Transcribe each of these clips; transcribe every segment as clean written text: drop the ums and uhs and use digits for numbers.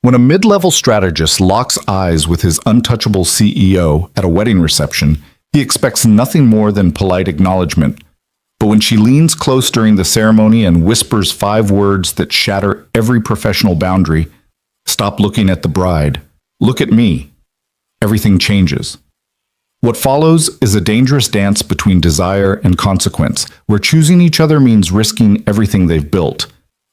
When a mid-level strategist locks eyes with his untouchable CEO at a wedding reception, he expects nothing more than polite acknowledgement. But when she leans close during the ceremony and whispers 5 words that shatter every professional boundary, "Stop looking at the bride. Look at me," everything changes. What follows is a dangerous dance between desire and consequence, where choosing each other means risking everything they've built.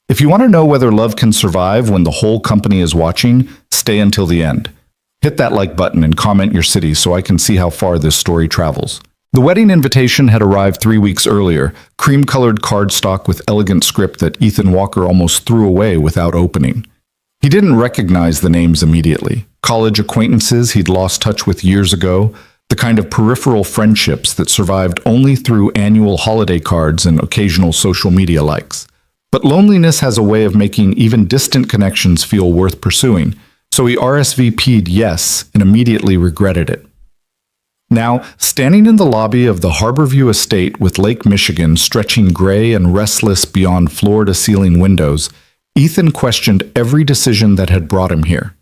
If you want to know whether love can survive when the whole company is watching, stay until the end. Hit that like button and comment your city so I can see how far this story travels. The wedding invitation had arrived 3 weeks earlier, cream-colored cardstock with elegant script that Ethan Walker almost threw away without opening. He didn't recognize the names immediately. College acquaintances he'd lost touch with years ago, the kind of peripheral friendships that survived only through annual holiday cards and occasional social media likes. But loneliness has a way of making even distant connections feel worth pursuing, so he RSVP'd yes and immediately regretted it. Now, standing in the lobby of the Harborview Estate with Lake Michigan stretching gray and restless beyond floor-to-ceiling windows, Ethan questioned every decision that had brought him here.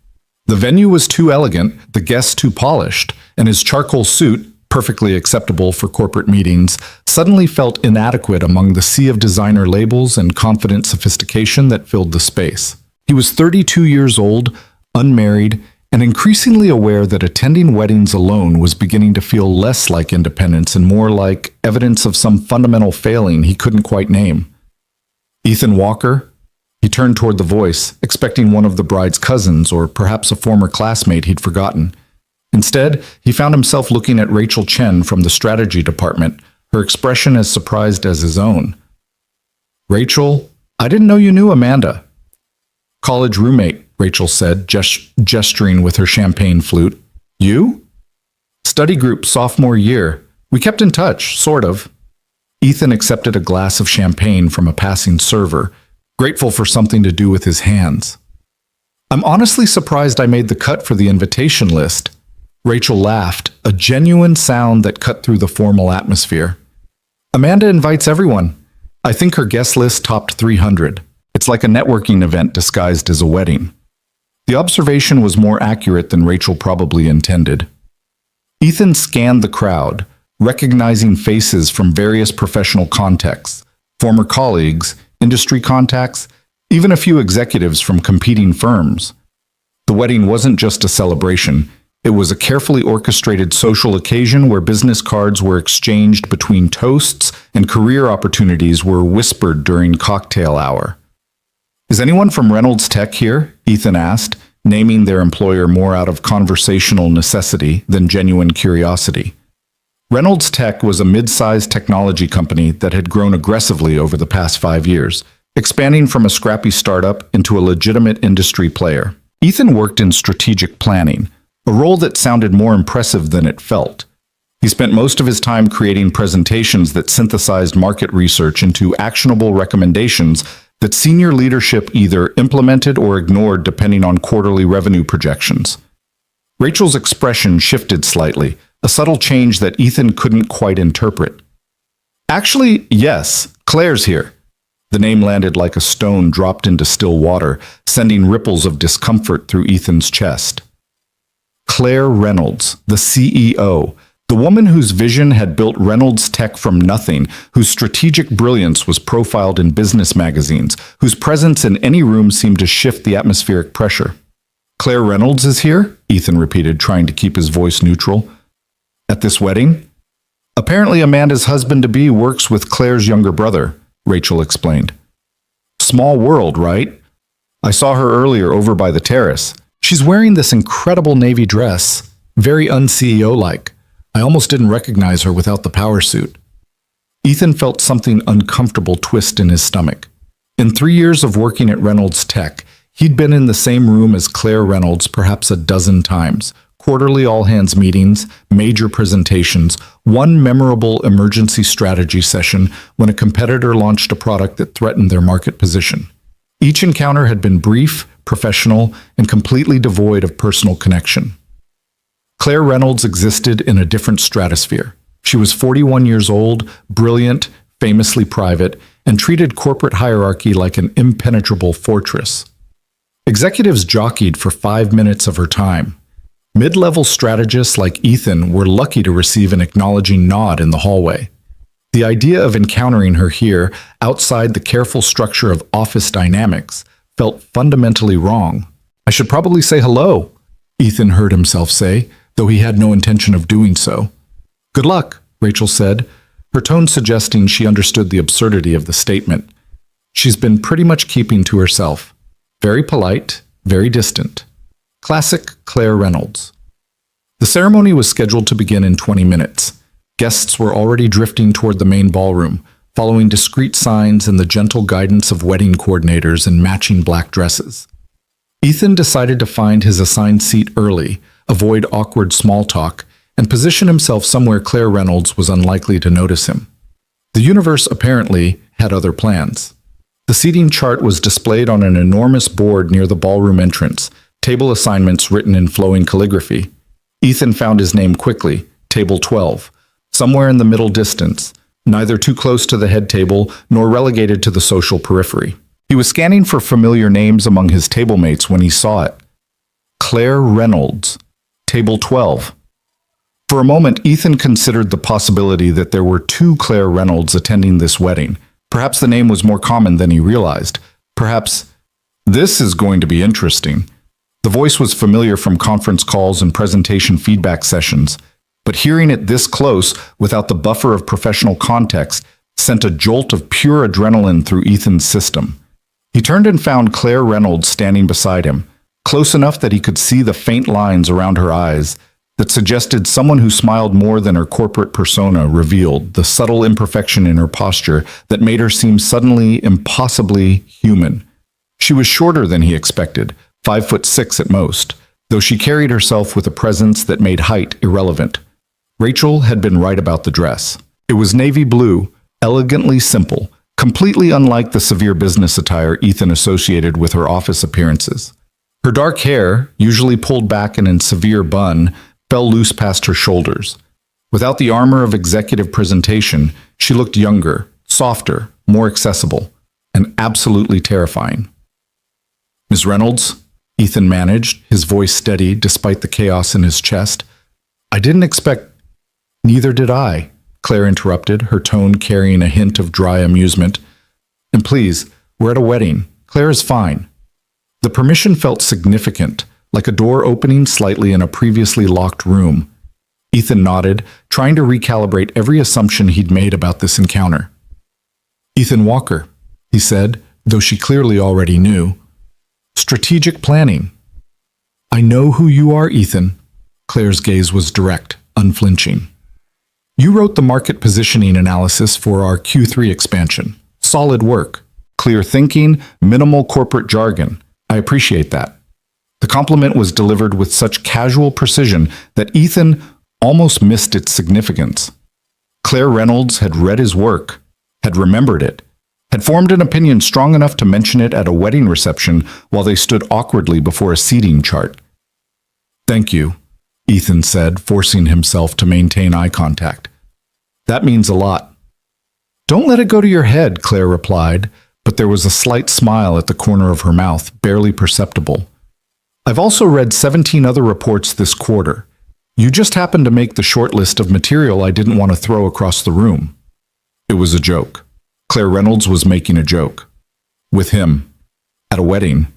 The venue was too elegant, the guests too polished, and his charcoal suit, perfectly acceptable for corporate meetings, suddenly felt inadequate among the sea of designer labels and confident sophistication that filled the space. He was 32 years old, unmarried, and increasingly aware that attending weddings alone was beginning to feel less like independence and more like evidence of some fundamental failing he couldn't quite name. "Ethan Walker?" He turned toward the voice, expecting one of the bride's cousins or perhaps a former classmate he'd forgotten. Instead, he found himself looking at Rachel Chen from the strategy department, her expression as surprised as his own. "Rachel, I didn't know you knew Amanda." "College roommate," Rachel said, gesturing with her champagne flute. "You?" "Study group sophomore year. We kept in touch, sort of." Ethan accepted a glass of champagne from a passing server, grateful for something to do with his hands. "I'm honestly surprised I made the cut for the invitation list." Rachel laughed, a genuine sound that cut through the formal atmosphere. "Amanda invites everyone. I think her guest list topped 300. It's like a networking event disguised as a wedding." The observation was more accurate than Rachel probably intended. Ethan scanned the crowd, recognizing faces from various professional contexts, former colleagues, industry contacts, even a few executives from competing firms. The wedding wasn't just a celebration. It was a carefully orchestrated social occasion where business cards were exchanged between toasts and career opportunities were whispered during cocktail hour. "Is anyone from Reynolds Tech here?" Ethan asked, naming their employer more out of conversational necessity than genuine curiosity. Reynolds Tech was a mid-sized technology company that had grown aggressively over the past 5 years, expanding from a scrappy startup into a legitimate industry player. Ethan worked in strategic planning, a role that sounded more impressive than it felt. He spent most of his time creating presentations that synthesized market research into actionable recommendations that senior leadership either implemented or ignored depending on quarterly revenue projections. Rachel's expression shifted slightly, a subtle change that Ethan couldn't quite interpret. "Actually, yes, Claire's here." The name landed like a stone dropped into still water, sending ripples of discomfort through Ethan's chest. Claire Reynolds, the CEO, the woman whose vision had built Reynolds Tech from nothing, whose strategic brilliance was profiled in business magazines, whose presence in any room seemed to shift the atmospheric pressure. "Claire Reynolds is here?" Ethan repeated, trying to keep his voice neutral. "At this wedding?" "Apparently Amanda's husband-to-be works with Claire's younger brother," Rachel explained. "Small world, right? I saw her earlier over by the terrace. She's wearing this incredible navy dress, very un-CEO-like. I almost didn't recognize her without the power suit." Ethan felt something uncomfortable twist in his stomach. In 3 years of working at Reynolds Tech, he'd been in the same room as Claire Reynolds perhaps a dozen times. Quarterly all-hands meetings, major presentations, one memorable emergency strategy session when a competitor launched a product that threatened their market position. Each encounter had been brief, professional, and completely devoid of personal connection. Claire Reynolds existed in a different stratosphere. She was 41 years old, brilliant, famously private, and treated corporate hierarchy like an impenetrable fortress. Executives jockeyed for 5 minutes of her time. Mid-level strategists like Ethan were lucky to receive an acknowledging nod in the hallway. The idea of encountering her here, outside the careful structure of office dynamics, felt fundamentally wrong. "I should probably say hello," Ethan heard himself say, though he had no intention of doing so. "Good luck," Rachel said, her tone suggesting she understood the absurdity of the statement. She's been pretty much keeping to herself. Very polite, very distant. Classic Claire Reynolds. The ceremony was scheduled to begin in 20 minutes. Guests were already drifting toward the main ballroom, following discreet signs and the gentle guidance of wedding coordinators in matching black dresses. Ethan decided to find his assigned seat early, avoid awkward small talk, and position himself somewhere Claire Reynolds was unlikely to notice him. The universe apparently had other plans. The seating chart was displayed on an enormous board near the ballroom entrance, table assignments written in flowing calligraphy. Ethan found his name quickly, table 12, somewhere in the middle distance, neither too close to the head table nor relegated to the social periphery. He was scanning for familiar names among his table mates when he saw it. Claire Reynolds, table 12. For a moment, Ethan considered the possibility that there were 2 Claire Reynolds attending this wedding. Perhaps the name was more common than he realized. Perhaps, "This is going to be interesting." The voice was familiar from conference calls and presentation feedback sessions, but hearing it this close, without the buffer of professional context, sent a jolt of pure adrenaline through Ethan's system. He turned and found Claire Reynolds standing beside him, close enough that he could see the faint lines around her eyes that suggested someone who smiled more than her corporate persona revealed, the subtle imperfection in her posture that made her seem suddenly impossibly human. She was shorter than he expected, 5'6" at most, though she carried herself with a presence that made height irrelevant. Rachel had been right about the dress. It was navy blue, elegantly simple, completely unlike the severe business attire Ethan associated with her office appearances. Her dark hair, usually pulled back in a severe bun, fell loose past her shoulders. Without the armor of executive presentation, she looked younger, softer, more accessible, and absolutely terrifying. "Ms. Reynolds," Ethan managed, his voice steady despite the chaos in his chest. "I didn't expect—" "Neither did I," Claire interrupted, her tone carrying a hint of dry amusement. "And please, we're at a wedding. Claire is fine." The permission felt significant, like a door opening slightly in a previously locked room. Ethan nodded, trying to recalibrate every assumption he'd made about this encounter. "Ethan Walker," he said, though she clearly already knew. "Strategic planning." "I know who you are, Ethan." Claire's gaze was direct, unflinching. "You wrote the market positioning analysis for our Q3 expansion. Solid work. Clear thinking, minimal corporate jargon. I appreciate that." The compliment was delivered with such casual precision that Ethan almost missed its significance. Claire Reynolds had read his work, had remembered it, had formed an opinion strong enough to mention it at a wedding reception while they stood awkwardly before a seating chart. "Thank you," Ethan said, forcing himself to maintain eye contact. "That means a lot." "Don't let it go to your head," Claire replied, but there was a slight smile at the corner of her mouth, barely perceptible. "I've also read 17 other reports this quarter. You just happened to make the short list of material I didn't want to throw across the room." It was a joke. Claire Reynolds was making a joke. With him. At a wedding.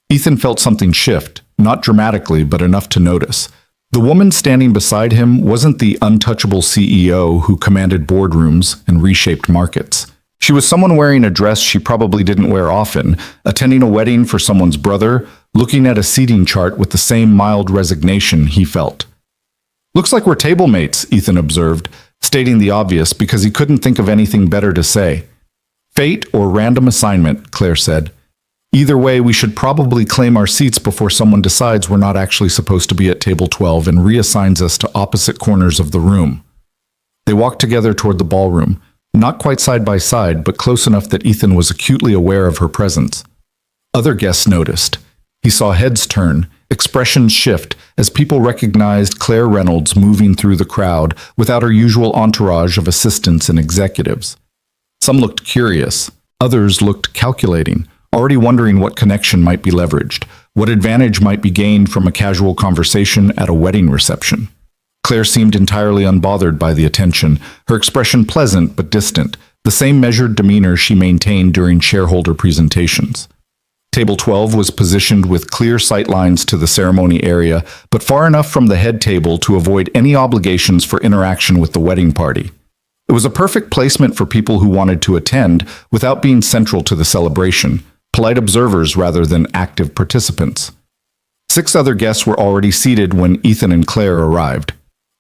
Ethan felt something shift, not dramatically, but enough to notice. The woman standing beside him wasn't the untouchable CEO who commanded boardrooms and reshaped markets. She was someone wearing a dress she probably didn't wear often, attending a wedding for someone's brother, looking at a seating chart with the same mild resignation he felt. "Looks like we're table mates," Ethan observed, stating the obvious because he couldn't think of anything better to say. "Fate or random assignment," Claire said. "Either way, we should probably claim our seats before someone decides we're not actually supposed to be at table 12 and reassigns us to opposite corners of the room." They walked together toward the ballroom, not quite side by side, but close enough that Ethan was acutely aware of her presence. Other guests noticed. He saw heads turn, expressions shift, as people recognized Claire Reynolds moving through the crowd without her usual entourage of assistants and executives. Some looked curious, others looked calculating, already wondering what connection might be leveraged, what advantage might be gained from a casual conversation at a wedding reception. Claire seemed entirely unbothered by the attention, her expression pleasant but distant, the same measured demeanor she maintained during shareholder presentations. Table 12 was positioned with clear sight lines to the ceremony area, but far enough from the head table to avoid any obligations for interaction with the wedding party. It was a perfect placement for people who wanted to attend without being central to the celebration, polite observers rather than active participants. 6 other guests were already seated when Ethan and Claire arrived.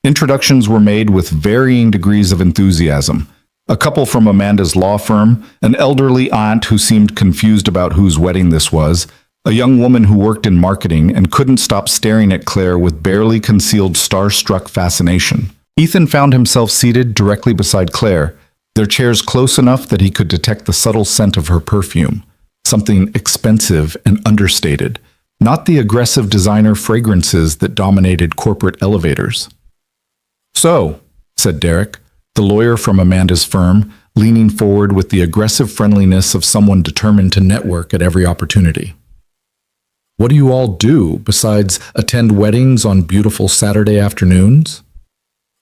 Introductions were made with varying degrees of enthusiasm. A couple from Amanda's law firm, an elderly aunt who seemed confused about whose wedding this was, a young woman who worked in marketing and couldn't stop staring at Claire with barely concealed star-struck fascination. Ethan found himself seated directly beside Claire, their chairs close enough that he could detect the subtle scent of her perfume, something expensive and understated, not the aggressive designer fragrances that dominated corporate elevators. "So," said Derek, the lawyer from Amanda's firm, leaning forward with the aggressive friendliness of someone determined to network at every opportunity. "What do you all do besides attend weddings on beautiful Saturday afternoons?"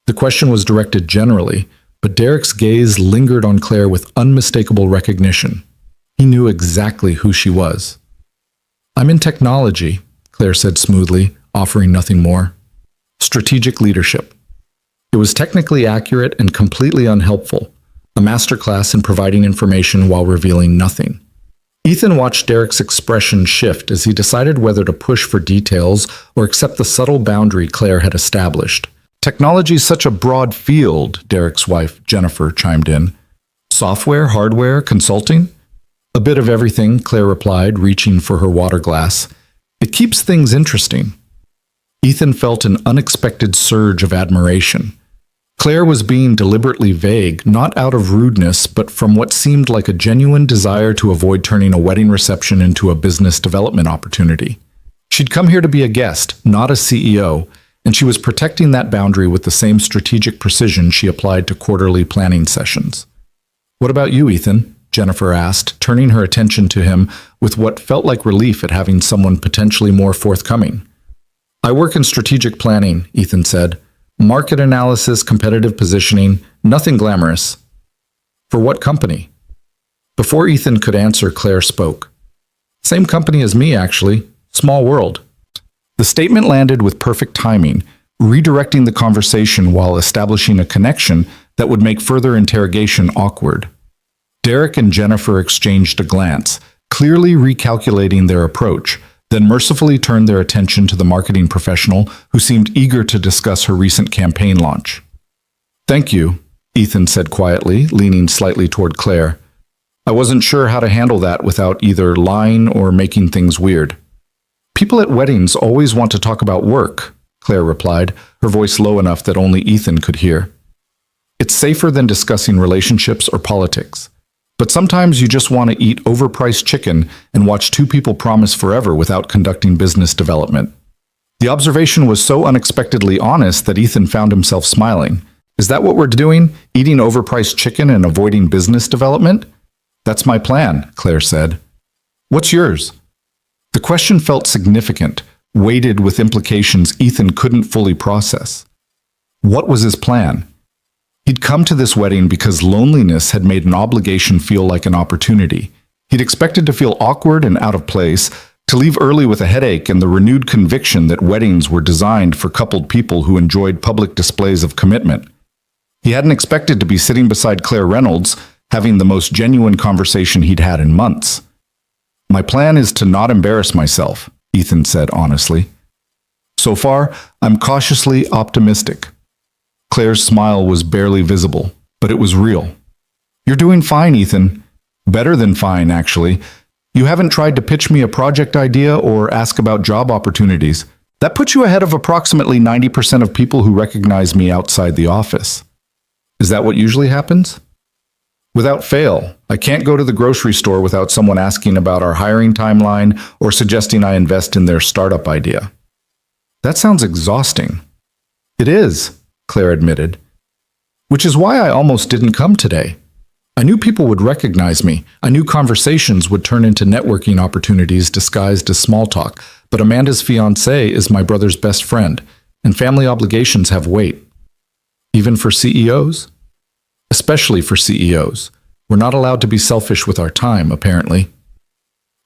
The question was directed generally, but Derek's gaze lingered on Claire with unmistakable recognition. He knew exactly who she was. "I'm in technology," Claire said smoothly, offering nothing more. "Strategic leadership." It was technically accurate and completely unhelpful, a masterclass in providing information while revealing nothing. Ethan watched Derek's expression shift as he decided whether to push for details or accept the subtle boundary Claire had established. "Technology is such a broad field," Derek's wife, Jennifer, chimed in. "Software, hardware, consulting?" "A bit of everything," Claire replied, reaching for her water glass. "It keeps things interesting." Ethan felt an unexpected surge of admiration. Claire was being deliberately vague, not out of rudeness, but from what seemed like a genuine desire to avoid turning a wedding reception into a business development opportunity. She'd come here to be a guest, not a CEO, and she was protecting that boundary with the same strategic precision she applied to quarterly planning sessions. "What about you, Ethan?" Jennifer asked, turning her attention to him with what felt like relief at having someone potentially more forthcoming. "I work in strategic planning," Ethan said. "Market analysis, competitive positioning, nothing glamorous." "For what company?" Before Ethan could answer, Claire spoke. "Same company as me, actually. Small world." The statement landed with perfect timing, redirecting the conversation while establishing a connection that would make further interrogation awkward. Derek and Jennifer exchanged a glance, clearly recalculating their approach, then mercifully turned their attention to the marketing professional who seemed eager to discuss her recent campaign launch. "Thank you," Ethan said quietly, leaning slightly toward Claire. "I wasn't sure how to handle that without either lying or making things weird." "People at weddings always want to talk about work," Claire replied, her voice low enough that only Ethan could hear. "It's safer than discussing relationships or politics. But sometimes you just want to eat overpriced chicken and watch 2 people promise forever without conducting business development." The observation was so unexpectedly honest that Ethan found himself smiling. "Is that what we're doing? Eating overpriced chicken and avoiding business development?" "That's my plan," Claire said. "What's yours?" The question felt significant, weighted with implications Ethan couldn't fully process. What was his plan? He'd come to this wedding because loneliness had made an obligation feel like an opportunity. He'd expected to feel awkward and out of place, to leave early with a headache and the renewed conviction that weddings were designed for coupled people who enjoyed public displays of commitment. He hadn't expected to be sitting beside Claire Reynolds, having the most genuine conversation he'd had in months. "My plan is to not embarrass myself," Ethan said honestly. "So far, I'm cautiously optimistic." Claire's smile was barely visible, but it was real. "You're doing fine, Ethan. Better than fine, actually. You haven't tried to pitch me a project idea or ask about job opportunities. That puts you ahead of approximately 90% of people who recognize me outside the office." "Is that what usually happens?" "Without fail. I can't go to the grocery store without someone asking about our hiring timeline or suggesting I invest in their startup idea." "That sounds exhausting." "It is," Claire admitted. "Which is why I almost didn't come today. I knew people would recognize me. I knew conversations would turn into networking opportunities disguised as small talk. But Amanda's fiancé is my brother's best friend, and family obligations have weight. Even for CEOs? Especially for CEOs. We're not allowed to be selfish with our time, apparently.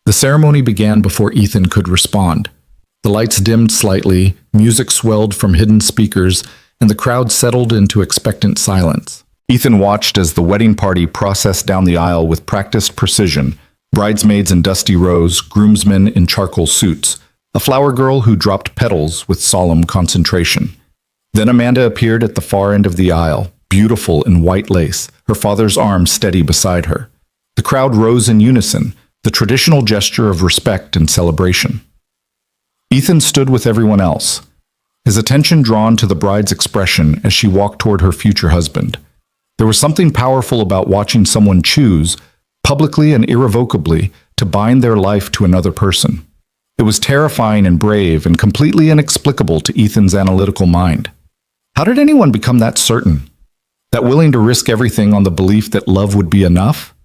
The ceremony began before Ethan could respond. The lights dimmed slightly, music swelled from hidden speakers, and the crowd settled into expectant silence. Ethan watched as the wedding party processed down the aisle with practiced precision, bridesmaids in dusty rows, groomsmen in charcoal suits, a flower girl who dropped petals with solemn concentration. Then Amanda appeared at the far end of the aisle, beautiful in white lace, her father's arm steady beside her. The crowd rose in unison, the traditional gesture of respect and celebration. Ethan stood with everyone else, his attention drawn to the bride's expression as she walked toward her future husband. There was something powerful about watching someone choose, publicly and irrevocably, to bind their life to another person. It was terrifying and brave and completely inexplicable to Ethan's analytical mind. How did anyone become that certain? That willing to risk everything on the belief that love would be enough?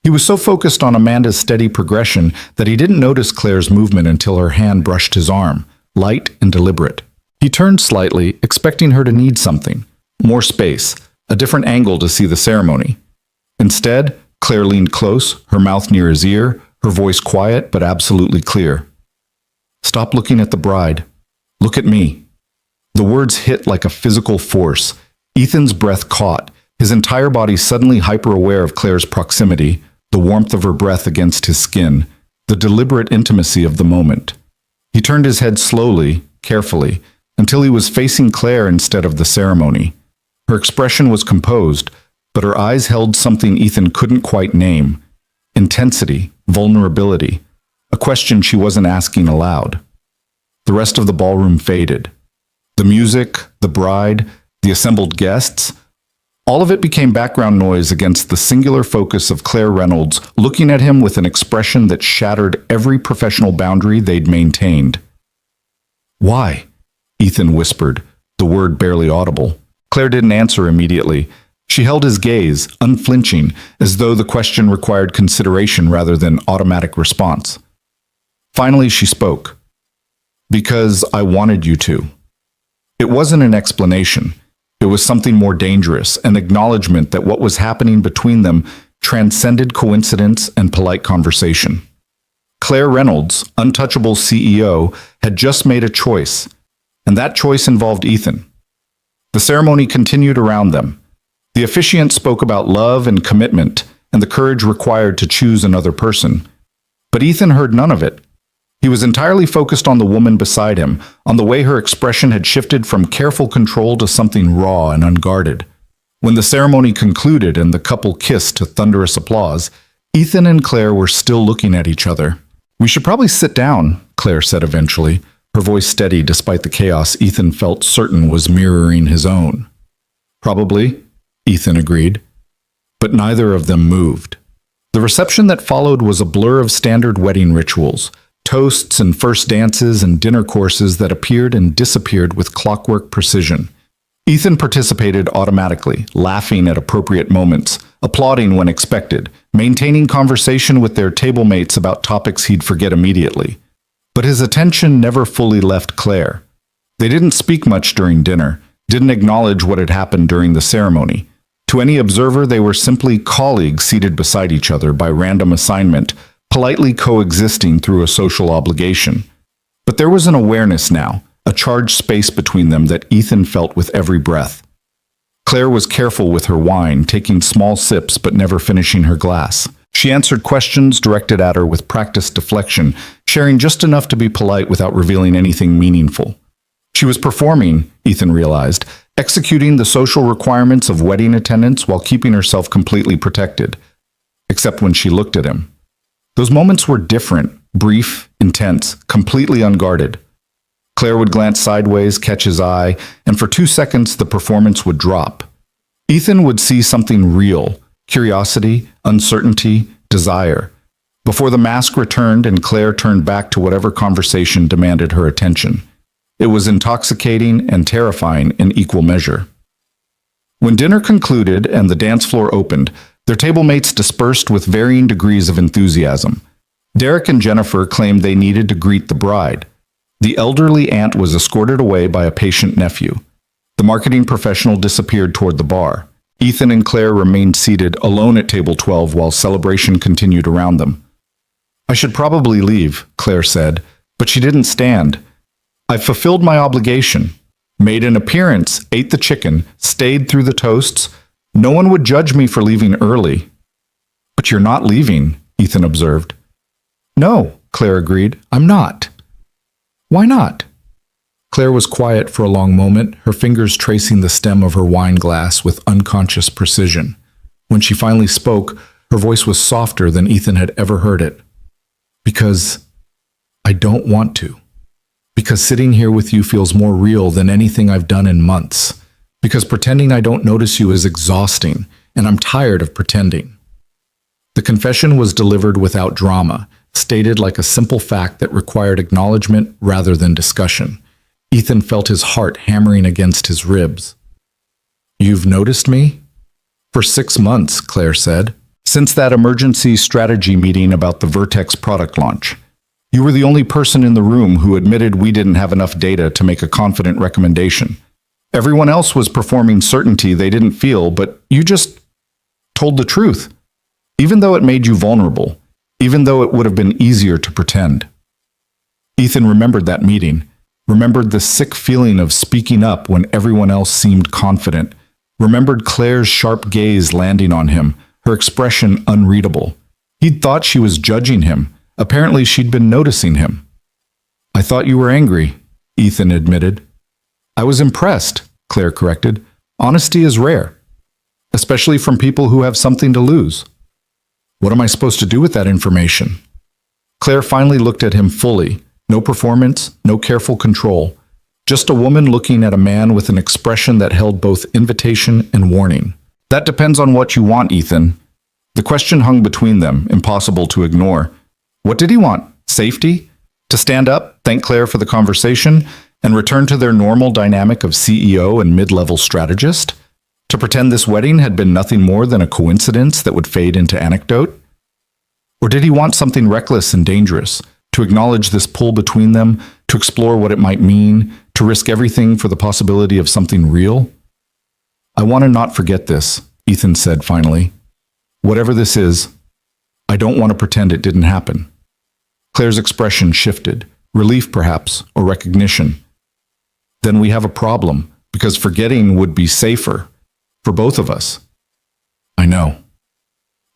He was so focused on Amanda's steady progression that he didn't notice Claire's movement until her hand brushed his arm, light and deliberate. He turned slightly, expecting her to need something, more space, a different angle to see the ceremony. Instead, Claire leaned close, her mouth near his ear, her voice quiet but absolutely clear. "Stop looking at the bride. Look at me." The words hit like a physical force. Ethan's breath caught, his entire body suddenly hyper-aware of Claire's proximity, the warmth of her breath against his skin, the deliberate intimacy of the moment. He turned his head slowly, carefully, until he was facing Claire instead of the ceremony. Her expression was composed, but her eyes held something Ethan couldn't quite name. Intensity, vulnerability, a question she wasn't asking aloud. The rest of the ballroom faded. The music, the bride, the assembled guests, all of it became background noise against the singular focus of Claire Reynolds, looking at him with an expression that shattered every professional boundary they'd maintained. "Why?" Ethan whispered, the word barely audible. Claire didn't answer immediately. She held his gaze, unflinching, as though the question required consideration rather than automatic response. Finally, she spoke. "Because I wanted you to." It wasn't an explanation. It was something more dangerous, an acknowledgement that what was happening between them transcended coincidence and polite conversation. Claire Reynolds, untouchable CEO, had just made a choice, and that choice involved Ethan. The ceremony continued around them. The officiant spoke about love and commitment and the courage required to choose another person. But Ethan heard none of it. He was entirely focused on the woman beside him, on the way her expression had shifted from careful control to something raw and unguarded. When the ceremony concluded and the couple kissed to thunderous applause, Ethan and Claire were still looking at each other. "We should probably sit down," Claire said eventually, her voice steady despite the chaos Ethan felt certain was mirroring his own. "Probably," Ethan agreed. But neither of them moved. The reception that followed was a blur of standard wedding rituals, toasts and first dances and dinner courses that appeared and disappeared with clockwork precision. Ethan participated automatically, laughing at appropriate moments, applauding when expected, maintaining conversation with their table mates about topics he'd forget immediately. But his attention never fully left Claire. They didn't speak much during dinner, didn't acknowledge what had happened during the ceremony. To any observer, they were simply colleagues seated beside each other by random assignment, politely coexisting through a social obligation. But there was an awareness now, a charged space between them that Ethan felt with every breath. Claire was careful with her wine, taking small sips but never finishing her glass. She answered questions directed at her with practiced deflection, sharing just enough to be polite without revealing anything meaningful. She was performing, Ethan realized, executing the social requirements of wedding attendance while keeping herself completely protected. Except when she looked at him. Those moments were different, brief, intense, completely unguarded. Claire would glance sideways, catch his eye, and for 2 seconds the performance would drop. Ethan would see something real, curiosity, uncertainty, desire, before the mask returned and Claire turned back to whatever conversation demanded her attention. It was intoxicating and terrifying in equal measure. When dinner concluded and the dance floor opened, Their table mates dispersed with varying degrees of enthusiasm. Derek and Jennifer claimed they needed to greet the bride. The elderly aunt was escorted away by a patient nephew. The marketing professional disappeared toward the bar. Ethan and Claire remained seated alone at table 12 while celebration continued around them. "I should probably leave," Claire said, but she didn't stand. "I've fulfilled my obligation. Made an appearance, ate the chicken, stayed through the toasts. No one would judge me for leaving early." "But you're not leaving," Ethan observed. "No," Claire agreed, "I'm not." "Why not?" Claire was quiet for a long moment, her fingers tracing the stem of her wine glass with unconscious precision. When she finally spoke, her voice was softer than Ethan had ever heard it. "Because I don't want to. Because sitting here with you feels more real than anything I've done in months. Because pretending I don't notice you is exhausting, and I'm tired of pretending." The confession was delivered without drama, stated like a simple fact that required acknowledgement rather than discussion. Ethan felt his heart hammering against his ribs. "You've noticed me?" "For 6 months," Claire said. "Since that emergency strategy meeting about the Vertex product launch. You were the only person in the room who admitted we didn't have enough data to make a confident recommendation. Everyone else was performing certainty they didn't feel, but you just told the truth. Even though it made you vulnerable, even though it would have been easier to pretend." Ethan remembered that meeting, remembered the sick feeling of speaking up when everyone else seemed confident, remembered Claire's sharp gaze landing on him, her expression unreadable. He'd thought she was judging him. Apparently she'd been noticing him. "I thought you were angry," Ethan admitted. "I was impressed," Claire corrected. "Honesty is rare, especially from people who have something to lose." "What am I supposed to do with that information?" Claire finally looked at him fully. No performance, no careful control. Just a woman looking at a man with an expression that held both invitation and warning. "That depends on what you want, Ethan." The question hung between them, impossible to ignore. What did he want? Safety? To stand up, thank Claire for the conversation, and return to their normal dynamic of CEO and mid-level strategist? To pretend this wedding had been nothing more than a coincidence that would fade into anecdote? Or did he want something reckless and dangerous? To acknowledge this pull between them, to explore what it might mean, to risk everything for the possibility of something real? "I want to not forget this," Ethan said finally. "Whatever this is, I don't want to pretend it didn't happen." Claire's expression shifted, relief perhaps, or recognition. "Then we have a problem, because forgetting would be safer, for both of us." "I know.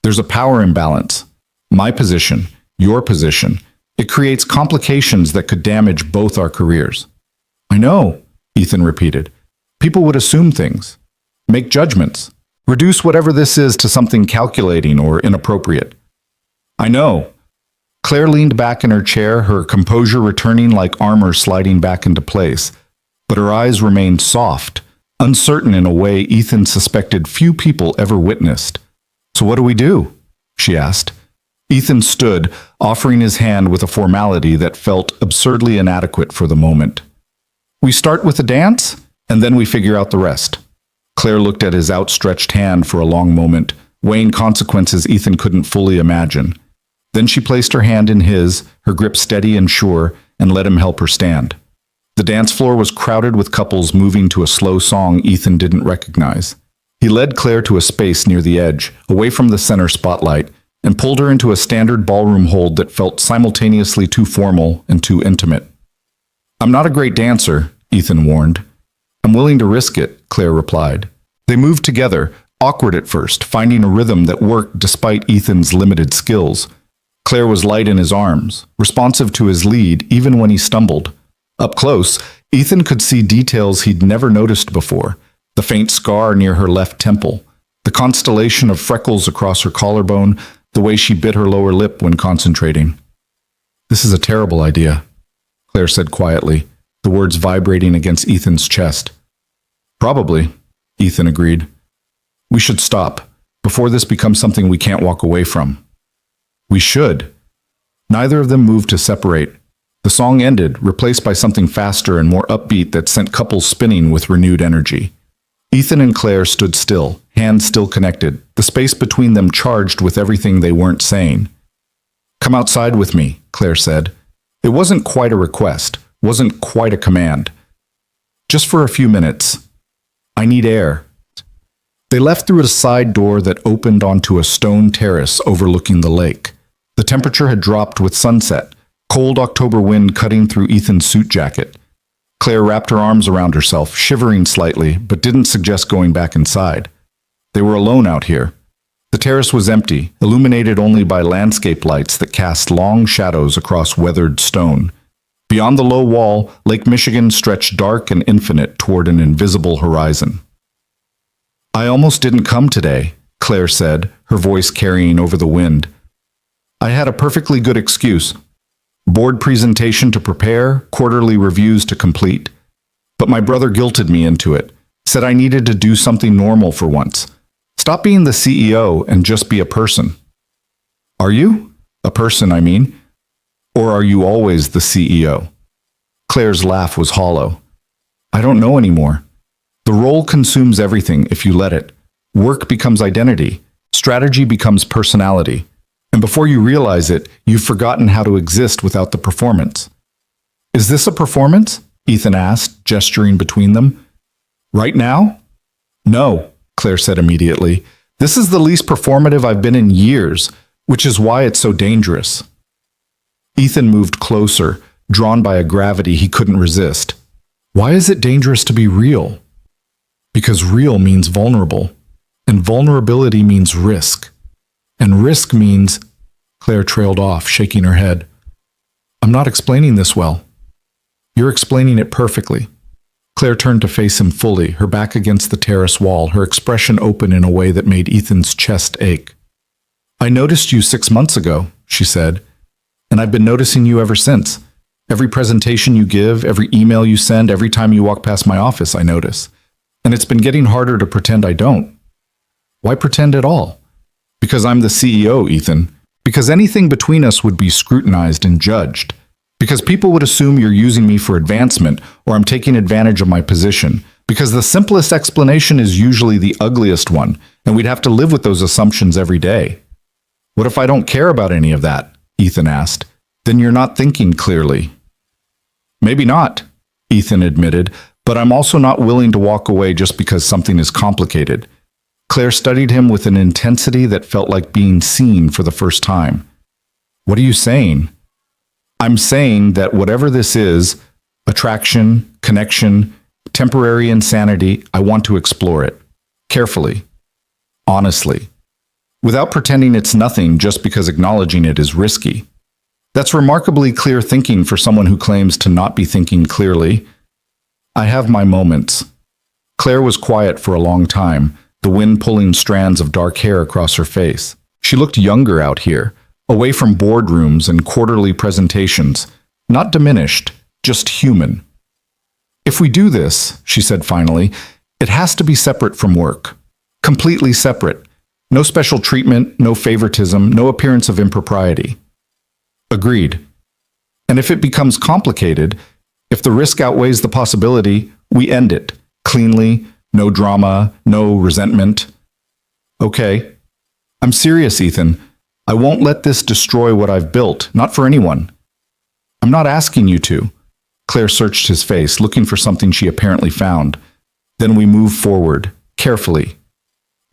There's a power imbalance. My position, your position. It creates complications that could damage both our careers." "I know," Ethan repeated. "People would assume things, make judgments, reduce whatever this is to something calculating or inappropriate." "I know." Claire leaned back in her chair, her composure returning like armor sliding back into place. But her eyes remained soft, uncertain in a way Ethan suspected few people ever witnessed. "So what do we do?" she asked. Ethan stood, offering his hand with a formality that felt absurdly inadequate for the moment. "We start with a dance, and then we figure out the rest." Claire looked at his outstretched hand for a long moment, weighing consequences Ethan couldn't fully imagine. Then she placed her hand in his, her grip steady and sure, and let him help her stand. The dance floor was crowded with couples moving to a slow song Ethan didn't recognize. He led Claire to a space near the edge, away from the center spotlight, and pulled her into a standard ballroom hold that felt simultaneously too formal and too intimate. "I'm not a great dancer," Ethan warned. "I'm willing to risk it," Claire replied. They moved together, awkward at first, finding a rhythm that worked despite Ethan's limited skills. Claire was light in his arms, responsive to his lead even when he stumbled. Up close, Ethan could see details he'd never noticed before: the faint scar near her left temple, the constellation of freckles across her collarbone, the way she bit her lower lip when concentrating. "This is a terrible idea," Claire said quietly, the words vibrating against Ethan's chest. "Probably," Ethan agreed. "We should stop, before this becomes something we can't walk away from." "We should." Neither of them moved to separate. The song ended, replaced by something faster and more upbeat that sent couples spinning with renewed energy. Ethan and Claire stood still, hands still connected, the space between them charged with everything they weren't saying. "Come outside with me," Claire said. It wasn't quite a request, wasn't quite a command. "Just for a few minutes. I need air." They left through a side door that opened onto a stone terrace overlooking the lake. The temperature had dropped with sunset, cold October wind cutting through Ethan's suit jacket. Claire wrapped her arms around herself, shivering slightly, but didn't suggest going back inside. They were alone out here. The terrace was empty, illuminated only by landscape lights that cast long shadows across weathered stone. Beyond the low wall, Lake Michigan stretched dark and infinite toward an invisible horizon. "I almost didn't come today," Claire said, her voice carrying over the wind. "I had a perfectly good excuse. Board presentation to prepare, quarterly reviews to complete. But my brother guilted me into it, said I needed to do something normal for once. Stop being the CEO and just be a person." "Are you? A person, I mean. Or are you always the CEO?" Claire's laugh was hollow. "I don't know anymore. The role consumes everything if you let it. Work becomes identity. Strategy becomes personality. And before you realize it, you've forgotten how to exist without the performance." "Is this a performance?" Ethan asked, gesturing between them. "Right now?" "No," Claire said immediately. "This is the least performative I've been in years, which is why it's so dangerous." Ethan moved closer, drawn by a gravity he couldn't resist. "Why is it dangerous to be real?" "Because real means vulnerable, and vulnerability means risk. And risk means—" Claire trailed off, shaking her head. "I'm not explaining this well." "You're explaining it perfectly." Claire turned to face him fully, her back against the terrace wall, her expression open in a way that made Ethan's chest ache. "I noticed you 6 months ago," she said, "and I've been noticing you ever since. Every presentation you give, every email you send, every time you walk past my office, I notice. And it's been getting harder to pretend I don't." "Why pretend at all?" "Because I'm the CEO, Ethan. Because anything between us would be scrutinized and judged. Because people would assume you're using me for advancement or I'm taking advantage of my position. Because the simplest explanation is usually the ugliest one, and we'd have to live with those assumptions every day." "What if I don't care about any of that?" Ethan asked. "Then you're not thinking clearly." "Maybe not," Ethan admitted, "but I'm also not willing to walk away just because something is complicated." Claire studied him with an intensity that felt like being seen for the first time. "What are you saying?" "I'm saying that whatever this is, attraction, connection, temporary insanity, I want to explore it. Carefully. Honestly. Without pretending it's nothing just because acknowledging it is risky. That's remarkably clear thinking for someone who claims to not be thinking clearly. I have my moments." Claire was quiet for a long time, the wind pulling strands of dark hair across her face. She looked younger out here, away from boardrooms and quarterly presentations, not diminished, just human. "If we do this," she said finally, "it has to be separate from work. Completely separate. No special treatment, no favoritism, no appearance of impropriety." "Agreed. And if it becomes complicated, if the risk outweighs the possibility, we end it, cleanly, no drama, no resentment." "Okay. I'm serious, Ethan. I won't let this destroy what I've built, not for anyone." "I'm not asking you to." Claire searched his face, looking for something she apparently found. Then we moved forward, carefully.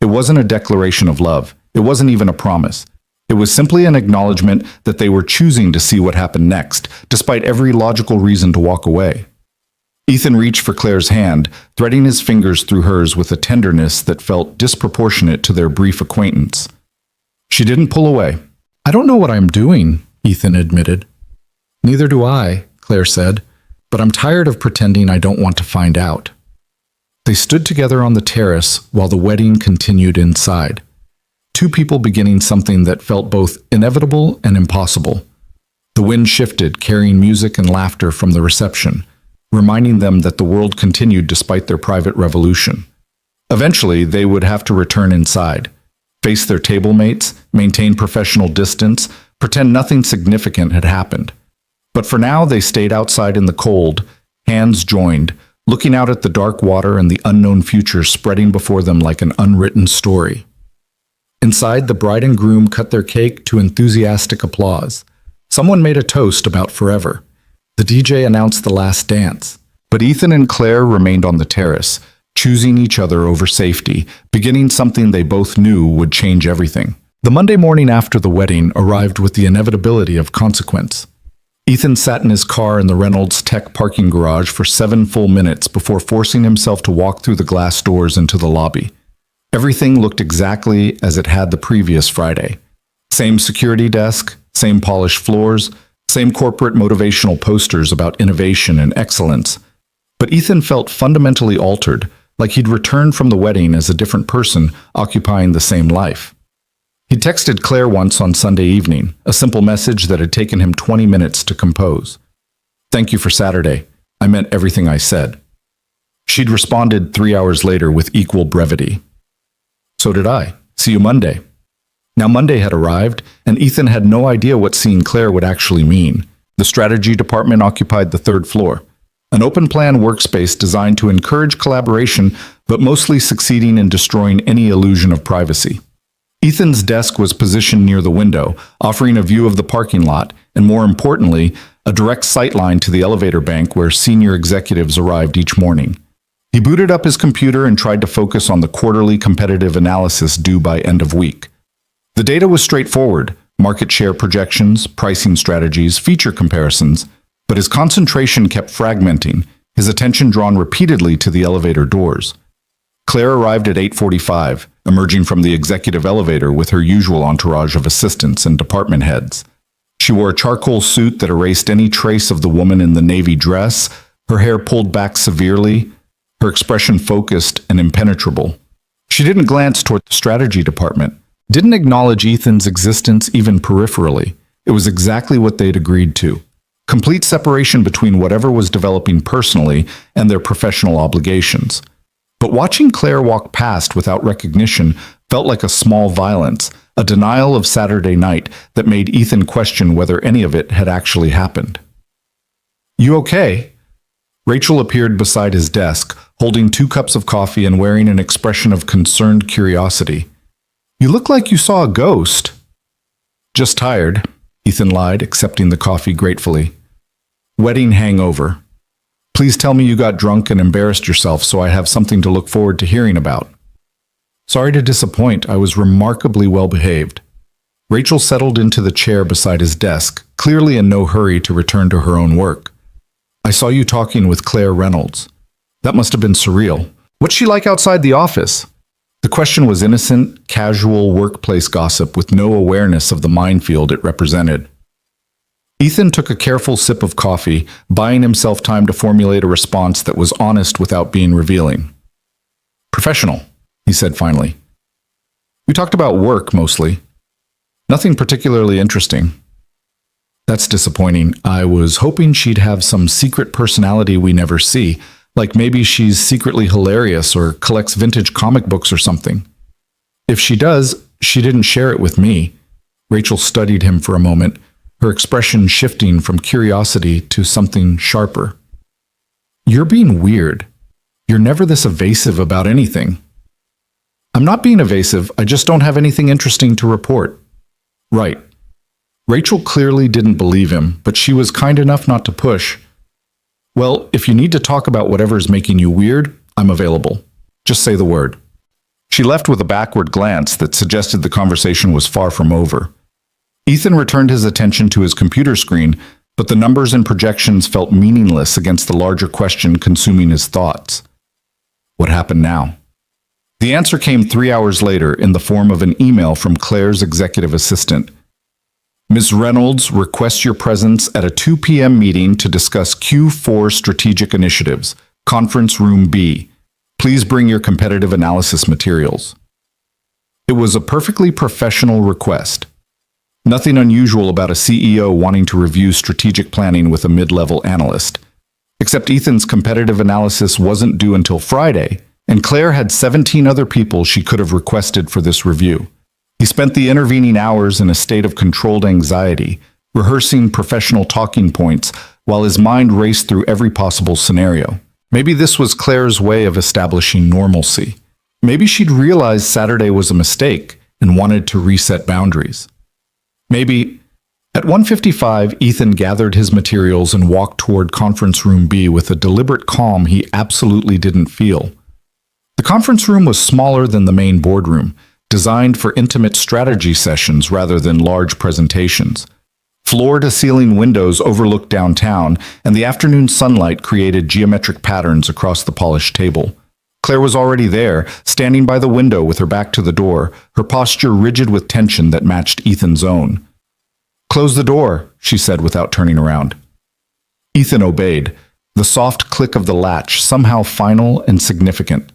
It wasn't a declaration of love. It wasn't even a promise. It was simply an acknowledgement that they were choosing to see what happened next, despite every logical reason to walk away. Ethan reached for Claire's hand, threading his fingers through hers with a tenderness that felt disproportionate to their brief acquaintance. She didn't pull away. "I don't know what I'm doing," Ethan admitted. "Neither do I," Claire said, "but I'm tired of pretending I don't want to find out." They stood together on the terrace while the wedding continued inside. Two people beginning something that felt both inevitable and impossible. The wind shifted, carrying music and laughter from the reception, reminding them that the world continued despite their private revolution. Eventually, they would have to return inside, face their table mates, maintain professional distance, pretend nothing significant had happened. But for now, they stayed outside in the cold, hands joined, looking out at the dark water and the unknown future spreading before them like an unwritten story. Inside, the bride and groom cut their cake to enthusiastic applause. Someone made a toast about forever. The DJ announced the last dance. But Ethan and Claire remained on the terrace, choosing each other over safety, beginning something they both knew would change everything. The Monday morning after the wedding arrived with the inevitability of consequence. Ethan sat in his car in the Reynolds Tech parking garage for 7 full minutes before forcing himself to walk through the glass doors into the lobby. Everything looked exactly as it had the previous Friday. Same security desk, same polished floors, same corporate motivational posters about innovation and excellence. But Ethan felt fundamentally altered, like he'd returned from the wedding as a different person occupying the same life. He texted Claire once on Sunday evening, a simple message that had taken him 20 minutes to compose. "Thank you for Saturday. I meant everything I said." She'd responded 3 hours later with equal brevity. "So did I. See you Monday." Now Monday had arrived, and Ethan had no idea what seeing Claire would actually mean. The strategy department occupied the 3rd floor, an open-plan workspace designed to encourage collaboration, but mostly succeeding in destroying any illusion of privacy. Ethan's desk was positioned near the window, offering a view of the parking lot, and more importantly, a direct sightline to the elevator bank where senior executives arrived each morning. He booted up his computer and tried to focus on the quarterly competitive analysis due by end of week. The data was straightforward: market share projections, pricing strategies, feature comparisons, but his concentration kept fragmenting, his attention drawn repeatedly to the elevator doors. Claire arrived at 8:45, emerging from the executive elevator with her usual entourage of assistants and department heads. She wore a charcoal suit that erased any trace of the woman in the navy dress, her hair pulled back severely, her expression focused and impenetrable. She didn't glance toward the strategy department, didn't acknowledge Ethan's existence even peripherally. It was exactly what they'd agreed to. Complete separation between whatever was developing personally and their professional obligations. But watching Claire walk past without recognition felt like a small violence, a denial of Saturday night that made Ethan question whether any of it had actually happened. "You okay?" Rachel appeared beside his desk, holding 2 cups of coffee and wearing an expression of concerned curiosity. "You look like you saw a ghost." "Just tired," Ethan lied, accepting the coffee gratefully. "Wedding hangover. Please tell me you got drunk and embarrassed yourself so I have something to look forward to hearing about." "Sorry to disappoint, I was remarkably well behaved." Rachel settled into the chair beside his desk, clearly in no hurry to return to her own work. "I saw you talking with Claire Reynolds. That must have been surreal. What's she like outside the office?" The question was innocent, casual workplace gossip with no awareness of the minefield it represented. Ethan took a careful sip of coffee, buying himself time to formulate a response that was honest without being revealing. "Professional," he said finally. "We talked about work mostly. Nothing particularly interesting." "That's disappointing. I was hoping she'd have some secret personality we never see, like maybe she's secretly hilarious or collects vintage comic books or something." "If she does, she didn't share it with me." Rachel studied him for a moment, her expression shifting from curiosity to something sharper. "You're being weird. You're never this evasive about anything." "I'm not being evasive, I just don't have anything interesting to report." "Right." Rachel clearly didn't believe him, but she was kind enough not to push. "Well, if you need to talk about whatever's making you weird, I'm available. Just say the word." She left with a backward glance that suggested the conversation was far from over. Ethan returned his attention to his computer screen, but the numbers and projections felt meaningless against the larger question consuming his thoughts. What happened now? The answer came 3 hours later in the form of an email from Claire's executive assistant. "Ms. Reynolds requests your presence at a 2 p.m. meeting to discuss Q4 strategic initiatives, Conference Room B. Please bring your competitive analysis materials." It was a perfectly professional request. Nothing unusual about a CEO wanting to review strategic planning with a mid-level analyst. Except Ethan's competitive analysis wasn't due until Friday, and Claire had 17 other people she could have requested for this review. He spent the intervening hours in a state of controlled anxiety, rehearsing professional talking points while his mind raced through every possible scenario. Maybe this was Claire's way of establishing normalcy. Maybe she'd realized Saturday was a mistake and wanted to reset boundaries. Maybe... At 1:55, Ethan gathered his materials and walked toward conference room B with a deliberate calm he absolutely didn't feel. The conference room was smaller than the main boardroom, designed for intimate strategy sessions rather than large presentations. Floor-to-ceiling windows overlooked downtown, and the afternoon sunlight created geometric patterns across the polished table. Claire was already there, standing by the window with her back to the door, her posture rigid with tension that matched Ethan's own. "Close the door," she said without turning around. Ethan obeyed, the soft click of the latch somehow final and significant.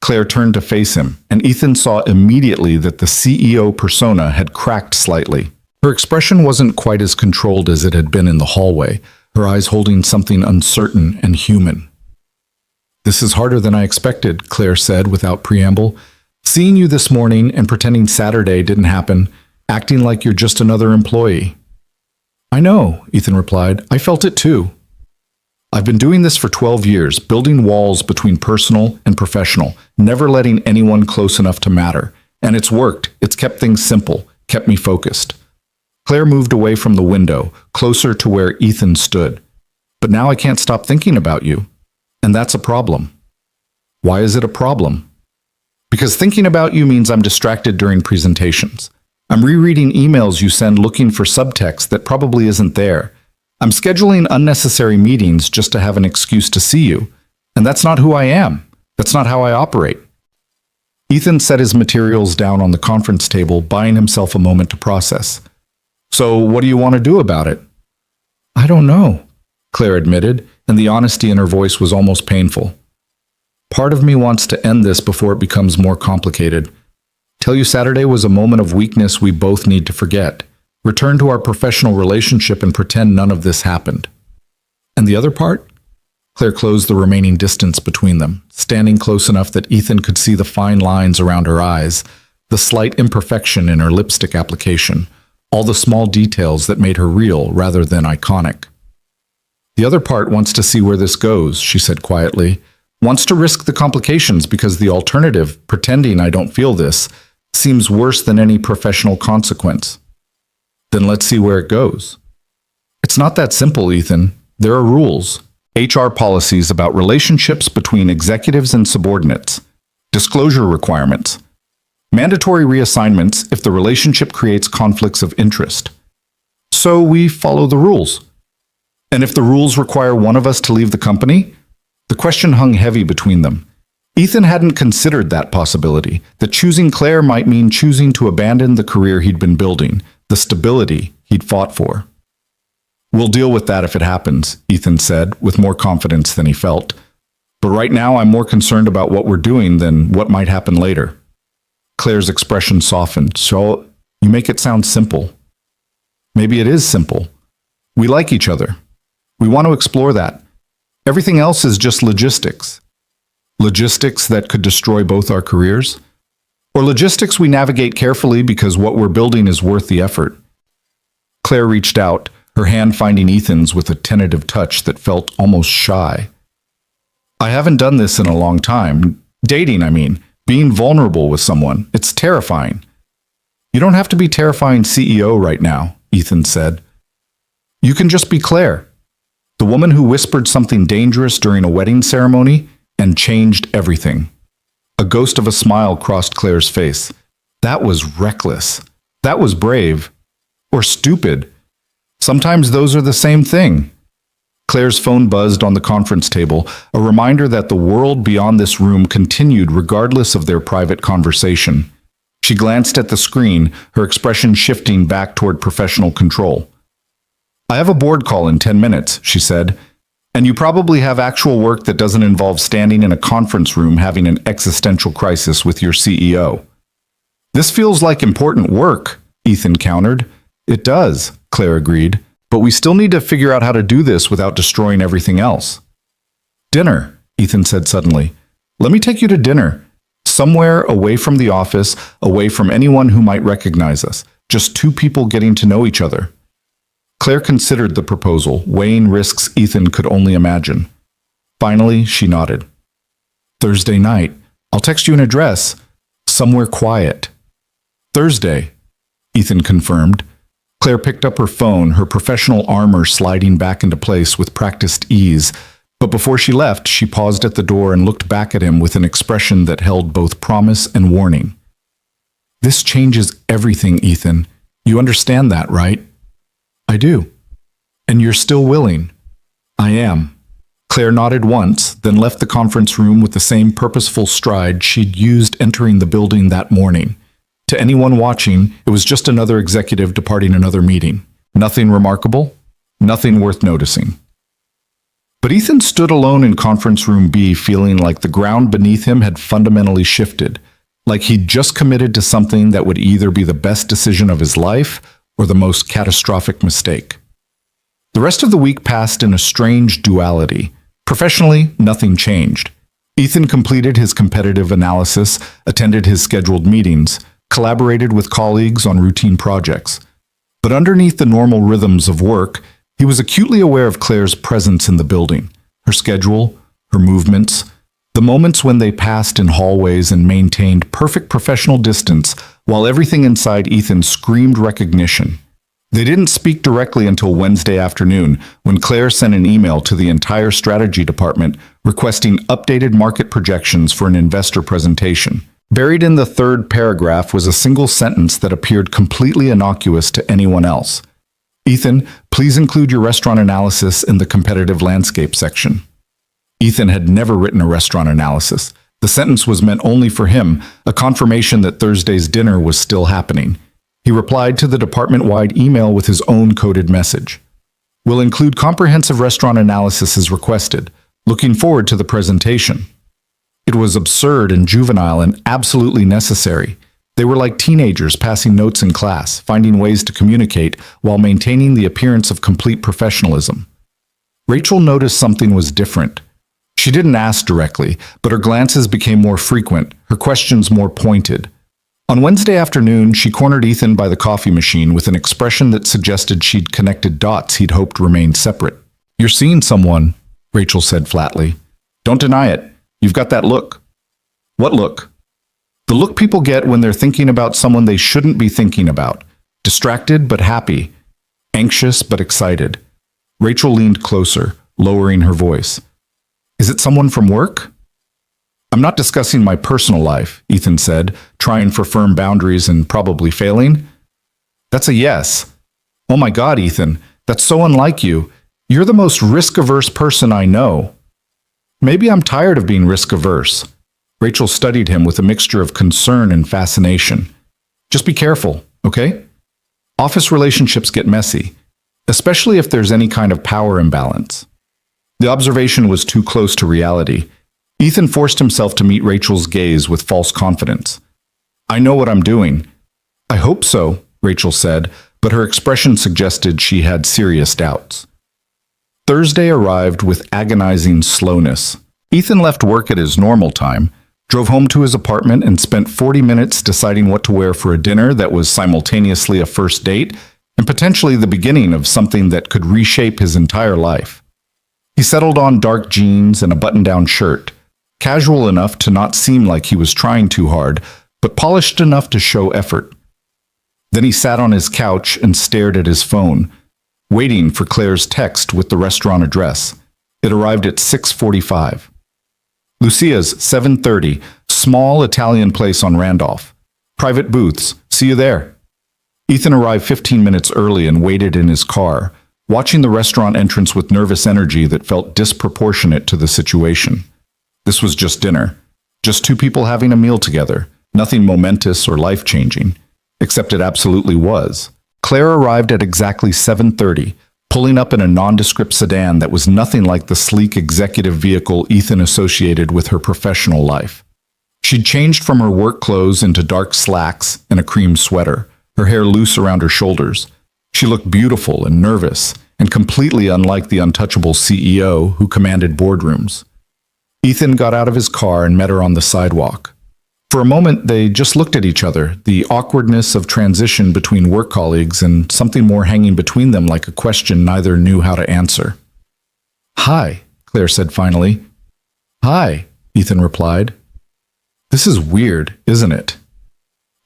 Claire turned to face him, and Ethan saw immediately that the CEO persona had cracked slightly. Her expression wasn't quite as controlled as it had been in the hallway, her eyes holding something uncertain and human. "This is harder than I expected," Claire said without preamble. "Seeing you this morning and pretending Saturday didn't happen, acting like you're just another employee." "I know," Ethan replied. "I felt it too. I've been doing this for 12 years, building walls between personal and professional, never letting anyone close enough to matter. And it's worked. It's kept things simple, kept me focused." Claire moved away from the window, closer to where Ethan stood. "But now I can't stop thinking about you. And that's a problem." "Why is it a problem?" "Because thinking about you means I'm distracted during presentations. I'm rereading emails you send looking for subtext that probably isn't there. I'm scheduling unnecessary meetings just to have an excuse to see you. And that's not who I am. That's not how I operate." Ethan set his materials down on the conference table, buying himself a moment to process. "So what do you want to do about it?" "I don't know," Claire admitted, and the honesty in her voice was almost painful. "Part of me wants to end this before it becomes more complicated. Tell you Saturday was a moment of weakness we both need to forget. Return to our professional relationship and pretend none of this happened." "And the other part?" Claire closed the remaining distance between them, standing close enough that Ethan could see the fine lines around her eyes, the slight imperfection in her lipstick application, all the small details that made her real rather than iconic. "The other part wants to see where this goes," she said quietly. "Wants to risk the complications because the alternative, pretending I don't feel this, seems worse than any professional consequence." "Then let's see where it goes." "It's not that simple, Ethan. There are rules. HR policies about relationships between executives and subordinates. Disclosure requirements. Mandatory reassignments if the relationship creates conflicts of interest. So we follow the rules. And if the rules require one of us to leave the company?" The question hung heavy between them. Ethan hadn't considered that possibility, that choosing Claire might mean choosing to abandon the career he'd been building, the stability he'd fought for. "We'll deal with that if it happens," Ethan said, with more confidence than he felt. "But right now I'm more concerned about what we're doing than what might happen later." Claire's expression softened. "So you make it sound simple." "Maybe it is simple. We like each other. We want to explore that. Everything else is just logistics. Logistics that could destroy both our careers? Or logistics we navigate carefully because what we're building is worth the effort." Claire reached out, her hand finding Ethan's with a tentative touch that felt almost shy. "I haven't done this in a long time. Dating, I mean. Being vulnerable with someone. It's terrifying." "You don't have to be terrifying CEO right now," Ethan said. "You can just be Claire. The woman who whispered something dangerous during a wedding ceremony and changed everything." A ghost of a smile crossed Claire's face. That was reckless. That was brave. Or stupid. Sometimes those are the same thing. Claire's phone buzzed on the conference table, a reminder that the world beyond this room continued regardless of their private conversation. She glanced at the screen, her expression shifting back toward professional control. "I have a board call in 10 minutes, she said. "And you probably have actual work that doesn't involve standing in a conference room having an existential crisis with your CEO." "This feels like important work," Ethan countered. "It does," Claire agreed. "But we still need to figure out how to do this without destroying everything else." "Dinner," Ethan said suddenly. "Let me take you to dinner. Somewhere away from the office, away from anyone who might recognize us. Just two people getting to know each other." Claire considered the proposal, weighing risks Ethan could only imagine. Finally, she nodded. Thursday night. I'll text you an address. Somewhere quiet. Thursday, Ethan confirmed. Claire picked up her phone, her professional armor sliding back into place with practiced ease. But before she left, she paused at the door and looked back at him with an expression that held both promise and warning. This changes everything, Ethan. You understand that, right? I do. And you're still willing? I am. Claire nodded once, then left the conference room with the same purposeful stride she'd used entering the building that morning. To anyone watching, it was just another executive departing another meeting. Nothing remarkable, nothing worth noticing. But Ethan stood alone in conference room B, feeling like the ground beneath him had fundamentally shifted, like he'd just committed to something that would either be the best decision of his life or the most catastrophic mistake. The rest of the week passed in a strange duality. Professionally, nothing changed. Ethan completed his competitive analysis, attended his scheduled meetings, collaborated with colleagues on routine projects. But underneath the normal rhythms of work, he was acutely aware of Claire's presence in the building, her schedule, her movements, the moments when they passed in hallways and maintained perfect professional distance while everything inside Ethan screamed recognition. They didn't speak directly until Wednesday afternoon, when Claire sent an email to the entire strategy department requesting updated market projections for an investor presentation. Buried in the third paragraph was a single sentence that appeared completely innocuous to anyone else. Ethan, please include your restaurant analysis in the competitive landscape section. Ethan had never written a restaurant analysis. The sentence was meant only for him, a confirmation that Thursday's dinner was still happening. He replied to the department-wide email with his own coded message. We'll include comprehensive restaurant analysis as requested. Looking forward to the presentation. It was absurd and juvenile and absolutely necessary. They were like teenagers passing notes in class, finding ways to communicate while maintaining the appearance of complete professionalism. Rachel noticed something was different. She didn't ask directly, but her glances became more frequent, her questions more pointed. On Wednesday afternoon, she cornered Ethan by the coffee machine with an expression that suggested she'd connected dots he'd hoped remained separate. You're seeing someone, Rachel said flatly. Don't deny it. You've got that look. What look? The look people get when they're thinking about someone they shouldn't be thinking about. Distracted but happy. Anxious but excited. Rachel leaned closer, lowering her voice. Is it someone from work? I'm not discussing my personal life, Ethan said, trying for firm boundaries and probably failing. That's a yes. Oh my God, Ethan, that's so unlike you. You're the most risk-averse person I know. Maybe I'm tired of being risk-averse. Rachel studied him with a mixture of concern and fascination. Just be careful, okay? Office relationships get messy, especially if there's any kind of power imbalance. The observation was too close to reality. Ethan forced himself to meet Rachel's gaze with false confidence. I know what I'm doing. I hope so, Rachel said, but her expression suggested she had serious doubts. Thursday arrived with agonizing slowness. Ethan left work at his normal time, drove home to his apartment, and spent 40 minutes deciding what to wear for a dinner that was simultaneously a first date and potentially the beginning of something that could reshape his entire life. He settled on dark jeans and a button-down shirt, casual enough to not seem like he was trying too hard, but polished enough to show effort. Then he sat on his couch and stared at his phone, waiting for Claire's text with the restaurant address. It arrived at 6:45. Lucia's, 7:30, small Italian place on Randolph. Private booths, see you there. Ethan arrived 15 minutes early and waited in his car, watching the restaurant entrance with nervous energy that felt disproportionate to the situation. This was just dinner, just two people having a meal together, nothing momentous or life-changing, except it absolutely was. Claire arrived at exactly 7:30, pulling up in a nondescript sedan that was nothing like the sleek executive vehicle Ethan associated with her professional life. She'd changed from her work clothes into dark slacks and a cream sweater, her hair loose around her shoulders. She looked beautiful and nervous, and completely unlike the untouchable CEO who commanded boardrooms. Ethan got out of his car and met her on the sidewalk. For a moment, they just looked at each other, the awkwardness of transition between work colleagues and something more hanging between them like a question neither knew how to answer. Hi, Claire said finally. Hi, Ethan replied. This is weird, isn't it?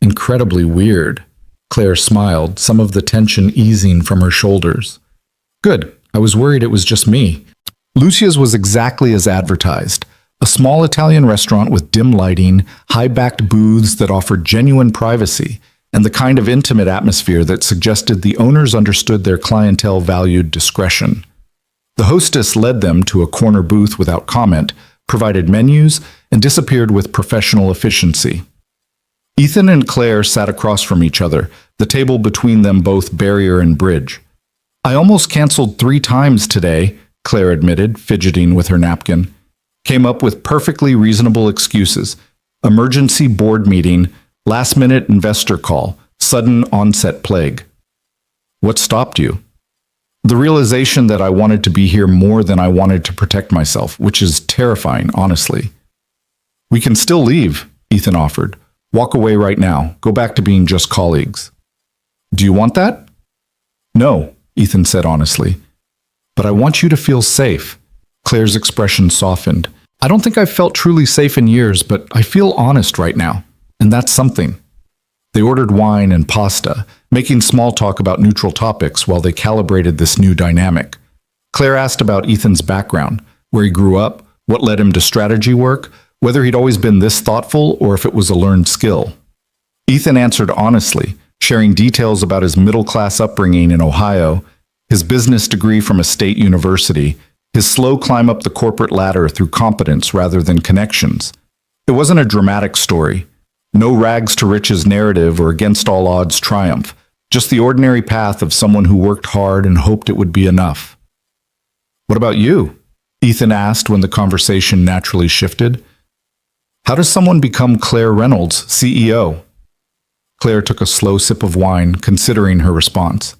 Incredibly weird. Claire smiled, some of the tension easing from her shoulders. Good. I was worried it was just me. Lucia's was exactly as advertised. A small Italian restaurant with dim lighting, high-backed booths that offered genuine privacy, and the kind of intimate atmosphere that suggested the owners understood their clientele valued discretion. The hostess led them to a corner booth without comment, provided menus, and disappeared with professional efficiency. Ethan and Claire sat across from each other, the table between them both barrier and bridge. I almost canceled 3 times today, Claire admitted, fidgeting with her napkin. Came up with perfectly reasonable excuses. Emergency board meeting, last-minute investor call, sudden onset plague. What stopped you? The realization that I wanted to be here more than I wanted to protect myself, which is terrifying, honestly. We can still leave, Ethan offered. Walk away right now. Go back to being just colleagues. Do you want that? No, Ethan said honestly. But I want you to feel safe. Claire's expression softened. I don't think I've felt truly safe in years, but I feel honest right now. And that's something. They ordered wine and pasta, making small talk about neutral topics while they calibrated this new dynamic. Claire asked about Ethan's background, where he grew up, what led him to strategy work, whether he'd always been this thoughtful or if it was a learned skill. Ethan answered honestly, sharing details about his middle-class upbringing in Ohio, his business degree from a state university, his slow climb up the corporate ladder through competence rather than connections. It wasn't a dramatic story. No rags to riches narrative or against all odds triumph, just the ordinary path of someone who worked hard and hoped it would be enough. What about you? Ethan asked when the conversation naturally shifted. How does someone become Claire Reynolds, CEO? Claire took a slow sip of wine, considering her response.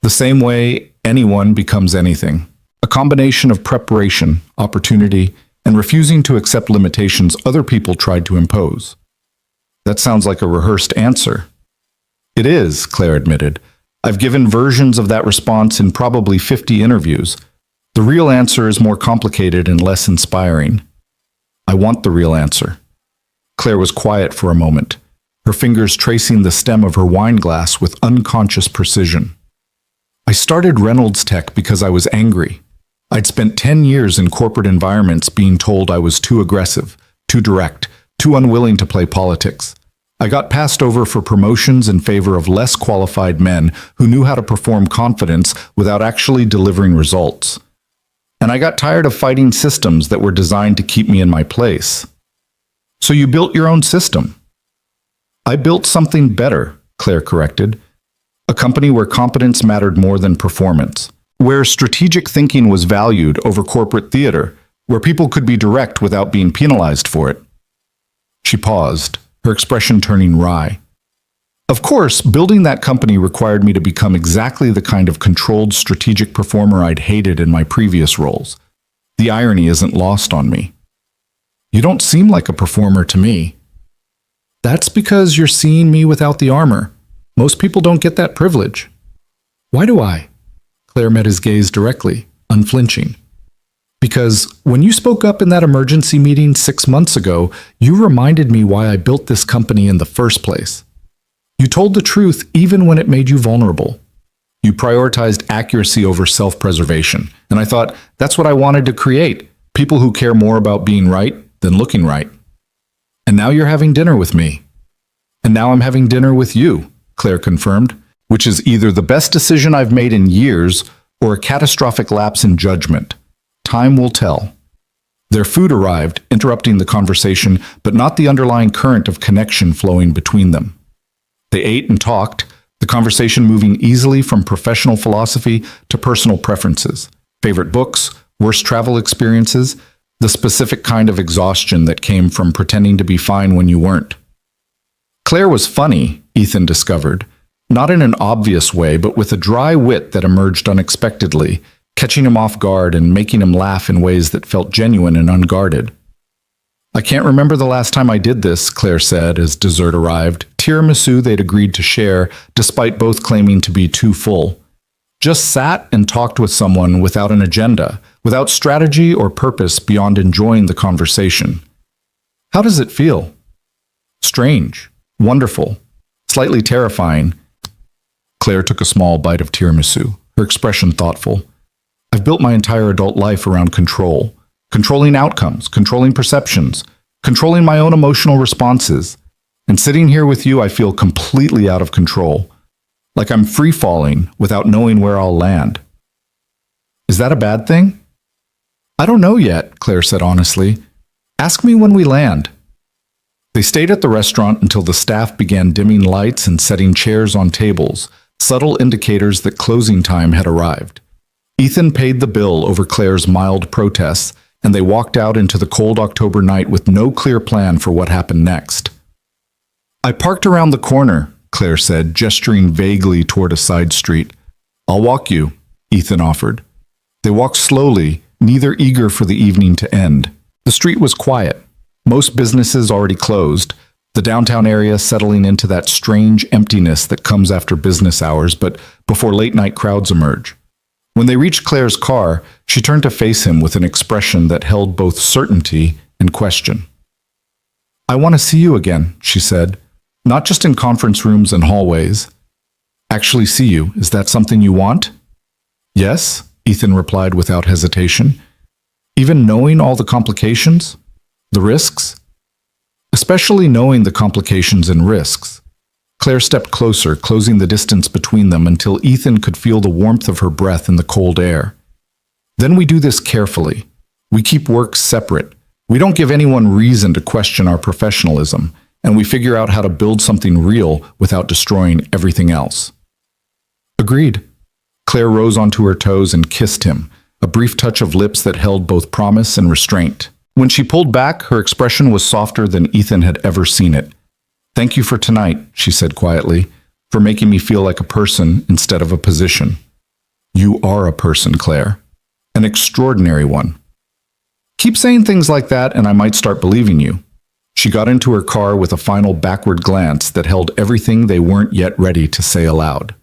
The same way anyone becomes anything. A combination of preparation, opportunity, and refusing to accept limitations other people tried to impose. That sounds like a rehearsed answer. It is, Claire admitted. I've given versions of that response in probably 50 interviews. The real answer is more complicated and less inspiring. I want the real answer. Claire was quiet for a moment, her fingers tracing the stem of her wine glass with unconscious precision. I started Reynolds Tech because I was angry. I'd spent 10 years in corporate environments being told I was too aggressive, too direct, too unwilling to play politics. I got passed over for promotions in favor of less qualified men who knew how to perform confidence without actually delivering results. And I got tired of fighting systems that were designed to keep me in my place. So you built your own system. I built something better, Claire corrected. A company where competence mattered more than performance, where strategic thinking was valued over corporate theater, where people could be direct without being penalized for it. She paused, her expression turning wry. Of course, building that company required me to become exactly the kind of controlled strategic performer I'd hated in my previous roles. The irony isn't lost on me. You don't seem like a performer to me. That's because you're seeing me without the armor. Most people don't get that privilege. Why do I? Claire met his gaze directly, unflinching. Because when you spoke up in that emergency meeting 6 months ago, you reminded me why I built this company in the first place. You told the truth even when it made you vulnerable. You prioritized accuracy over self-preservation, and I thought that's what I wanted to create, people who care more about being right than looking right. And now you're having dinner with me. And now I'm having dinner with you, Claire confirmed, which is either the best decision I've made in years or a catastrophic lapse in judgment. Time will tell. Their food arrived, interrupting the conversation, but not the underlying current of connection flowing between them. They ate and talked, the conversation moving easily from professional philosophy to personal preferences, favorite books, worst travel experiences, the specific kind of exhaustion that came from pretending to be fine when you weren't. Claire was funny, Ethan discovered, not in an obvious way, but with a dry wit that emerged unexpectedly, catching him off guard and making him laugh in ways that felt genuine and unguarded. I can't remember the last time I did this, Claire said as dessert arrived, tiramisu they'd agreed to share, despite both claiming to be too full. Just sat and talked with someone without an agenda, without strategy or purpose beyond enjoying the conversation. How does it feel? Strange, wonderful, slightly terrifying. Claire took a small bite of tiramisu, her expression thoughtful. I've built my entire adult life around control, controlling outcomes, controlling perceptions, controlling my own emotional responses. And sitting here with you, I feel completely out of control, like I'm free-falling without knowing where I'll land. Is that a bad thing? I don't know yet, Claire said honestly. Ask me when we land. They stayed at the restaurant until the staff began dimming lights and setting chairs on tables, subtle indicators that closing time had arrived. Ethan paid the bill over Claire's mild protests, and they walked out into the cold October night with no clear plan for what happened next. I parked around the corner, Claire said, gesturing vaguely toward a side street. I'll walk you, Ethan offered. They walked slowly, neither eager for the evening to end. The street was quiet. Most businesses already closed, the downtown area settling into that strange emptiness that comes after business hours, but before late-night crowds emerge. When they reached Claire's car, she turned to face him with an expression that held both certainty and question. I want to see you again, she said, not just in conference rooms and hallways. Actually see you, is that something you want? Yes, Ethan replied without hesitation. Even knowing all the complications? The risks? Especially knowing the complications and risks. Claire stepped closer, closing the distance between them until Ethan could feel the warmth of her breath in the cold air. Then we do this carefully. We keep work separate. We don't give anyone reason to question our professionalism, and we figure out how to build something real without destroying everything else. Agreed. Claire rose onto her toes and kissed him, a brief touch of lips that held both promise and restraint. When she pulled back, her expression was softer than Ethan had ever seen it. Thank you for tonight, she said quietly, for making me feel like a person instead of a position. You are a person, Claire. An extraordinary one. Keep saying things like that and I might start believing you. She got into her car with a final backward glance that held everything they weren't yet ready to say aloud.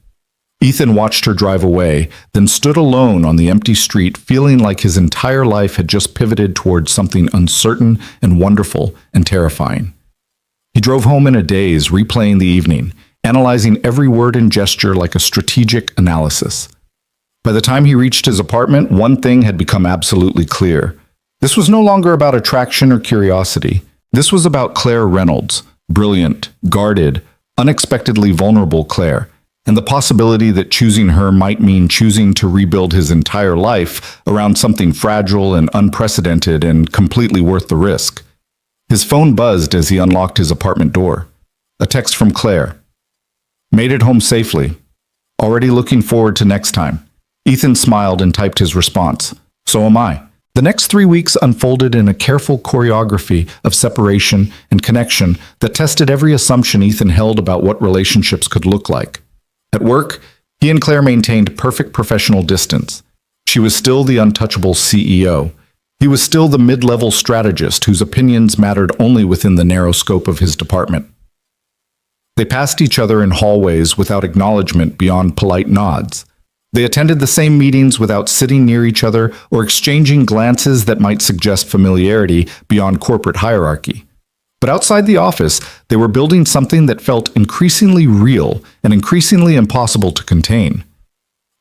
Ethan watched her drive away, then stood alone on the empty street, feeling like his entire life had just pivoted towards something uncertain and wonderful and terrifying. He drove home in a daze, replaying the evening, analyzing every word and gesture like a strategic analysis. By the time he reached his apartment, one thing had become absolutely clear. This was no longer about attraction or curiosity. This was about Claire Reynolds, brilliant, guarded, unexpectedly vulnerable Claire, and the possibility that choosing her might mean choosing to rebuild his entire life around something fragile and unprecedented and completely worth the risk. His phone buzzed as he unlocked his apartment door. A text from Claire. Made it home safely. Already looking forward to next time. Ethan smiled and typed his response. So am I. The next 3 weeks unfolded in a careful choreography of separation and connection that tested every assumption Ethan held about what relationships could look like. At work, he and Claire maintained perfect professional distance. She was still the untouchable CEO. He was still the mid-level strategist whose opinions mattered only within the narrow scope of his department. They passed each other in hallways without acknowledgement beyond polite nods. They attended the same meetings without sitting near each other or exchanging glances that might suggest familiarity beyond corporate hierarchy. But outside the office, they were building something that felt increasingly real and increasingly impossible to contain.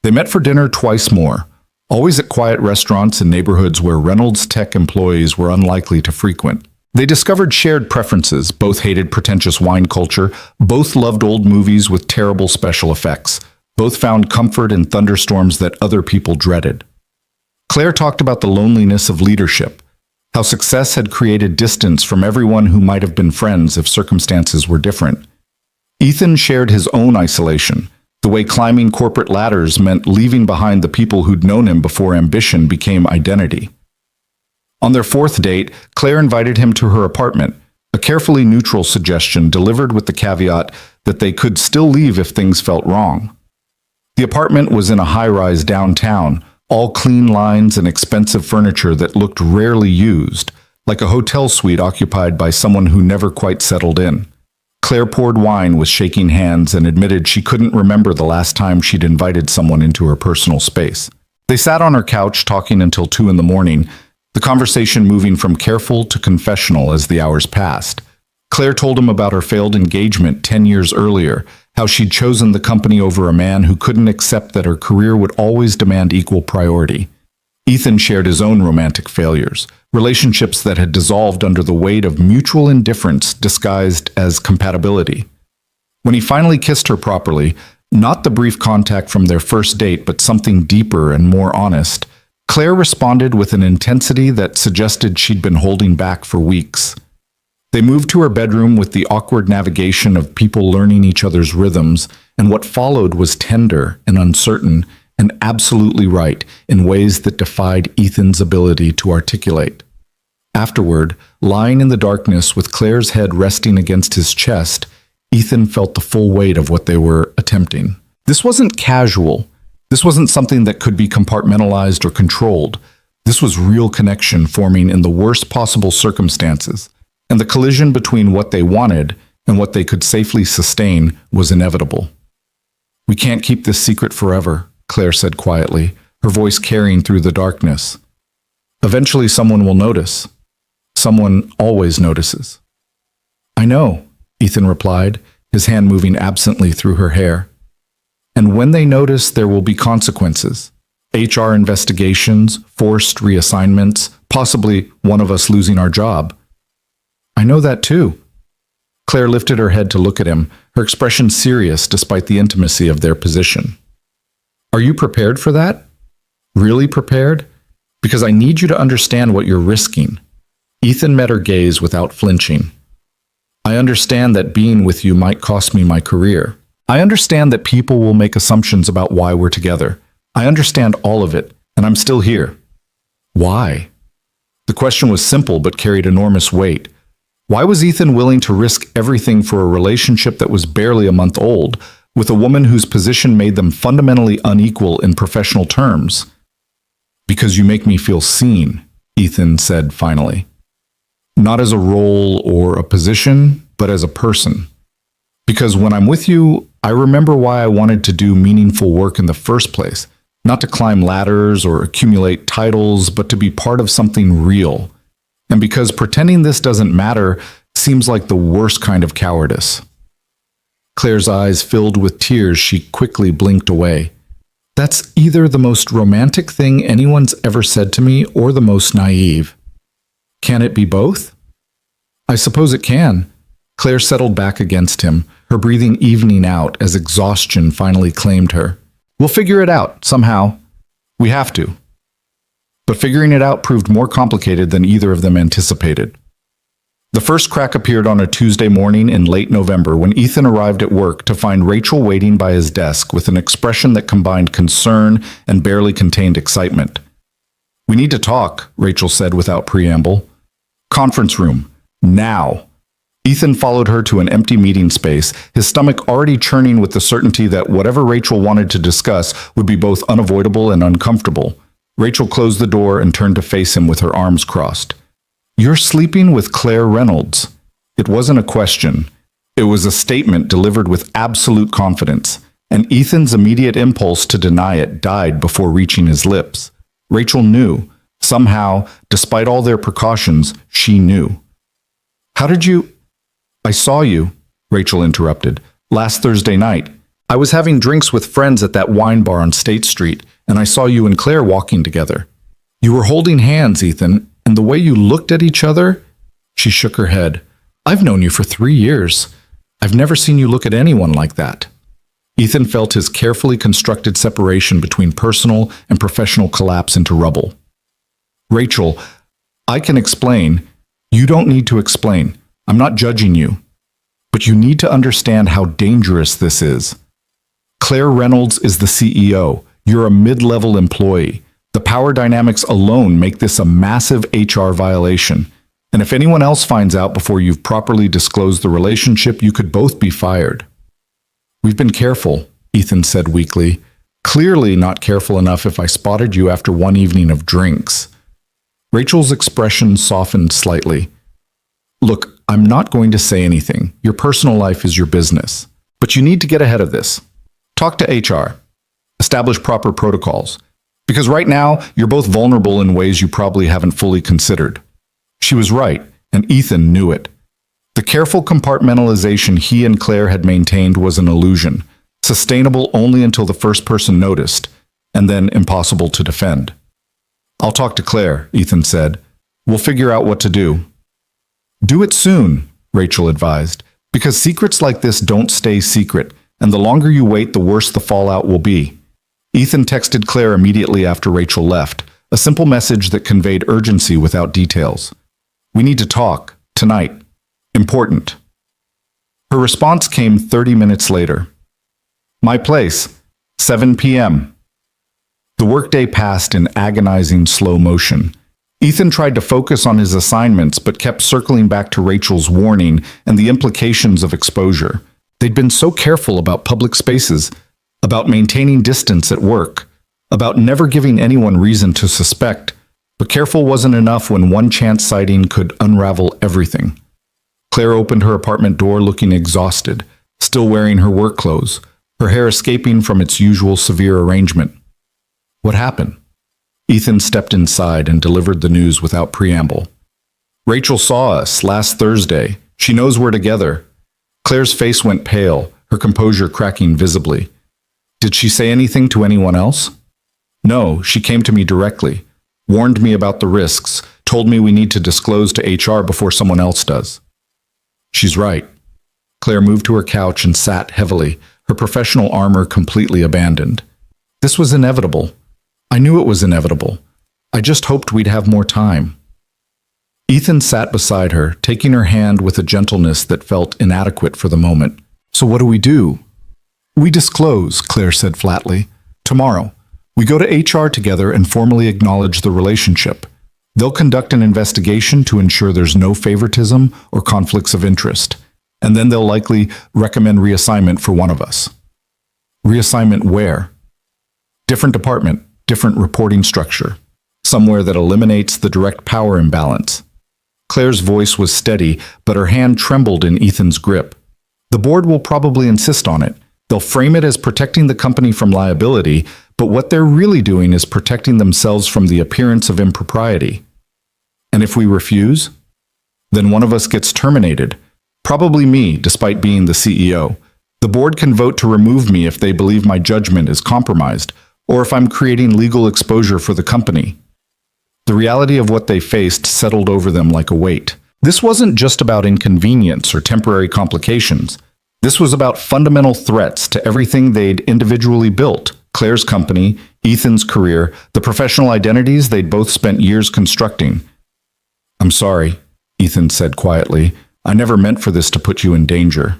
They met for dinner twice more, always at quiet restaurants in neighborhoods where Reynolds Tech employees were unlikely to frequent. They discovered shared preferences, both hated pretentious wine culture, both loved old movies with terrible special effects, both found comfort in thunderstorms that other people dreaded. Claire talked about the loneliness of leadership, how success had created distance from everyone who might have been friends if circumstances were different. Ethan shared his own isolation, the way climbing corporate ladders meant leaving behind the people who'd known him before ambition became identity. On their fourth date, Claire invited him to her apartment, a carefully neutral suggestion delivered with the caveat that they could still leave if things felt wrong. The apartment was in a high-rise downtown, all clean lines and expensive furniture that looked rarely used, like a hotel suite occupied by someone who never quite settled in. Claire poured wine with shaking hands and admitted she couldn't remember the last time she'd invited someone into her personal space. They sat on her couch talking until 2 in the morning, the conversation moving from careful to confessional as the hours passed. Claire told him about her failed engagement 10 years earlier, how she'd chosen the company over a man who couldn't accept that her career would always demand equal priority. Ethan shared his own romantic failures, relationships that had dissolved under the weight of mutual indifference disguised as compatibility. When he finally kissed her properly, not the brief contact from their first date, but something deeper and more honest, Claire responded with an intensity that suggested she'd been holding back for weeks. They moved to her bedroom with the awkward navigation of people learning each other's rhythms, and what followed was tender and uncertain and absolutely right in ways that defied Ethan's ability to articulate. Afterward, lying in the darkness with Claire's head resting against his chest, Ethan felt the full weight of what they were attempting. This wasn't casual. This wasn't something that could be compartmentalized or controlled. This was real connection forming in the worst possible circumstances, and the collision between what they wanted and what they could safely sustain was inevitable. "We can't keep this secret forever," Claire said quietly, her voice carrying through the darkness. "Eventually someone will notice. Someone always notices." "I know," Ethan replied, his hand moving absently through her hair. "And when they notice, there will be consequences. HR investigations, forced reassignments, possibly one of us losing our job." "I know that too." Claire lifted her head to look at him, her expression serious despite the intimacy of their position. "Are you prepared for that? Really prepared? Because I need you to understand what you're risking." Ethan met her gaze without flinching. "I understand that being with you might cost me my career. I understand that people will make assumptions about why we're together. I understand all of it, and I'm still here." "Why?" The question was simple but carried enormous weight. Why was Ethan willing to risk everything for a relationship that was barely a month old, with a woman whose position made them fundamentally unequal in professional terms? "Because you make me feel seen," Ethan said finally. "Not as a role or a position, but as a person. Because when I'm with you, I remember why I wanted to do meaningful work in the first place, not to climb ladders or accumulate titles, but to be part of something real. And because pretending this doesn't matter seems like the worst kind of cowardice." Claire's eyes filled with tears. She quickly blinked away. "That's either the most romantic thing anyone's ever said to me or the most naive. Can it be both?" "I suppose it can." Claire settled back against him, her breathing evening out as exhaustion finally claimed her. "We'll figure it out, somehow. We have to." But figuring it out proved more complicated than either of them anticipated. The first crack appeared on a Tuesday morning in late November when Ethan arrived at work to find Rachel waiting by his desk with an expression that combined concern and barely contained excitement. "We need to talk," Rachel said without preamble. "Conference room. Now." Ethan followed her to an empty meeting space, his stomach already churning with the certainty that whatever Rachel wanted to discuss would be both unavoidable and uncomfortable. Rachel closed the door and turned to face him with her arms crossed. "You're sleeping with Claire Reynolds." It wasn't a question. It was a statement delivered with absolute confidence, and Ethan's immediate impulse to deny it died before reaching his lips. Rachel knew. Somehow, despite all their precautions, she knew. "How did you—" "I saw you," Rachel interrupted, "last Thursday night. I was having drinks with friends at that wine bar on State Street, and I saw you and Claire walking together. You were holding hands, Ethan, and the way you looked at each other—" She shook her head. "I've known you for 3 years. I've never seen you look at anyone like that." Ethan felt his carefully constructed separation between personal and professional collapse into rubble. "Rachel, I can explain. You don't need to explain. I'm not judging you. But you need to understand how dangerous this is. Claire Reynolds is the CEO. You're a mid-level employee. The power dynamics alone make this a massive HR violation. And if anyone else finds out before you've properly disclosed the relationship, you could both be fired." "We've been careful," Ethan said weakly. "Clearly not careful enough if I spotted you after one evening of drinks." Rachel's expression softened slightly. "Look, I'm not going to say anything. Your personal life is your business. But you need to get ahead of this. Talk to HR. Establish proper protocols. Because right now, you're both vulnerable in ways you probably haven't fully considered. She was right, and Ethan knew it. The careful compartmentalization he and Claire had maintained was an illusion, sustainable only until the first person noticed, and then impossible to defend. I'll talk to Claire, Ethan said. We'll figure out what to do. Do it soon, Rachel advised, because secrets like this don't stay secret, and the longer you wait, the worse the fallout will be. Ethan texted Claire immediately after Rachel left, a simple message that conveyed urgency without details. We need to talk, tonight. Important. Her response came 30 minutes later. My place, 7 p.m. The workday passed in agonizing slow motion. Ethan tried to focus on his assignments but kept circling back to Rachel's warning and the implications of exposure. They'd been so careful about public spaces, about maintaining distance at work, about never giving anyone reason to suspect, but careful wasn't enough when one chance sighting could unravel everything. Claire opened her apartment door looking exhausted, still wearing her work clothes, her hair escaping from its usual severe arrangement. What happened? Ethan stepped inside and delivered the news without preamble. Rachel saw us last Thursday. She knows we're together. Claire's face went pale, her composure cracking visibly. Did she say anything to anyone else? No, she came to me directly, warned me about the risks, told me we need to disclose to HR before someone else does. She's right. Claire moved to her couch and sat heavily, her professional armor completely abandoned. This was inevitable. I knew it was inevitable. I just hoped we'd have more time. Ethan sat beside her, taking her hand with a gentleness that felt inadequate for the moment. So what do we do? We disclose, Claire said flatly. Tomorrow. We go to HR together and formally acknowledge the relationship. They'll conduct an investigation to ensure there's no favoritism or conflicts of interest. And then they'll likely recommend reassignment for one of us. Reassignment where? Different department, different reporting structure. Somewhere that eliminates the direct power imbalance. Claire's voice was steady, but her hand trembled in Ethan's grip. The board will probably insist on it. They'll frame it as protecting the company from liability, but what they're really doing is protecting themselves from the appearance of impropriety. And if we refuse? Then one of us gets terminated. Probably me, despite being the CEO. The board can vote to remove me if they believe my judgment is compromised, or if I'm creating legal exposure for the company. The reality of what they faced settled over them like a weight. This wasn't just about inconvenience or temporary complications. This was about fundamental threats to everything they'd individually built. Claire's company, Ethan's career, the professional identities they'd both spent years constructing. I'm sorry, Ethan said quietly. I never meant for this to put you in danger.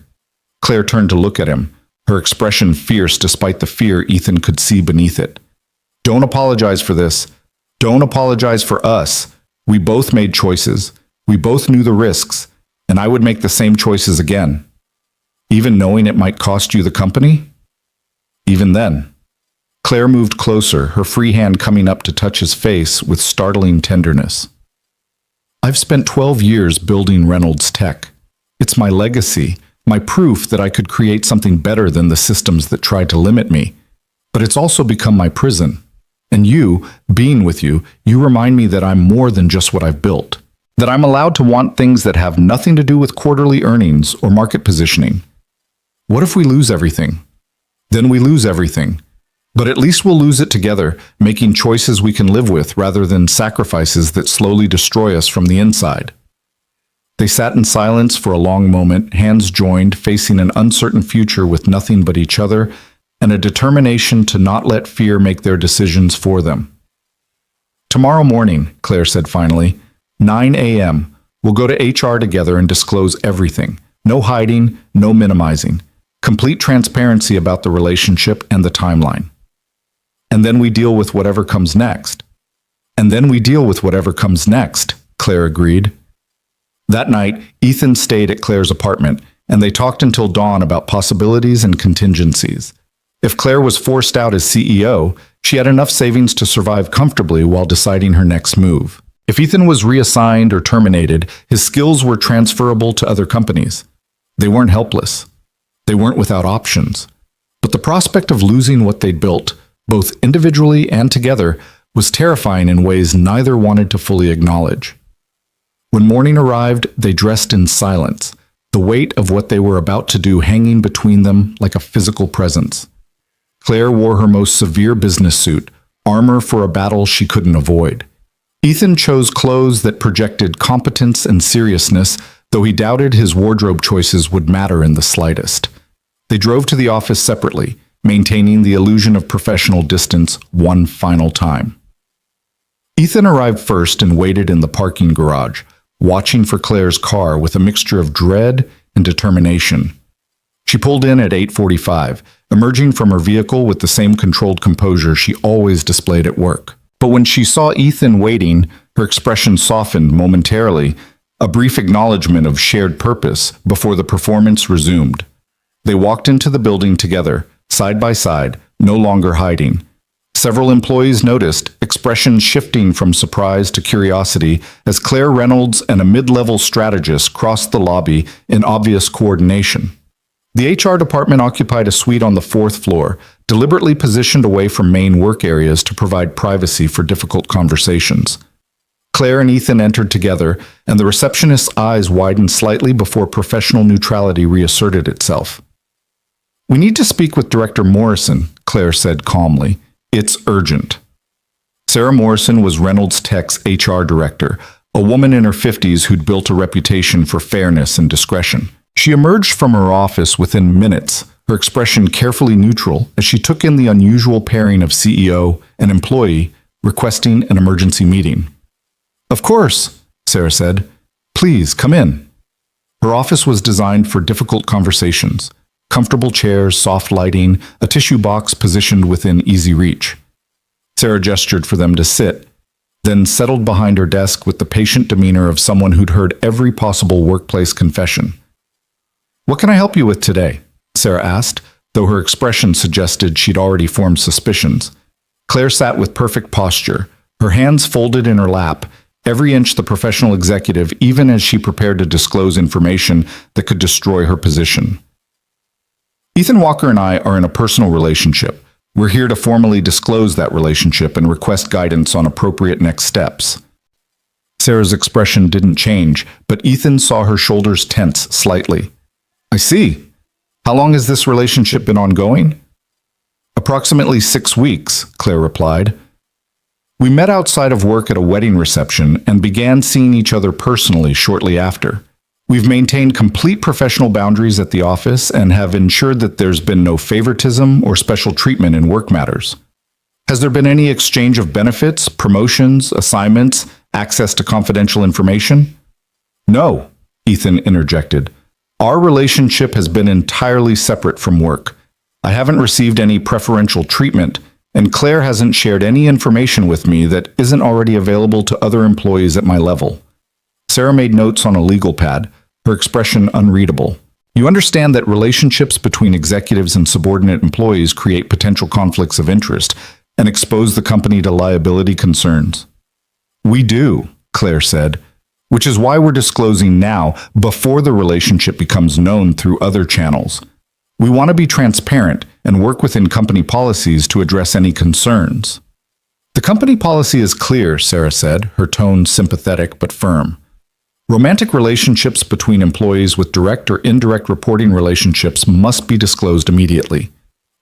Claire turned to look at him, her expression fierce despite the fear Ethan could see beneath it. Don't apologize for this. Don't apologize for us. We both made choices. We both knew the risks, and I would make the same choices again. Even knowing it might cost you the company? Even then. Claire moved closer, her free hand coming up to touch his face with startling tenderness. I've spent 12 years building Reynolds Tech. It's my legacy, my proof that I could create something better than the systems that tried to limit me. But it's also become my prison. And you, being with you, you remind me that I'm more than just what I've built. That I'm allowed to want things that have nothing to do with quarterly earnings or market positioning. What if we lose everything? Then we lose everything. But at least we'll lose it together, making choices we can live with rather than sacrifices that slowly destroy us from the inside. They sat in silence for a long moment, hands joined, facing an uncertain future with nothing but each other and a determination to not let fear make their decisions for them. Tomorrow morning, Claire said finally, 9 a.m., we'll go to HR together and disclose everything. No hiding, no minimizing. Complete transparency about the relationship and the timeline. And then we deal with whatever comes next. And then we deal with whatever comes next, Claire agreed. That night, Ethan stayed at Claire's apartment, and they talked until dawn about possibilities and contingencies. If Claire was forced out as CEO, she had enough savings to survive comfortably while deciding her next move. If Ethan was reassigned or terminated, his skills were transferable to other companies. They weren't helpless. They weren't without options. But the prospect of losing what they'd built, both individually and together, was terrifying in ways neither wanted to fully acknowledge. When morning arrived, they dressed in silence, the weight of what they were about to do hanging between them like a physical presence. Claire wore her most severe business suit, armor for a battle she couldn't avoid. Ethan chose clothes that projected competence and seriousness, though he doubted his wardrobe choices would matter in the slightest. They drove to the office separately, maintaining the illusion of professional distance one final time. Ethan arrived first and waited in the parking garage, watching for Claire's car with a mixture of dread and determination. She pulled in at 8:45, emerging from her vehicle with the same controlled composure she always displayed at work. But when she saw Ethan waiting, her expression softened momentarily, a brief acknowledgement of shared purpose before the performance resumed. They walked into the building together, side by side, no longer hiding. Several employees noticed, expressions shifting from surprise to curiosity as Claire Reynolds and a mid-level strategist crossed the lobby in obvious coordination. The HR department occupied a suite on the fourth floor, deliberately positioned away from main work areas to provide privacy for difficult conversations. Claire and Ethan entered together, and the receptionist's eyes widened slightly before professional neutrality reasserted itself. "We need to speak with Director Morrison," Claire said calmly. "It's urgent." Sarah Morrison was Reynolds Tech's HR director, a woman in her 50s who'd built a reputation for fairness and discretion. She emerged from her office within minutes, her expression carefully neutral as she took in the unusual pairing of CEO and employee requesting an emergency meeting. "Of course," Sarah said. "Please, come in." Her office was designed for difficult conversations. Comfortable chairs, soft lighting, a tissue box positioned within easy reach. Sarah gestured for them to sit, then settled behind her desk with the patient demeanor of someone who'd heard every possible workplace confession. "What can I help you with today?" Sarah asked, though her expression suggested she'd already formed suspicions. Claire sat with perfect posture, her hands folded in her lap, every inch the professional executive, even as she prepared to disclose information that could destroy her position. "Ethan Walker and I are in a personal relationship. We're here to formally disclose that relationship and request guidance on appropriate next steps." Sarah's expression didn't change, but Ethan saw her shoulders tense slightly. "I see. How long has this relationship been ongoing?" "Approximately 6 weeks," Claire replied. "We met outside of work at a wedding reception and began seeing each other personally shortly after. We've maintained complete professional boundaries at the office and have ensured that there's been no favoritism or special treatment in work matters. Has there been any exchange of benefits, promotions, assignments, access to confidential information?" "No," Ethan interjected. "Our relationship has been entirely separate from work. I haven't received any preferential treatment, and Claire hasn't shared any information with me that isn't already available to other employees at my level." Sarah made notes on a legal pad, her expression unreadable. "You understand that relationships between executives and subordinate employees create potential conflicts of interest and expose the company to liability concerns." "We do," Claire said, "which is why we're disclosing now before the relationship becomes known through other channels. We want to be transparent and work within company policies to address any concerns." "The company policy is clear," Sarah said, her tone sympathetic but firm. "Romantic relationships between employees with direct or indirect reporting relationships must be disclosed immediately.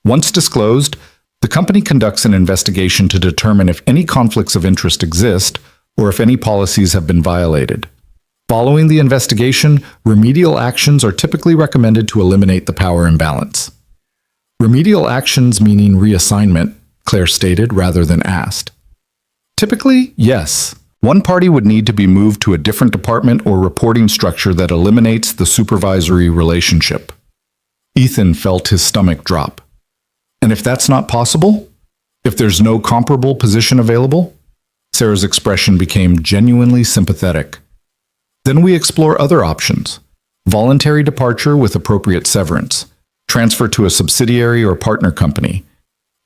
Once disclosed, the company conducts an investigation to determine if any conflicts of interest exist or if any policies have been violated. Following the investigation, remedial actions are typically recommended to eliminate the power imbalance." "Remedial actions meaning reassignment," Claire stated rather than asked. "Typically, yes. One party would need to be moved to a different department or reporting structure that eliminates the supervisory relationship." Ethan felt his stomach drop. "And if that's not possible? If there's no comparable position available?" Sarah's expression became genuinely sympathetic. "Then we explore other options. Voluntary departure with appropriate severance. Transfer to a subsidiary or partner company.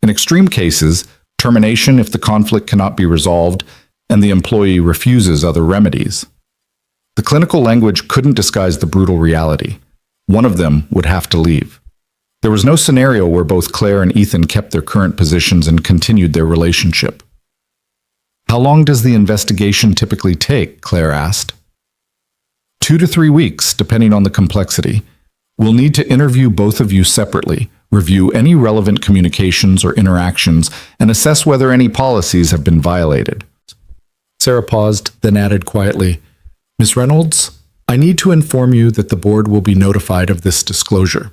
In extreme cases, termination if the conflict cannot be resolved, and the employee refuses other remedies. The clinical language couldn't disguise the brutal reality. One of them would have to leave. There was no scenario where both Claire and Ethan kept their current positions and continued their relationship. "How long does the investigation typically take?" Claire asked. 2 to 3 weeks, depending on the complexity. We'll need to interview both of you separately, review any relevant communications or interactions, and assess whether any policies have been violated. Sarah paused, then added quietly, "Ms. Reynolds, I need to inform you that the board will be notified of this disclosure.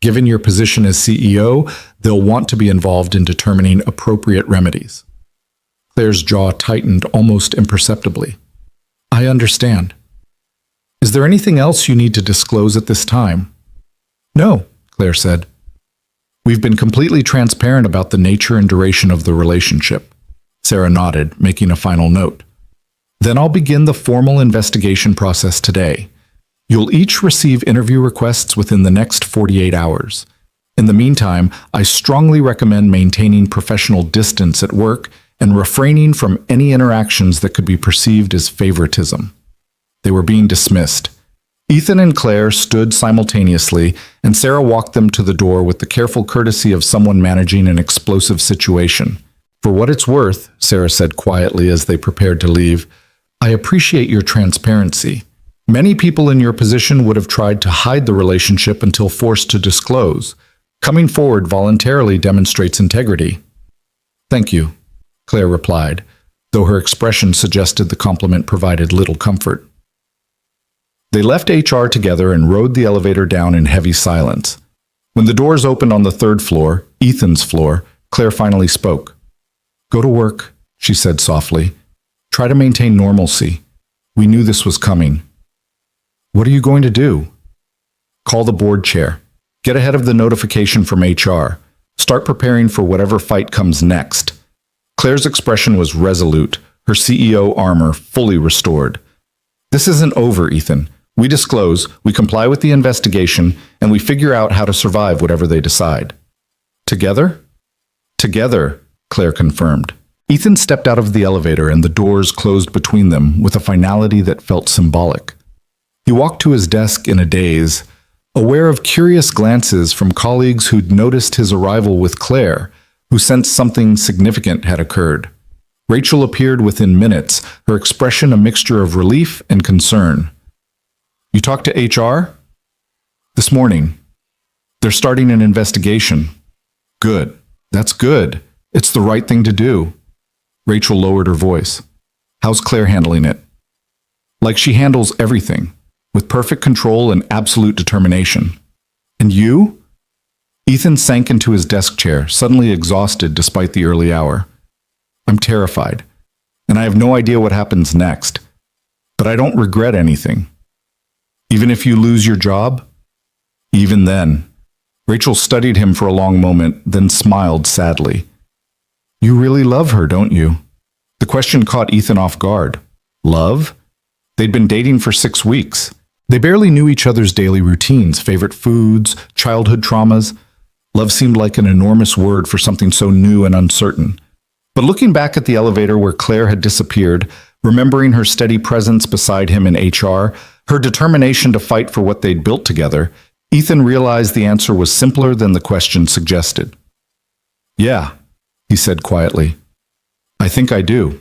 Given your position as CEO, they'll want to be involved in determining appropriate remedies." Claire's jaw tightened almost imperceptibly. "I understand. Is there anything else you need to disclose at this time?" "No," Claire said. "We've been completely transparent about the nature and duration of the relationship." Sarah nodded, making a final note. "Then I'll begin the formal investigation process today. You'll each receive interview requests within the next 48 hours. In the meantime, I strongly recommend maintaining professional distance at work and refraining from any interactions that could be perceived as favoritism." They were being dismissed. Ethan and Claire stood simultaneously, and Sarah walked them to the door with the careful courtesy of someone managing an explosive situation. "For what it's worth," Sarah said quietly as they prepared to leave, "I appreciate your transparency. Many people in your position would have tried to hide the relationship until forced to disclose. Coming forward voluntarily demonstrates integrity." "Thank you," Claire replied, though her expression suggested the compliment provided little comfort. They left HR together and rode the elevator down in heavy silence. When the doors opened on the 3rd floor, Ethan's floor, Claire finally spoke. "Go to work," she said softly. "Try to maintain normalcy. We knew this was coming." "What are you going to do?" "Call the board chair. Get ahead of the notification from HR. Start preparing for whatever fight comes next." Claire's expression was resolute, her CEO armor fully restored. "This isn't over, Ethan. We disclose, we comply with the investigation, and we figure out how to survive whatever they decide." "Together?" "Together," Claire confirmed. Ethan stepped out of the elevator and the doors closed between them with a finality that felt symbolic. He walked to his desk in a daze, aware of curious glances from colleagues who'd noticed his arrival with Claire, who sensed something significant had occurred. Rachel appeared within minutes, her expression a mixture of relief and concern. "You talked to HR?" "This morning. They're starting an investigation." "Good. That's good. It's the right thing to do." Rachel lowered her voice. "How's Claire handling it?" "Like she handles everything, with perfect control and absolute determination." "And you?" Ethan sank into his desk chair, suddenly exhausted despite the early hour. "I'm terrified, and I have no idea what happens next. But I don't regret anything." "Even if you lose your job?" "Even then." Rachel studied him for a long moment, then smiled sadly. "You really love her, don't you?" The question caught Ethan off guard. Love? They'd been dating for 6 weeks. They barely knew each other's daily routines, favorite foods, childhood traumas. Love seemed like an enormous word for something so new and uncertain. But looking back at the elevator where Claire had disappeared, remembering her steady presence beside him in HR, her determination to fight for what they'd built together, Ethan realized the answer was simpler than the question suggested. "Yeah," he said quietly. "I think I do."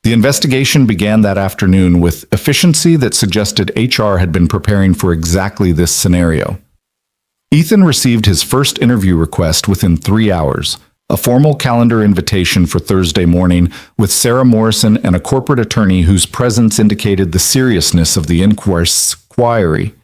The investigation began that afternoon with efficiency that suggested HR had been preparing for exactly this scenario. Ethan received his first interview request within 3 hours, a formal calendar invitation for Thursday morning with Sarah Morrison and a corporate attorney whose presence indicated the seriousness of the inquiry.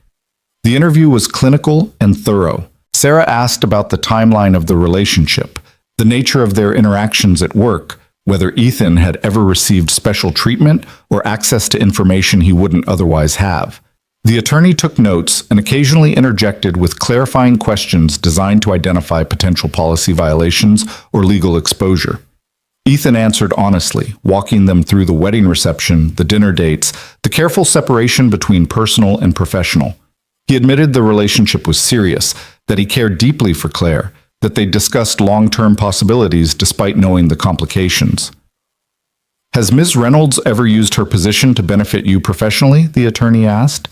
The interview was clinical and thorough. Sarah asked about the timeline of the relationship, the nature of their interactions at work, whether Ethan had ever received special treatment or access to information he wouldn't otherwise have. The attorney took notes and occasionally interjected with clarifying questions designed to identify potential policy violations or legal exposure. Ethan answered honestly, walking them through the wedding reception, the dinner dates, the careful separation between personal and professional. He admitted the relationship was serious, that he cared deeply for Claire, that they discussed long-term possibilities despite knowing the complications. Has Ms. Reynolds ever used her position to benefit you professionally? The attorney asked.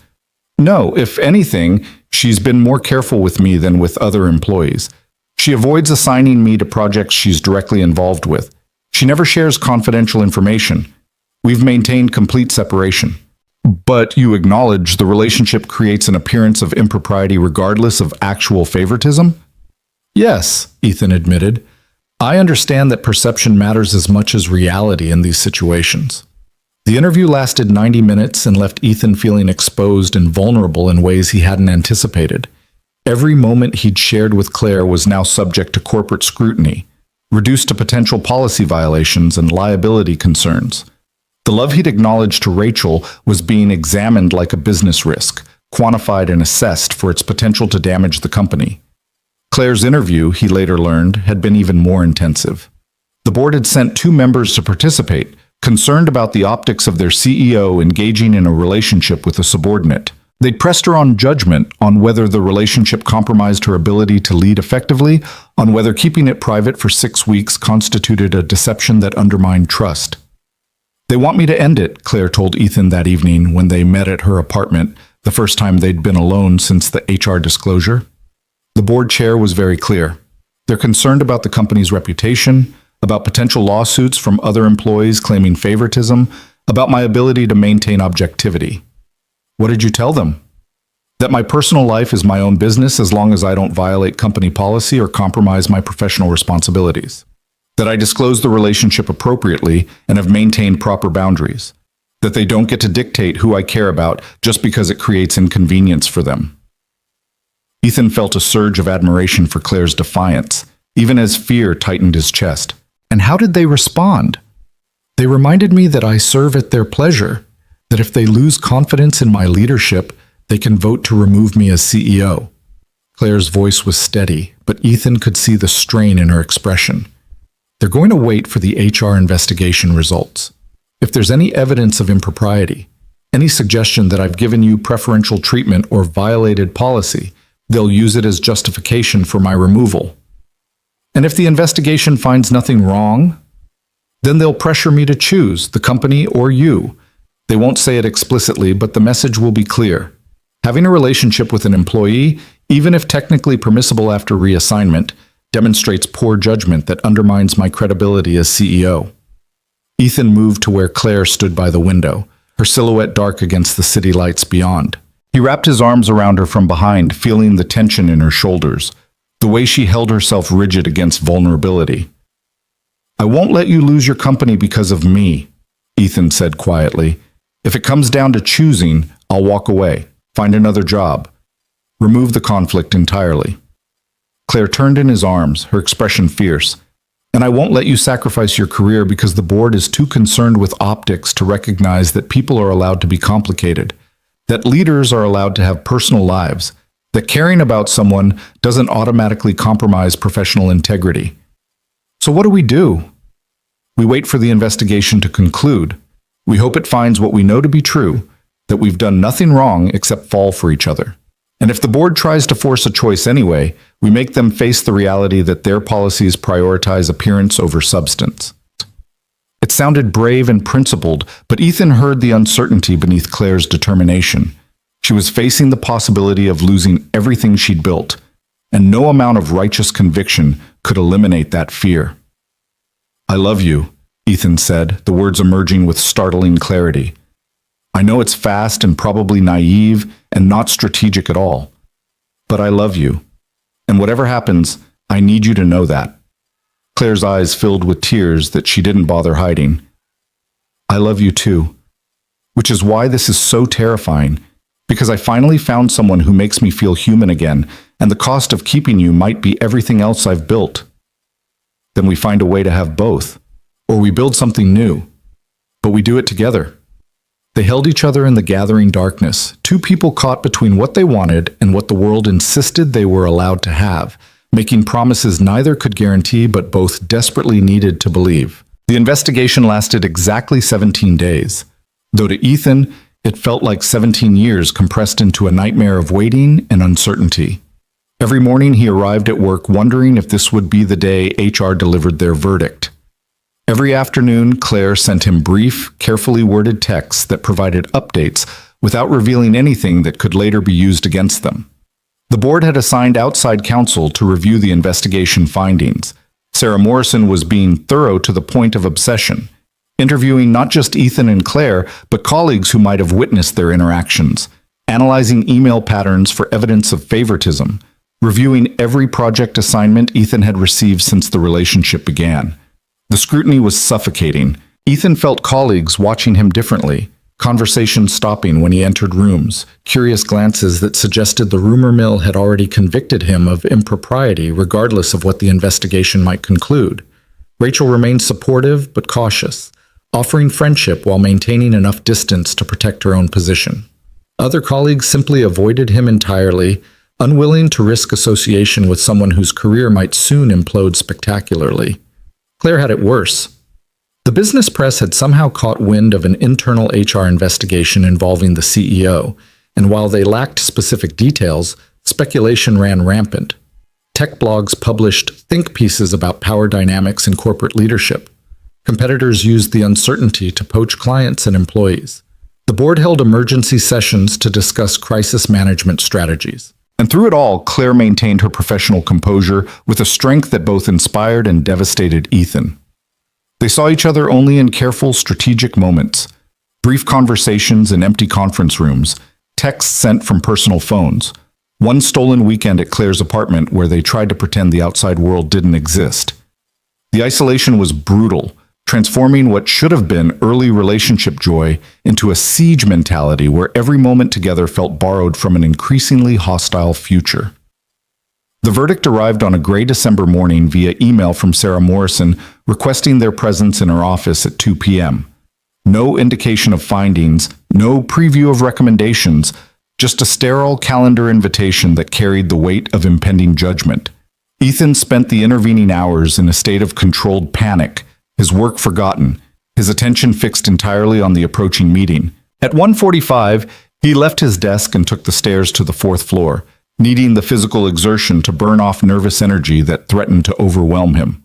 No, if anything, she's been more careful with me than with other employees. She avoids assigning me to projects she's directly involved with. She never shares confidential information. We've maintained complete separation. But you acknowledge the relationship creates an appearance of impropriety regardless of actual favoritism? Yes, Ethan admitted. I understand that perception matters as much as reality in these situations. The interview lasted 90 minutes and left Ethan feeling exposed and vulnerable in ways he hadn't anticipated. Every moment he'd shared with Claire was now subject to corporate scrutiny, reduced to potential policy violations and liability concerns. The love he'd acknowledged to Rachel was being examined like a business risk, quantified and assessed for its potential to damage the company. Claire's interview, he later learned, had been even more intensive. The board had sent 2 members to participate, concerned about the optics of their CEO engaging in a relationship with a subordinate. They'd pressed her on judgment on whether the relationship compromised her ability to lead effectively, on whether keeping it private for 6 weeks constituted a deception that undermined trust. They want me to end it, Claire told Ethan that evening when they met at her apartment, the first time they'd been alone since the HR disclosure. The board chair was very clear. They're concerned about the company's reputation, about potential lawsuits from other employees claiming favoritism, about my ability to maintain objectivity. What did you tell them? That my personal life is my own business as long as I don't violate company policy or compromise my professional responsibilities. That I disclose the relationship appropriately and have maintained proper boundaries. That they don't get to dictate who I care about just because it creates inconvenience for them. Ethan felt a surge of admiration for Claire's defiance, even as fear tightened his chest. And how did they respond? They reminded me that I serve at their pleasure, that if they lose confidence in my leadership, they can vote to remove me as CEO. Claire's voice was steady, but Ethan could see the strain in her expression. They're going to wait for the HR investigation results. If there's any evidence of impropriety, any suggestion that I've given you preferential treatment or violated policy, they'll use it as justification for my removal. And if the investigation finds nothing wrong, then they'll pressure me to choose the company or you. They won't say it explicitly, but the message will be clear. Having a relationship with an employee, even if technically permissible after reassignment, demonstrates poor judgment that undermines my credibility as CEO. Ethan moved to where Claire stood by the window, her silhouette dark against the city lights beyond. He wrapped his arms around her from behind, feeling the tension in her shoulders, the way she held herself rigid against vulnerability. I won't let you lose your company because of me, Ethan said quietly. If it comes down to choosing, I'll walk away, find another job, remove the conflict entirely. Claire turned in his arms, her expression fierce. And I won't let you sacrifice your career because the board is too concerned with optics to recognize that people are allowed to be complicated, that leaders are allowed to have personal lives, that caring about someone doesn't automatically compromise professional integrity. So what do? We wait for the investigation to conclude. We hope it finds what we know to be true, that we've done nothing wrong except fall for each other. And if the board tries to force a choice anyway, we make them face the reality that their policies prioritize appearance over substance. It sounded brave and principled, but Ethan heard the uncertainty beneath Claire's determination. She was facing the possibility of losing everything she'd built, and no amount of righteous conviction could eliminate that fear. I love you, Ethan said, the words emerging with startling clarity. I know it's fast and probably naive and not strategic at all, but I love you. And whatever happens, I need you to know that. Claire's eyes filled with tears that she didn't bother hiding. I love you too, which is why this is so terrifying, because I finally found someone who makes me feel human again, and the cost of keeping you might be everything else I've built. Then we find a way to have both, or we build something new, but we do it together. They held each other in the gathering darkness, 2 people caught between what they wanted and what the world insisted they were allowed to have, making promises neither could guarantee but both desperately needed to believe. The investigation lasted exactly 17 days, though to Ethan, it felt like 17 years compressed into a nightmare of waiting and uncertainty. Every morning he arrived at work wondering if this would be the day HR delivered their verdict. Every afternoon, Claire sent him brief, carefully worded texts that provided updates without revealing anything that could later be used against them. The board had assigned outside counsel to review the investigation findings. Sarah Morrison was being thorough to the point of obsession, interviewing not just Ethan and Claire, but colleagues who might have witnessed their interactions, analyzing email patterns for evidence of favoritism, reviewing every project assignment Ethan had received since the relationship began. The scrutiny was suffocating. Ethan felt colleagues watching him differently, conversations stopping when he entered rooms, curious glances that suggested the rumor mill had already convicted him of impropriety regardless of what the investigation might conclude. Rachel remained supportive but cautious, offering friendship while maintaining enough distance to protect her own position. Other colleagues simply avoided him entirely, unwilling to risk association with someone whose career might soon implode spectacularly. Claire had it worse. The business press had somehow caught wind of an internal HR investigation involving the CEO, and while they lacked specific details, speculation ran rampant. Tech blogs published think pieces about power dynamics in corporate leadership. Competitors used the uncertainty to poach clients and employees. The board held emergency sessions to discuss crisis management strategies. And through it all, Claire maintained her professional composure with a strength that both inspired and devastated Ethan. They saw each other only in careful, strategic moments, brief conversations in empty conference rooms, texts sent from personal phones, one stolen weekend at Claire's apartment where they tried to pretend the outside world didn't exist. The isolation was brutal, transforming what should have been early relationship joy into a siege mentality where every moment together felt borrowed from an increasingly hostile future. The verdict arrived on a gray December morning via email from Sarah Morrison requesting their presence in her office at 2 p.m. No indication of findings, no preview of recommendations, just a sterile calendar invitation that carried the weight of impending judgment. Ethan spent the intervening hours in a state of controlled panic, his work forgotten, his attention fixed entirely on the approaching meeting. At 1:45, he left his desk and took the stairs to the 4th floor, needing the physical exertion to burn off nervous energy that threatened to overwhelm him.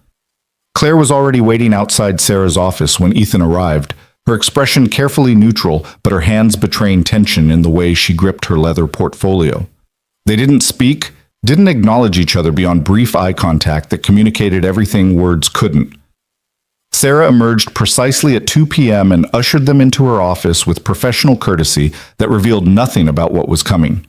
Claire was already waiting outside Sarah's office when Ethan arrived, her expression carefully neutral, but her hands betraying tension in the way she gripped her leather portfolio. They didn't speak, didn't acknowledge each other beyond brief eye contact that communicated everything words couldn't. Sarah emerged precisely at 2 p.m. and ushered them into her office with professional courtesy that revealed nothing about what was coming.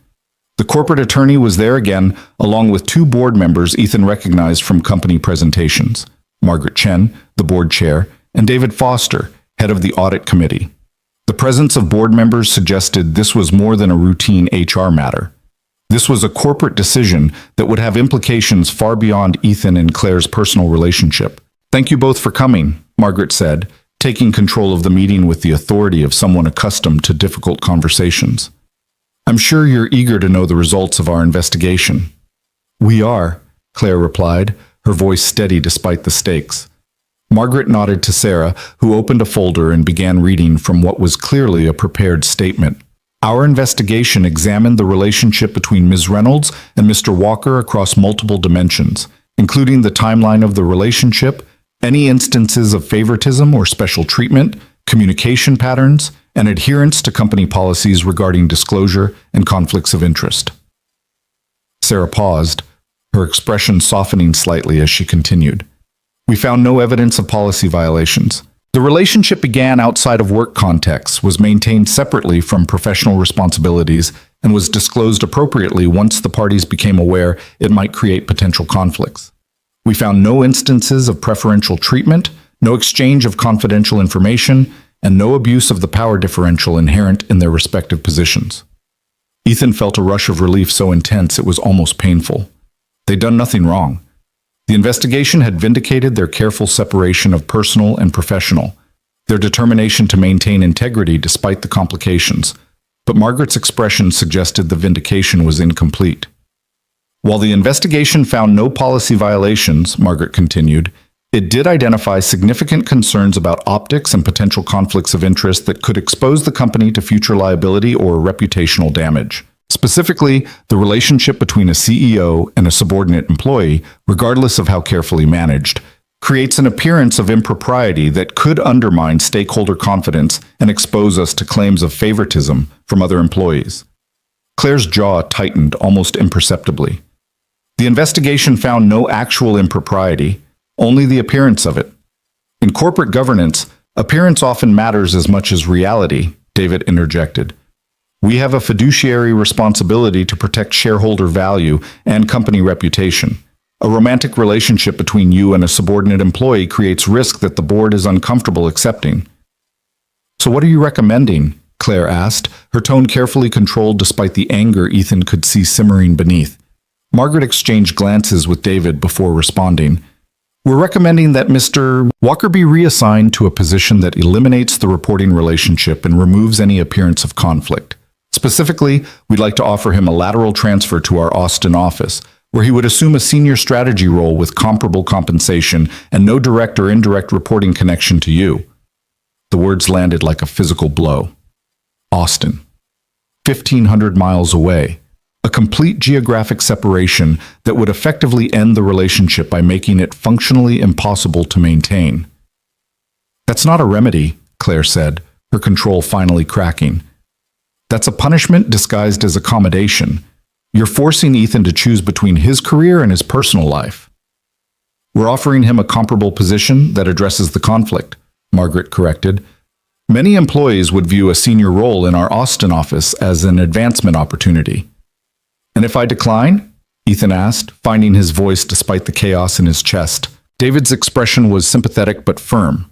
The corporate attorney was there again, along with 2 board members Ethan recognized from company presentations, Margaret Chen, the board chair, and David Foster, head of the audit committee. The presence of board members suggested this was more than a routine HR matter. This was a corporate decision that would have implications far beyond Ethan and Claire's personal relationship. "Thank you both for coming," Margaret said, taking control of the meeting with the authority of someone accustomed to difficult conversations. "I'm sure you're eager to know the results of our investigation." "We are," Claire replied, her voice steady despite the stakes. Margaret nodded to Sarah, who opened a folder and began reading from what was clearly a prepared statement. "Our investigation examined the relationship between Ms. Reynolds and Mr. Walker across multiple dimensions, including the timeline of the relationship, any instances of favoritism or special treatment, communication patterns, and adherence to company policies regarding disclosure and conflicts of interest." Sarah paused, her expression softening slightly as she continued. "We found no evidence of policy violations. The relationship began outside of work contexts, was maintained separately from professional responsibilities, and was disclosed appropriately once the parties became aware it might create potential conflicts. We found no instances of preferential treatment, no exchange of confidential information, and no abuse of the power differential inherent in their respective positions." Ethan felt a rush of relief so intense it was almost painful. They'd done nothing wrong. The investigation had vindicated their careful separation of personal and professional, their determination to maintain integrity despite the complications, but Margaret's expression suggested the vindication was incomplete. "While the investigation found no policy violations," Margaret continued, "it did identify significant concerns about optics and potential conflicts of interest that could expose the company to future liability or reputational damage. Specifically, the relationship between a CEO and a subordinate employee, regardless of how carefully managed, creates an appearance of impropriety that could undermine stakeholder confidence and expose us to claims of favoritism from other employees. Claire's jaw tightened almost imperceptibly. The investigation found no actual impropriety, only the appearance of it. In corporate governance, appearance often matters as much as reality, David interjected. We have a fiduciary responsibility to protect shareholder value and company reputation. A romantic relationship between you and a subordinate employee creates risk that the board is uncomfortable accepting. So what are you recommending? Claire asked, her tone carefully controlled despite the anger Ethan could see simmering beneath. Margaret exchanged glances with David before responding. We're recommending that Mr. Walker be reassigned to a position that eliminates the reporting relationship and removes any appearance of conflict. Specifically, we'd like to offer him a lateral transfer to our Austin office, where he would assume a senior strategy role with comparable compensation and no direct or indirect reporting connection to you. The words landed like a physical blow. Austin. 1,500 miles away. A complete geographic separation that would effectively end the relationship by making it functionally impossible to maintain. That's not a remedy, Claire said, her control finally cracking. That's a punishment disguised as accommodation. You're forcing Ethan to choose between his career and his personal life. We're offering him a comparable position that addresses the conflict, Margaret corrected. Many employees would view a senior role in our Austin office as an advancement opportunity. And if I decline? Ethan asked, finding his voice despite the chaos in his chest. David's expression was sympathetic but firm.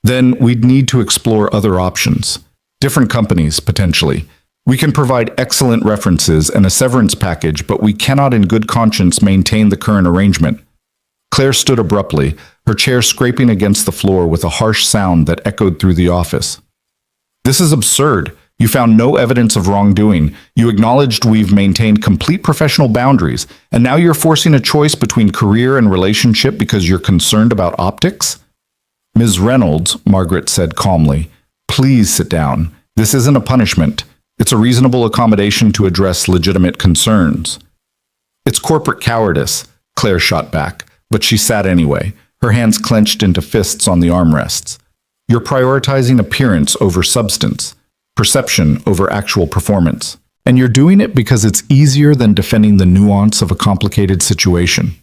Then we'd need to explore other options. Different companies, potentially. We can provide excellent references and a severance package, but we cannot in good conscience maintain the current arrangement. Claire stood abruptly, her chair scraping against the floor with a harsh sound that echoed through the office. This is absurd. You found no evidence of wrongdoing. You acknowledged we've maintained complete professional boundaries, and now you're forcing a choice between career and relationship because you're concerned about optics? Ms. Reynolds, Margaret said calmly, please sit down. This isn't a punishment. It's a reasonable accommodation to address legitimate concerns. It's corporate cowardice, Claire shot back, but she sat anyway, her hands clenched into fists on the armrests. You're prioritizing appearance over substance, perception over actual performance. And you're doing it because it's easier than defending the nuance of a complicated situation.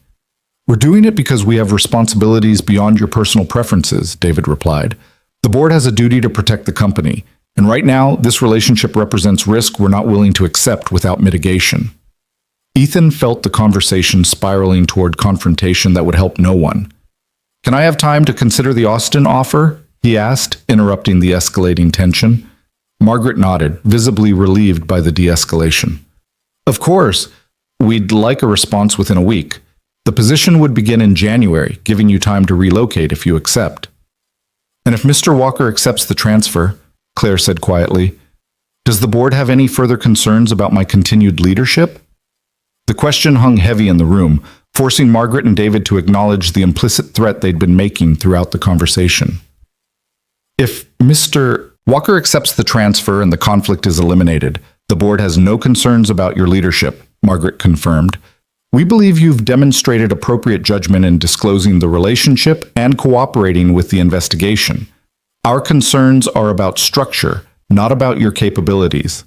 We're doing it because we have responsibilities beyond your personal preferences, David replied. The board has a duty to protect the company. And right now, this relationship represents risk we're not willing to accept without mitigation. Ethan felt the conversation spiraling toward confrontation that would help no one. Can I have time to consider the Austin offer? He asked, interrupting the escalating tension. Margaret nodded, visibly relieved by the de-escalation. Of course, we'd like a response within a week. The position would begin in January, giving you time to relocate if you accept. And if Mr. Walker accepts the transfer, Claire said quietly, does the board have any further concerns about my continued leadership? The question hung heavy in the room, forcing Margaret and David to acknowledge the implicit threat they'd been making throughout the conversation. If Mr. Walker accepts the transfer and the conflict is eliminated, the board has no concerns about your leadership, Margaret confirmed. We believe you've demonstrated appropriate judgment in disclosing the relationship and cooperating with the investigation. Our concerns are about structure, not about your capabilities.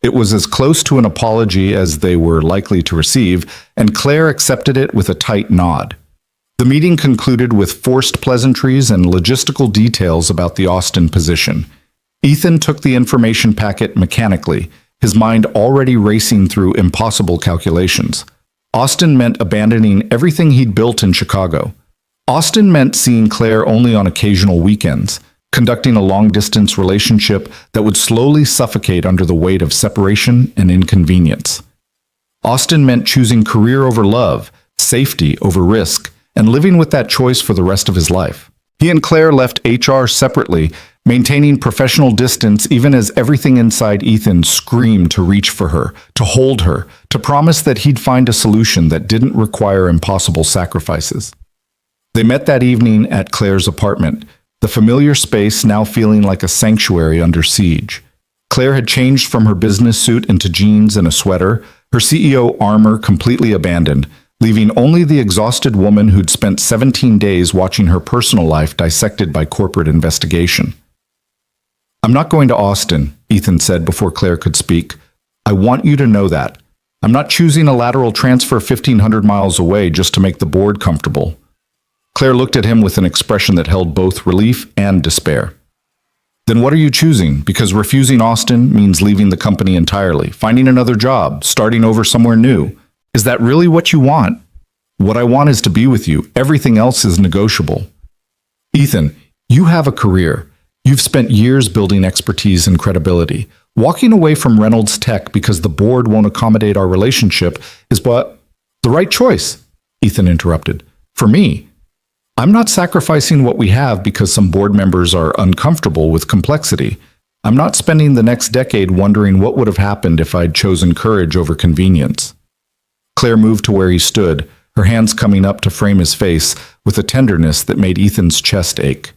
It was as close to an apology as they were likely to receive, and Claire accepted it with a tight nod. The meeting concluded with forced pleasantries and logistical details about the Austin position. Ethan took the information packet mechanically, his mind already racing through impossible calculations. Austin meant abandoning everything he'd built in Chicago. Austin meant seeing Claire only on occasional weekends, conducting a long-distance relationship that would slowly suffocate under the weight of separation and inconvenience. Austin meant choosing career over love, safety over risk, and living with that choice for the rest of his life. He and Claire left HR separately, maintaining professional distance even as everything inside Ethan screamed to reach for her, to hold her, to promise that he'd find a solution that didn't require impossible sacrifices. They met that evening at Claire's apartment, the familiar space now feeling like a sanctuary under siege. Claire had changed from her business suit into jeans and a sweater, her CEO armor completely abandoned, leaving only the exhausted woman who'd spent 17 days watching her personal life dissected by corporate investigation. "I'm not going to Austin," Ethan said before Claire could speak. "I want you to know that. I'm not choosing a lateral transfer 1,500 miles away just to make the board comfortable." Claire looked at him with an expression that held both relief and despair. "Then what are you choosing? Because refusing Austin means leaving the company entirely, finding another job, starting over somewhere new. Is that really what you want?" "What I want is to be with you. Everything else is negotiable." "Ethan, you have a career. You've spent years building expertise and credibility. Walking away from Reynolds Tech because the board won't accommodate our relationship is what—" "The right choice," Ethan interrupted. "For me. I'm not sacrificing what we have because some board members are uncomfortable with complexity. I'm not spending the next decade wondering what would have happened if I'd chosen courage over convenience." Claire moved to where he stood, her hands coming up to frame his face with a tenderness that made Ethan's chest ache.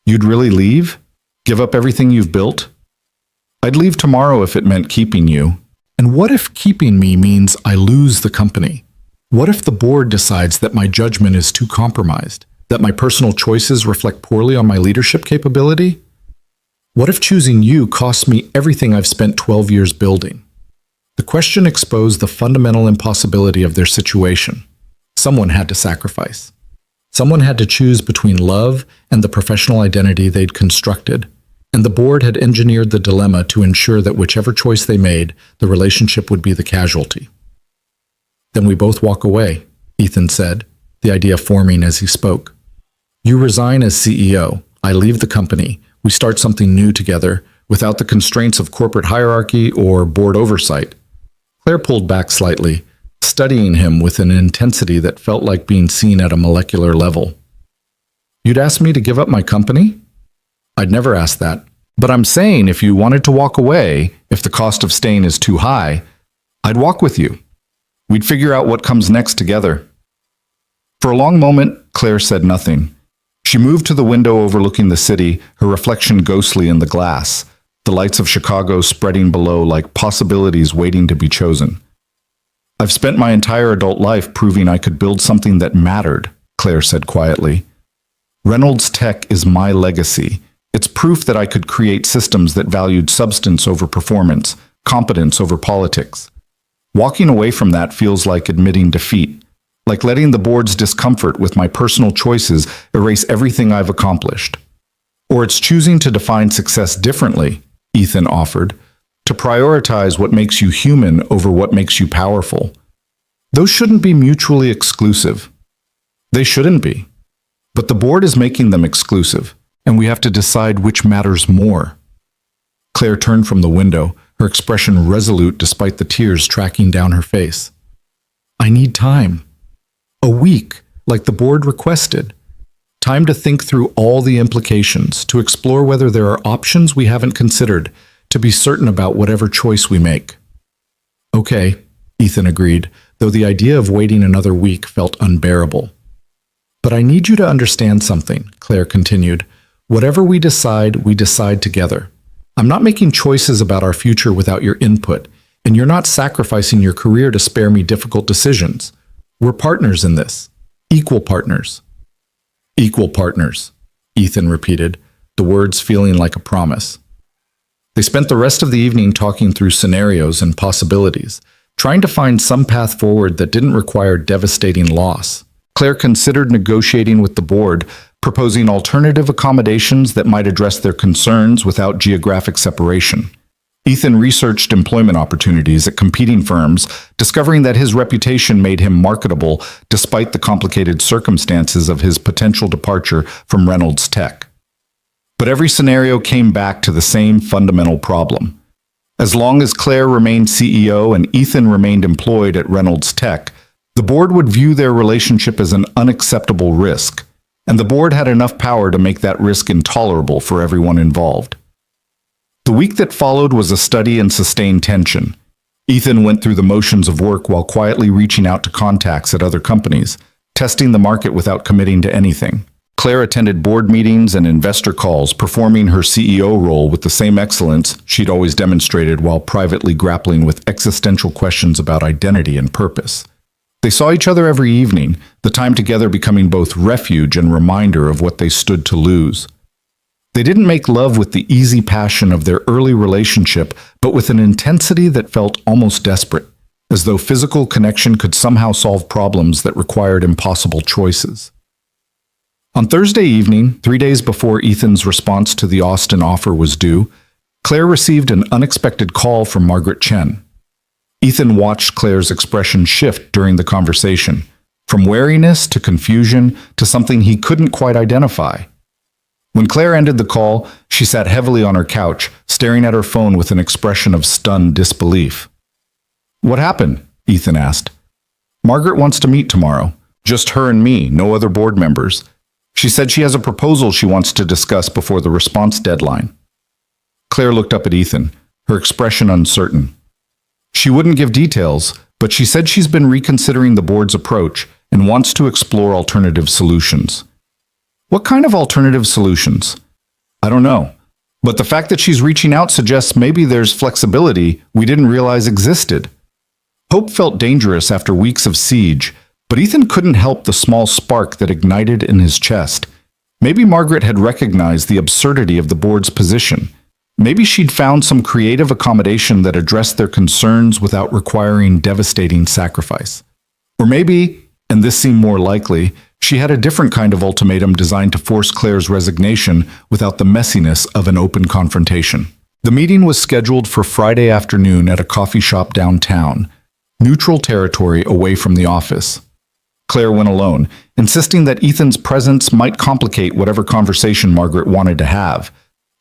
"You'd really leave? Give up everything you've built?" "I'd leave tomorrow if it meant keeping you." "And what if keeping me means I lose the company? What if the board decides that my judgment is too compromised, that my personal choices reflect poorly on my leadership capability? What if choosing you costs me everything I've spent 12 years building?" The question exposed the fundamental impossibility of their situation. Someone had to sacrifice. Someone had to choose between love and the professional identity they'd constructed, and the board had engineered the dilemma to ensure that whichever choice they made, the relationship would be the casualty. "Then we both walk away," Ethan said, the idea forming as he spoke. "You resign as CEO, I leave the company, we start something new together, without the constraints of corporate hierarchy or board oversight." Claire pulled back slightly, studying him with an intensity that felt like being seen at a molecular level. "You'd ask me to give up my company?" "I'd never ask that. But I'm saying if you wanted to walk away, if the cost of staying is too high, I'd walk with you. We'd figure out what comes next together." For a long moment, Claire said nothing. She moved to the window overlooking the city, her reflection ghostly in the glass, the lights of Chicago spreading below like possibilities waiting to be chosen. "I've spent my entire adult life proving I could build something that mattered," Claire said quietly. "Reynolds Tech is my legacy. It's proof that I could create systems that valued substance over performance, competence over politics. Walking away from that feels like admitting defeat, like letting the board's discomfort with my personal choices erase everything I've accomplished. Or it's choosing to define success differently," Ethan offered, "to prioritize what makes you human over what makes you powerful. Those shouldn't be mutually exclusive. They shouldn't be. But the board is making them exclusive, and we have to decide which matters more." Claire turned from the window, her expression resolute despite the tears tracking down her face. "I need time. A week, like the board requested. Time to think through all the implications, to explore whether there are options we haven't considered, to be certain about whatever choice we make." "Okay," Ethan agreed, though the idea of waiting another week felt unbearable. "But I need you to understand something," Claire continued. "Whatever we decide together. I'm not making choices about our future without your input, and you're not sacrificing your career to spare me difficult decisions. We're partners in this. Equal partners." "Equal partners," Ethan repeated, the words feeling like a promise. They spent the rest of the evening talking through scenarios and possibilities, trying to find some path forward that didn't require devastating loss. Claire considered negotiating with the board, proposing alternative accommodations that might address their concerns without geographic separation. Ethan researched employment opportunities at competing firms, discovering that his reputation made him marketable despite the complicated circumstances of his potential departure from Reynolds Tech. But every scenario came back to the same fundamental problem. As long as Claire remained CEO and Ethan remained employed at Reynolds Tech, the board would view their relationship as an unacceptable risk, and the board had enough power to make that risk intolerable for everyone involved. The week that followed was a study in sustained tension. Ethan went through the motions of work while quietly reaching out to contacts at other companies, testing the market without committing to anything. Claire attended board meetings and investor calls, performing her CEO role with the same excellence she'd always demonstrated while privately grappling with existential questions about identity and purpose. They saw each other every evening, the time together becoming both refuge and reminder of what they stood to lose. They didn't make love with the easy passion of their early relationship, but with an intensity that felt almost desperate, as though physical connection could somehow solve problems that required impossible choices. On Thursday evening, 3 days before Ethan's response to the Austin offer was due, Claire received an unexpected call from Margaret Chen. Ethan watched Claire's expression shift during the conversation, from wariness to confusion to something he couldn't quite identify. When Claire ended the call, she sat heavily on her couch, staring at her phone with an expression of stunned disbelief. "What happened?" Ethan asked. "Margaret wants to meet tomorrow. Just her and me, no other board members. She said she has a proposal she wants to discuss before the response deadline." Claire looked up at Ethan, her expression uncertain. She wouldn't give details, but she said she's been reconsidering the board's approach and wants to explore alternative solutions. "What kind of alternative solutions?" "I don't know. But the fact that she's reaching out suggests maybe there's flexibility we didn't realize existed." Hope felt dangerous after weeks of siege, but Ethan couldn't help the small spark that ignited in his chest. Maybe Margaret had recognized the absurdity of the board's position. Maybe she'd found some creative accommodation that addressed their concerns without requiring devastating sacrifice. Or maybe, and this seemed more likely, she had a different kind of ultimatum designed to force Claire's resignation without the messiness of an open confrontation. The meeting was scheduled for Friday afternoon at a coffee shop downtown, neutral territory away from the office. Claire went alone, insisting that Ethan's presence might complicate whatever conversation Margaret wanted to have.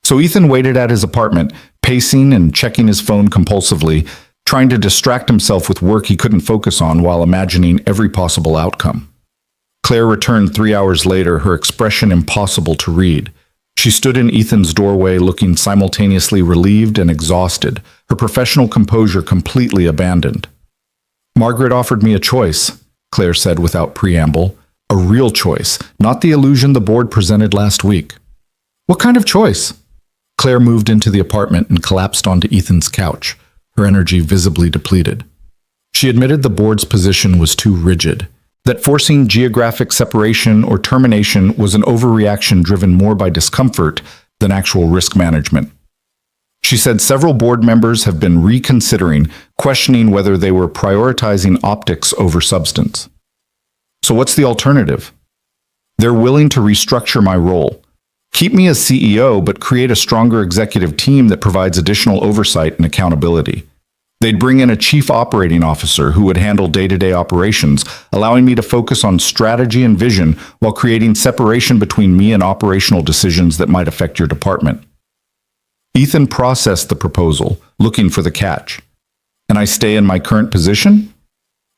So Ethan waited at his apartment, pacing and checking his phone compulsively, trying to distract himself with work he couldn't focus on while imagining every possible outcome. Claire returned 3 hours later, her expression impossible to read. She stood in Ethan's doorway looking simultaneously relieved and exhausted, her professional composure completely abandoned. "Margaret offered me a choice," Claire said without preamble. "A real choice, not the illusion the board presented last week." "What kind of choice?" Claire moved into the apartment and collapsed onto Ethan's couch, her energy visibly depleted. She admitted the board's position was too rigid, that forcing geographic separation or termination was an overreaction driven more by discomfort than actual risk management. She said several board members have been reconsidering, questioning whether they were prioritizing optics over substance. "So what's the alternative?" "They're willing to restructure my role. Keep me as CEO, but create a stronger executive team that provides additional oversight and accountability. They'd bring in a chief operating officer who would handle day-to-day operations, allowing me to focus on strategy and vision while creating separation between me and operational decisions that might affect your department." Ethan processed the proposal, looking for the catch. "And I stay in my current position?"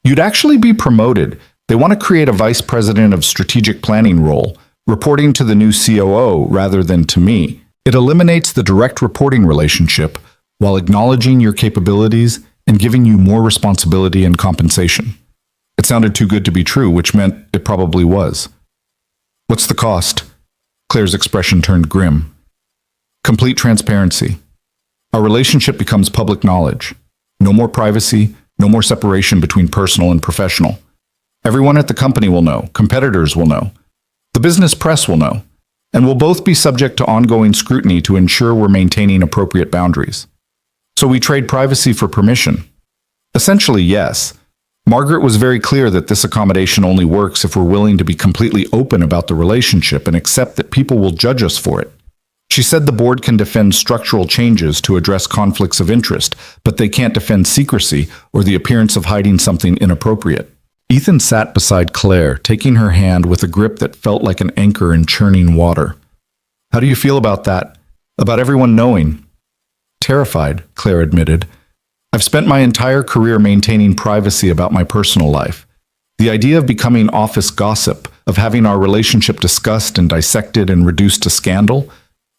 "You'd actually be promoted. They want to create a vice president of strategic planning role, reporting to the new COO rather than to me. It eliminates the direct reporting relationship while acknowledging your capabilities and giving you more responsibility and compensation." It sounded too good to be true, which meant it probably was. "What's the cost?" Claire's expression turned grim. "Complete transparency. Our relationship becomes public knowledge. No more privacy, no more separation between personal and professional. Everyone at the company will know, competitors will know. The business press will know, and we'll both be subject to ongoing scrutiny to ensure we're maintaining appropriate boundaries. So we trade privacy for permission." Essentially, yes. Margaret was very clear that this accommodation only works if we're willing to be completely open about the relationship and accept that people will judge us for it. She said the board can defend structural changes to address conflicts of interest, but they can't defend secrecy or the appearance of hiding something inappropriate. Ethan sat beside Claire, taking her hand with a grip that felt like an anchor in churning water. "How do you feel about that? About everyone knowing?" "Terrified," Claire admitted. "I've spent my entire career maintaining privacy about my personal life. The idea of becoming office gossip, of having our relationship discussed and dissected and reduced to scandal,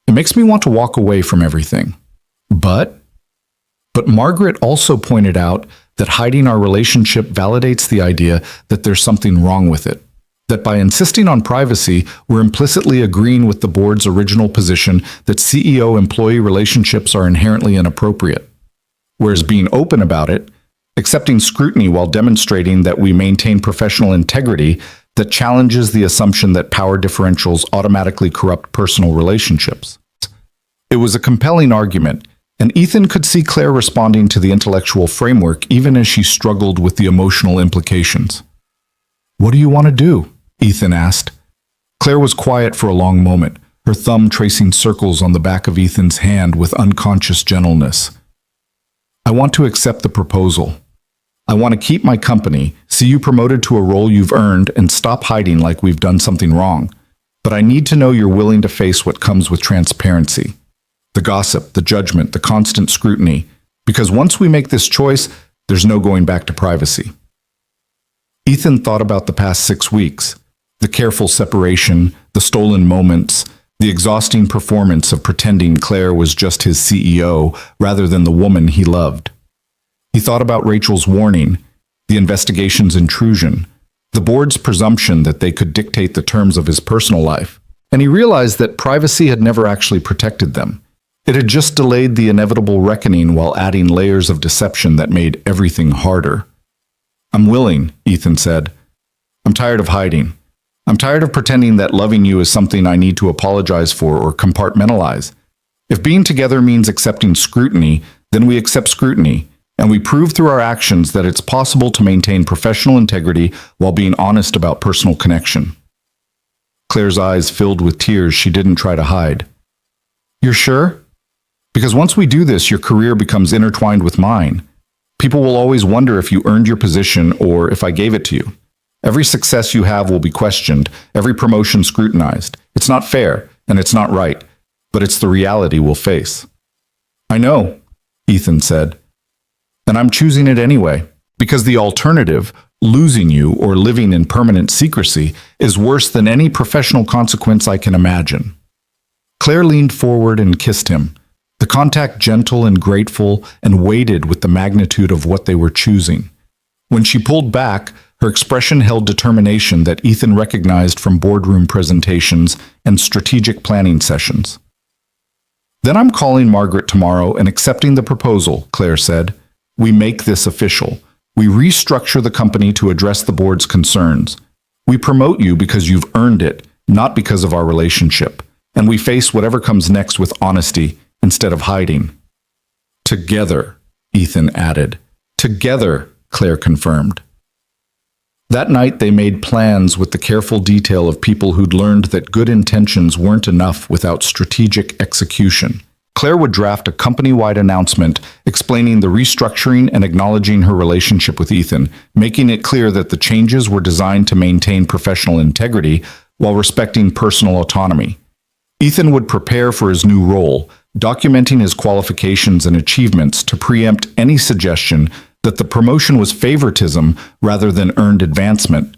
it makes me want to walk away from everything. But Margaret also pointed out that hiding our relationship validates the idea that there's something wrong with it. That by insisting on privacy, we're implicitly agreeing with the board's original position that CEO-employee relationships are inherently inappropriate. Whereas being open about it, accepting scrutiny while demonstrating that we maintain professional integrity that challenges the assumption that power differentials automatically corrupt personal relationships. It was a compelling argument, and Ethan could see Claire responding to the intellectual framework even as she struggled with the emotional implications. "What do you want to do?" Ethan asked. Claire was quiet for a long moment, her thumb tracing circles on the back of Ethan's hand with unconscious gentleness. "I want to accept the proposal. I want to keep my company, see you promoted to a role you've earned, and stop hiding like we've done something wrong. But I need to know you're willing to face what comes with transparency. The gossip, the judgment, the constant scrutiny. Because once we make this choice, there's no going back to privacy." Ethan thought about the past 6 weeks. The careful separation, the stolen moments, the exhausting performance of pretending Claire was just his CEO rather than the woman he loved. He thought about Rachel's warning, the investigation's intrusion, the board's presumption that they could dictate the terms of his personal life, and he realized that privacy had never actually protected them. It had just delayed the inevitable reckoning while adding layers of deception that made everything harder. "I'm willing," Ethan said. "I'm tired of hiding. I'm tired of pretending that loving you is something I need to apologize for or compartmentalize. If being together means accepting scrutiny, then we accept scrutiny, and we prove through our actions that it's possible to maintain professional integrity while being honest about personal connection." Claire's eyes filled with tears she didn't try to hide. "You're sure? Because once we do this, your career becomes intertwined with mine. People will always wonder if you earned your position or if I gave it to you. Every success you have will be questioned, every promotion scrutinized. It's not fair, and it's not right, but it's the reality we'll face." "I know," Ethan said. "And I'm choosing it anyway, because the alternative, losing you or living in permanent secrecy, is worse than any professional consequence I can imagine." Claire leaned forward and kissed him, the contact gentle and grateful and weighted with the magnitude of what they were choosing. When she pulled back, her expression held determination that Ethan recognized from boardroom presentations and strategic planning sessions. "Then I'm calling Margaret tomorrow and accepting the proposal," Claire said. "We make this official. We restructure the company to address the board's concerns. We promote you because you've earned it, not because of our relationship. And we face whatever comes next with honesty instead of hiding." "Together," Ethan added. "Together," Claire confirmed. That night they made plans with the careful detail of people who'd learned that good intentions weren't enough without strategic execution. Claire would draft a company-wide announcement explaining the restructuring and acknowledging her relationship with Ethan, making it clear that the changes were designed to maintain professional integrity while respecting personal autonomy. Ethan would prepare for his new role, documenting his qualifications and achievements to preempt any suggestion that the promotion was favoritism rather than earned advancement.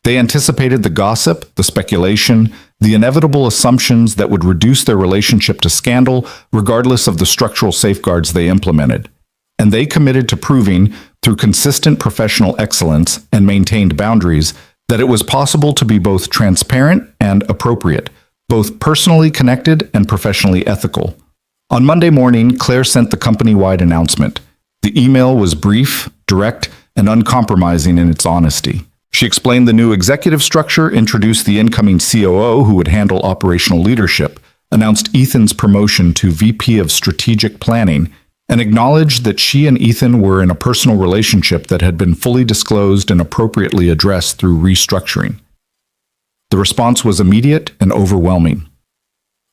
They anticipated the gossip, the speculation, the inevitable assumptions that would reduce their relationship to scandal regardless of the structural safeguards they implemented. And they committed to proving, through consistent professional excellence and maintained boundaries, that it was possible to be both transparent and appropriate, both personally connected and professionally ethical. On Monday morning, Claire sent the company-wide announcement. The email was brief, direct, and uncompromising in its honesty. She explained the new executive structure, introduced the incoming COO who would handle operational leadership, announced Ethan's promotion to VP of Strategic Planning, and acknowledged that she and Ethan were in a personal relationship that had been fully disclosed and appropriately addressed through restructuring. The response was immediate and overwhelming.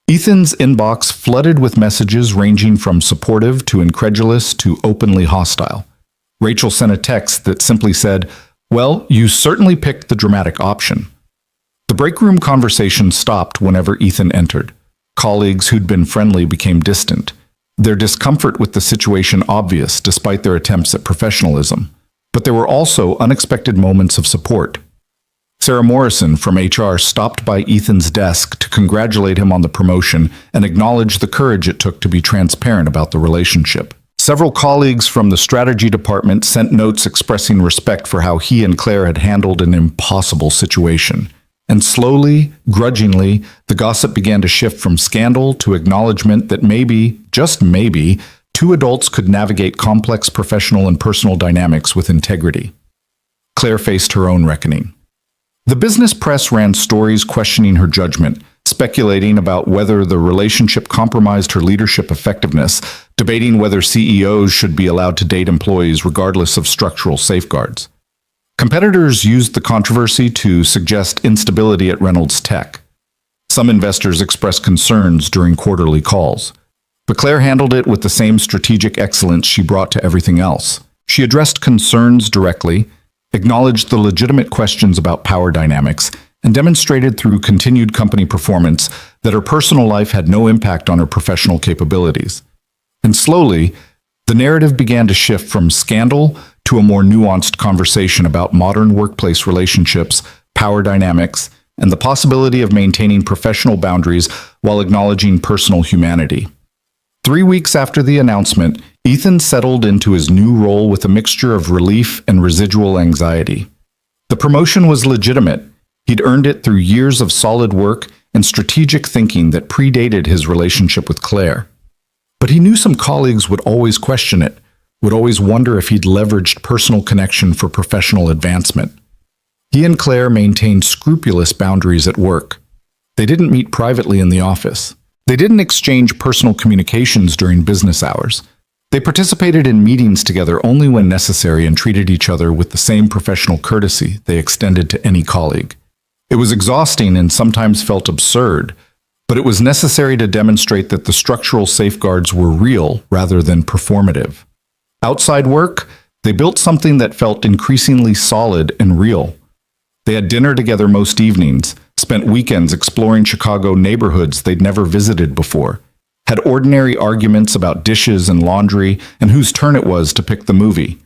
Ethan's inbox flooded with messages ranging from supportive to incredulous to openly hostile. Rachel sent a text that simply said, "Well, you certainly picked the dramatic option." The break room conversation stopped whenever Ethan entered. Colleagues who'd been friendly became distant, their discomfort with the situation obvious despite their attempts at professionalism. But there were also unexpected moments of support. Sarah Morrison from HR stopped by Ethan's desk to congratulate him on the promotion and acknowledge the courage it took to be transparent about the relationship. Several colleagues from the strategy department sent notes expressing respect for how he and Claire had handled an impossible situation. And slowly, grudgingly, the gossip began to shift from scandal to acknowledgement that maybe, just maybe, Two adults could navigate complex professional and personal dynamics with integrity. Claire faced her own reckoning. The business press ran stories questioning her judgment, speculating about whether the relationship compromised her leadership effectiveness, debating whether CEOs should be allowed to date employees regardless of structural safeguards. Competitors used the controversy to suggest instability at Reynolds Tech. Some investors expressed concerns during quarterly calls. But Claire handled it with the same strategic excellence she brought to everything else. She addressed concerns directly, acknowledged the legitimate questions about power dynamics, and demonstrated through continued company performance that her personal life had no impact on her professional capabilities. And slowly, the narrative began to shift from scandal to a more nuanced conversation about modern workplace relationships, power dynamics, and the possibility of maintaining professional boundaries while acknowledging personal humanity. 3 weeks after the announcement, Ethan settled into his new role with a mixture of relief and residual anxiety. The promotion was legitimate. He'd earned it through years of solid work and strategic thinking that predated his relationship with Claire. But he knew some colleagues would always question it, would always wonder if he'd leveraged personal connection for professional advancement. He and Claire maintained scrupulous boundaries at work. They didn't meet privately in the office. They didn't exchange personal communications during business hours. They participated in meetings together only when necessary and treated each other with the same professional courtesy they extended to any colleague. It was exhausting and sometimes felt absurd, but it was necessary to demonstrate that the structural safeguards were real rather than performative. Outside work, they built something that felt increasingly solid and real. They had dinner together most evenings, spent weekends exploring Chicago neighborhoods they'd never visited before, had ordinary arguments about dishes and laundry and whose turn it was to pick the movie.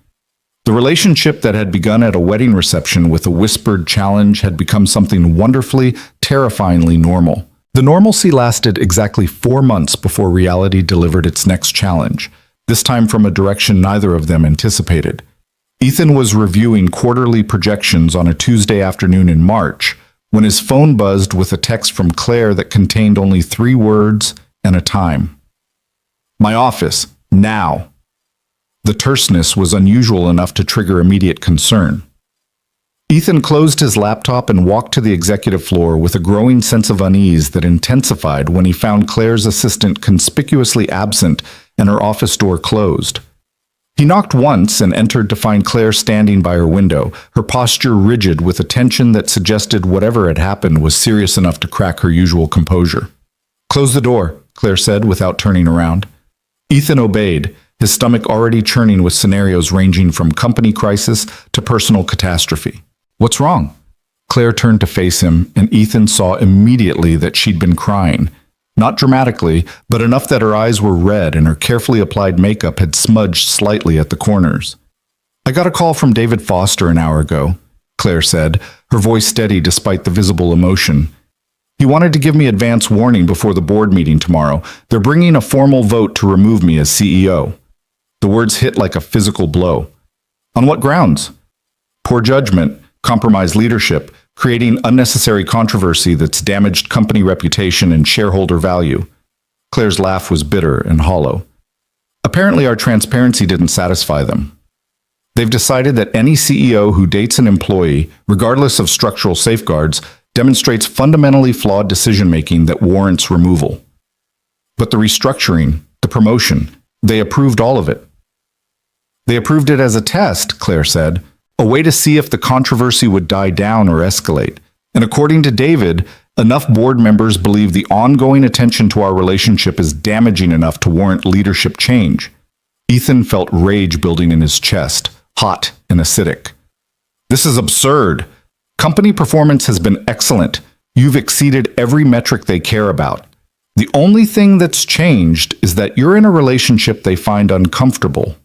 The relationship that had begun at a wedding reception with a whispered challenge had become something wonderfully, terrifyingly normal. The normalcy lasted exactly 4 months before reality delivered its next challenge, this time from a direction neither of them anticipated. Ethan was reviewing quarterly projections on a Tuesday afternoon in March when his phone buzzed with a text from Claire that contained only 3 words and a time. "My office, now." The terseness was unusual enough to trigger immediate concern. Ethan closed his laptop and walked to the executive floor with a growing sense of unease that intensified when he found Claire's assistant conspicuously absent and her office door closed. He knocked once and entered to find Claire standing by her window, her posture rigid with a tension that suggested whatever had happened was serious enough to crack her usual composure. "Close the door," Claire said without turning around. Ethan obeyed, his stomach already churning with scenarios ranging from company crisis to personal catastrophe. "What's wrong?" Claire turned to face him, and Ethan saw immediately that she'd been crying. Not dramatically, but enough that her eyes were red and her carefully applied makeup had smudged slightly at the corners. "I got a call from David Foster an hour ago," Claire said, her voice steady despite the visible emotion. "He wanted to give me advance warning before the board meeting tomorrow. They're bringing a formal vote to remove me as CEO." The words hit like a physical blow. "On what grounds?" "Poor judgment, compromised leadership, creating unnecessary controversy that's damaged company reputation and shareholder value." Claire's laugh was bitter and hollow. "Apparently our transparency didn't satisfy them. They've decided that any CEO who dates an employee, regardless of structural safeguards, demonstrates fundamentally flawed decision-making that warrants removal. But the restructuring, the promotion, they approved all of it." "They approved it as a test," Claire said, "a way to see if the controversy would die down or escalate. And according to David, enough board members believe the ongoing attention to our relationship is damaging enough to warrant leadership change." Ethan felt rage building in his chest, hot and acidic. "This is absurd. Company performance has been excellent. You've exceeded every metric they care about. The only thing that's changed is that you're in a relationship they find uncomfortable."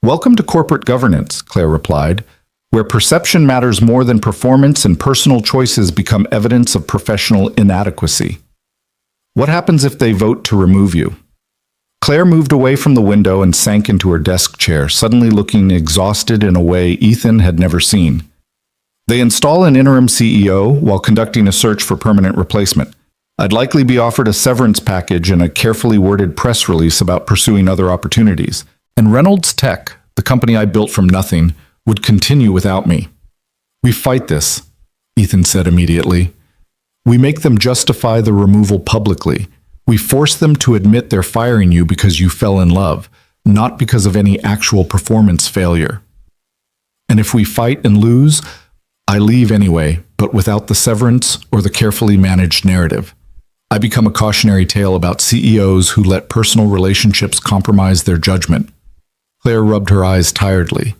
"Welcome to corporate governance," Claire replied, "where perception matters more than performance and personal choices become evidence of professional inadequacy. What happens if they vote to remove you?" Claire moved away from the window and sank into her desk chair, suddenly looking exhausted in a way Ethan had never seen. "They install an interim CEO while conducting a search for permanent replacement. I'd likely be offered a severance package and a carefully worded press release about pursuing other opportunities. And Reynolds Tech, the company I built from nothing, would continue without me. We fight this, Ethan said immediately. We make them justify the removal publicly. We force them to admit they're firing you because you fell in love, not because of any actual performance failure. And if we fight and lose, I leave anyway, but without the severance or the carefully managed narrative. I become a cautionary tale about CEOs who let personal relationships compromise their judgment. Claire rubbed her eyes tiredly.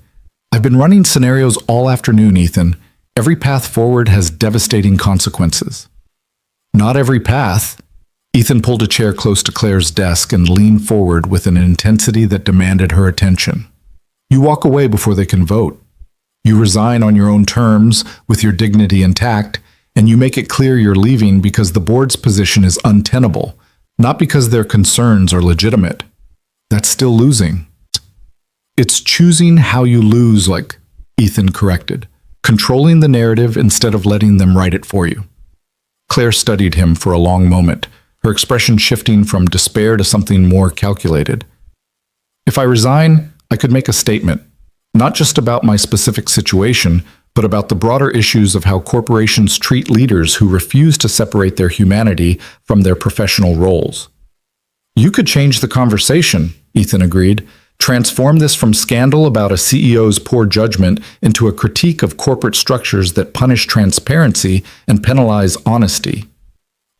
I've been running scenarios all afternoon, Ethan. Every path forward has devastating consequences. Not every path. Ethan pulled a chair close to Claire's desk and leaned forward with an intensity that demanded her attention. You walk away before they can vote. You resign on your own terms, with your dignity intact, and you make it clear you're leaving because the board's position is untenable, not because their concerns are legitimate. That's still losing. It's choosing how you lose, like Ethan corrected, controlling the narrative instead of letting them write it for you. Claire studied him for a long moment, her expression shifting from despair to something more calculated. If I resign, I could make a statement, not just about my specific situation, but about the broader issues of how corporations treat leaders who refuse to separate their humanity from their professional roles. You could change the conversation, Ethan agreed. Transform this from scandal about a CEO's poor judgment into a critique of corporate structures that punish transparency and penalize honesty.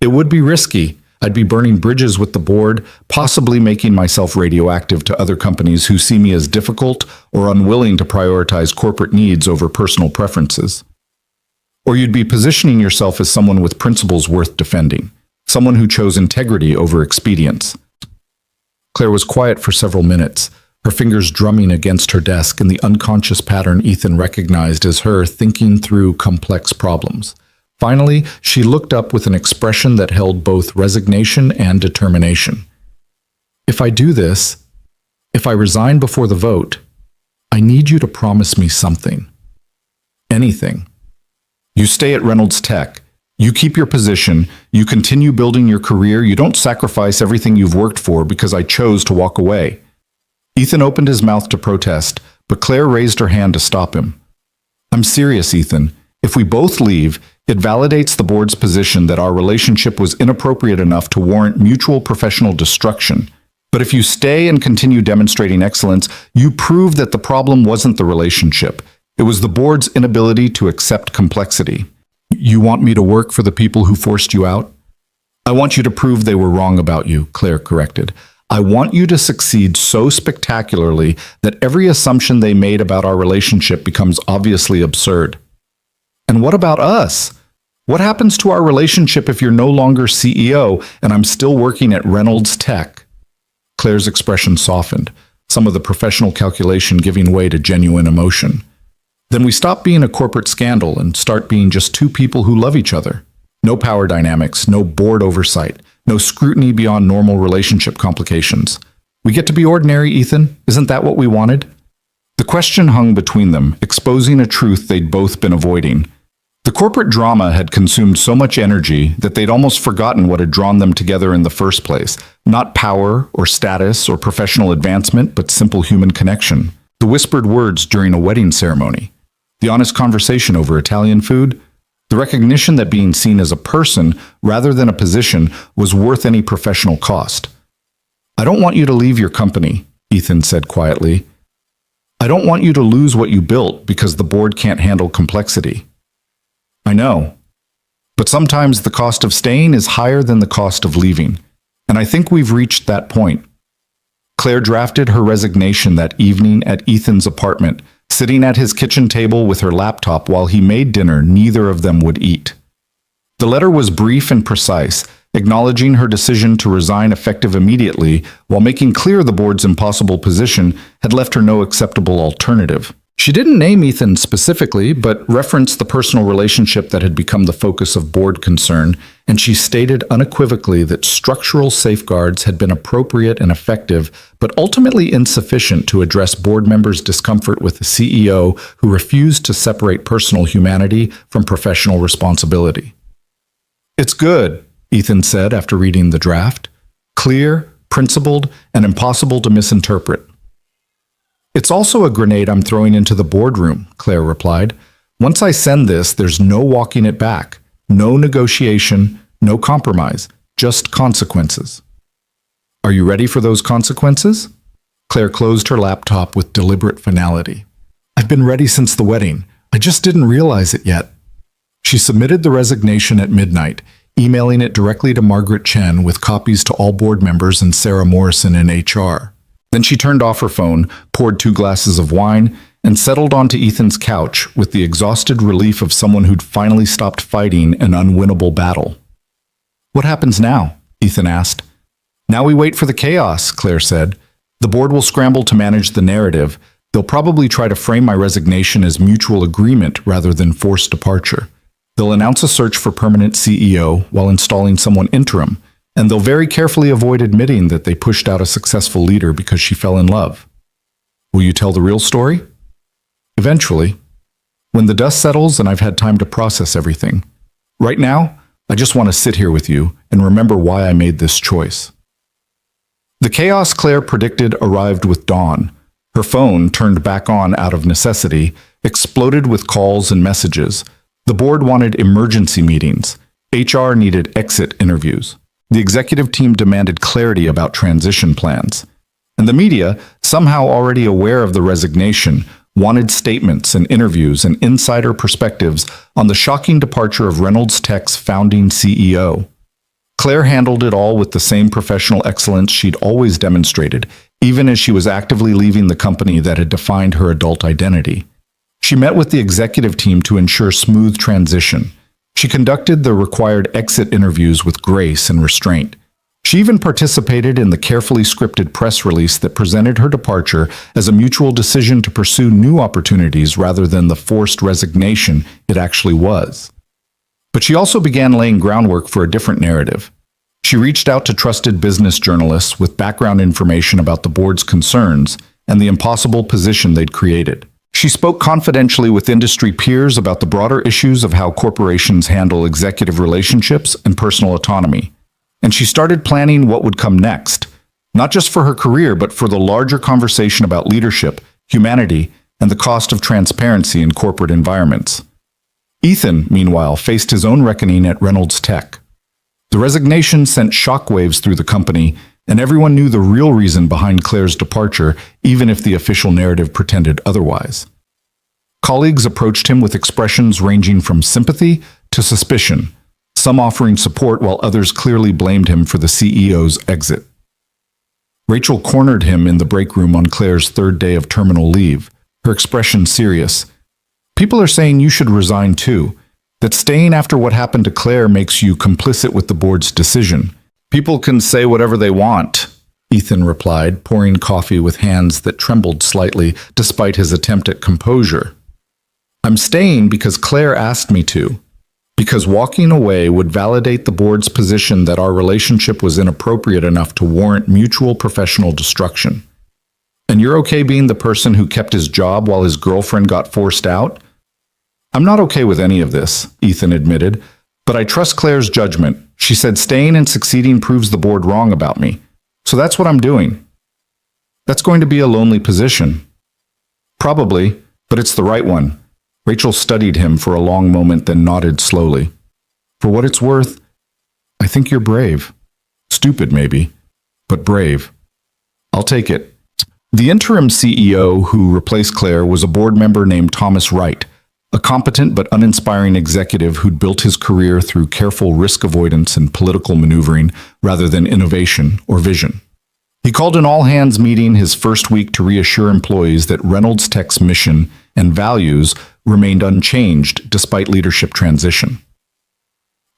It would be risky. I'd be burning bridges with the board, possibly making myself radioactive to other companies who see me as difficult or unwilling to prioritize corporate needs over personal preferences. Or you'd be positioning yourself as someone with principles worth defending, someone who chose integrity over expedience. Claire was quiet for several minutes, her fingers drumming against her desk in the unconscious pattern Ethan recognized as her thinking through complex problems. Finally, she looked up with an expression that held both resignation and determination. If I do this, if I resign before the vote, I need you to promise me something. Anything. You stay at Reynolds Tech. You keep your position. You continue building your career. You don't sacrifice everything you've worked for because I chose to walk away. Ethan opened his mouth to protest, but Claire raised her hand to stop him. I'm serious, Ethan. If we both leave, it validates the board's position that our relationship was inappropriate enough to warrant mutual professional destruction. But if you stay and continue demonstrating excellence, you prove that the problem wasn't the relationship. It was the board's inability to accept complexity. You want me to work for the people who forced you out? I want you to prove they were wrong about you, Claire corrected. I want you to succeed so spectacularly that every assumption they made about our relationship becomes obviously absurd. And what about us? What happens to our relationship if you're no longer CEO and I'm still working at Reynolds Tech? Claire's expression softened, some of the professional calculation giving way to genuine emotion. Then we stop being a corporate scandal and start being just two people who love each other. No power dynamics, no board oversight, no scrutiny beyond normal relationship complications. We get to be ordinary, Ethan. Isn't that what we wanted? The question hung between them, exposing a truth they'd both been avoiding. The corporate drama had consumed so much energy that they'd almost forgotten what had drawn them together in the first place. Not power or status or professional advancement, but simple human connection. The whispered words during a wedding ceremony. The honest conversation over Italian food. The recognition that being seen as a person rather than a position was worth any professional cost. I don't want you to leave your company, Ethan said quietly. I don't want you to lose what you built because the board can't handle complexity. I know. But sometimes the cost of staying is higher than the cost of leaving. And I think we've reached that point. Claire drafted her resignation that evening at Ethan's apartment, sitting at his kitchen table with her laptop while he made dinner neither of them would eat. The letter was brief and precise, acknowledging her decision to resign effective immediately while making clear the board's impossible position had left her no acceptable alternative. She didn't name Ethan specifically, but referenced the personal relationship that had become the focus of board concern, and she stated unequivocally that structural safeguards had been appropriate and effective, but ultimately insufficient to address board members' discomfort with the CEO who refused to separate personal humanity from professional responsibility. It's good, Ethan said after reading the draft. Clear, principled, and impossible to misinterpret. It's also a grenade I'm throwing into the boardroom, Claire replied. Once I send this, there's no walking it back. No negotiation, no compromise, just consequences. Are you ready for those consequences? Claire closed her laptop with deliberate finality. I've been ready since the wedding. I just didn't realize it yet. She submitted the resignation at midnight, emailing it directly to Margaret Chen with copies to all board members and Sarah Morrison in HR. Then she turned off her phone, poured 2 glasses of wine, and settled onto Ethan's couch with the exhausted relief of someone who'd finally stopped fighting an unwinnable battle. What happens now? Ethan asked. Now we wait for the chaos, Claire said. The board will scramble to manage the narrative. They'll probably try to frame my resignation as mutual agreement rather than forced departure. They'll announce a search for permanent CEO while installing someone interim, and they'll very carefully avoid admitting that they pushed out a successful leader because she fell in love. Will you tell the real story? Eventually, when the dust settles and I've had time to process everything. Right now, I just want to sit here with you and remember why I made this choice. The chaos Claire predicted arrived with dawn. Her phone, turned back on out of necessity, exploded with calls and messages. The board wanted emergency meetings. HR needed exit interviews. The executive team demanded clarity about transition plans. And the media, somehow already aware of the resignation, wanted statements and interviews and insider perspectives on the shocking departure of Reynolds Tech's founding CEO. Claire handled it all with the same professional excellence she'd always demonstrated, even as she was actively leaving the company that had defined her adult identity. She met with the executive team to ensure smooth transition. She conducted the required exit interviews with grace and restraint. She even participated in the carefully scripted press release that presented her departure as a mutual decision to pursue new opportunities rather than the forced resignation it actually was. But she also began laying groundwork for a different narrative. She reached out to trusted business journalists with background information about the board's concerns and the impossible position they'd created. She spoke confidentially with industry peers about the broader issues of how corporations handle executive relationships and personal autonomy. And she started planning what would come next, not just for her career, but for the larger conversation about leadership, humanity, and the cost of transparency in corporate environments. Ethan, meanwhile, faced his own reckoning at Reynolds Tech. The resignation sent shockwaves through the company, and everyone knew the real reason behind Claire's departure, even if the official narrative pretended otherwise. Colleagues approached him with expressions ranging from sympathy to suspicion, some offering support while others clearly blamed him for the CEO's exit. Rachel cornered him in the break room on Claire's 3rd day of terminal leave, her expression serious. People are saying you should resign too, that staying after what happened to Claire makes you complicit with the board's decision. People can say whatever they want, Ethan replied, pouring coffee with hands that trembled slightly despite his attempt at composure. I'm staying because Claire asked me to, because walking away would validate the board's position that our relationship was inappropriate enough to warrant mutual professional destruction. And you're okay being the person who kept his job while his girlfriend got forced out? I'm not okay with any of this, Ethan admitted, but I trust Claire's judgment. She said staying and succeeding proves the board wrong about me. So that's what I'm doing. That's going to be a lonely position. Probably, but it's the right one. Rachel studied him for a long moment, then nodded slowly. For what it's worth, I think you're brave. Stupid, maybe, but brave. I'll take it. The interim CEO who replaced Claire was a board member named Thomas Wright, a competent but uninspiring executive who'd built his career through careful risk avoidance and political maneuvering rather than innovation or vision. He called an all-hands meeting his first week to reassure employees that Reynolds Tech's mission and values remained unchanged despite leadership transition.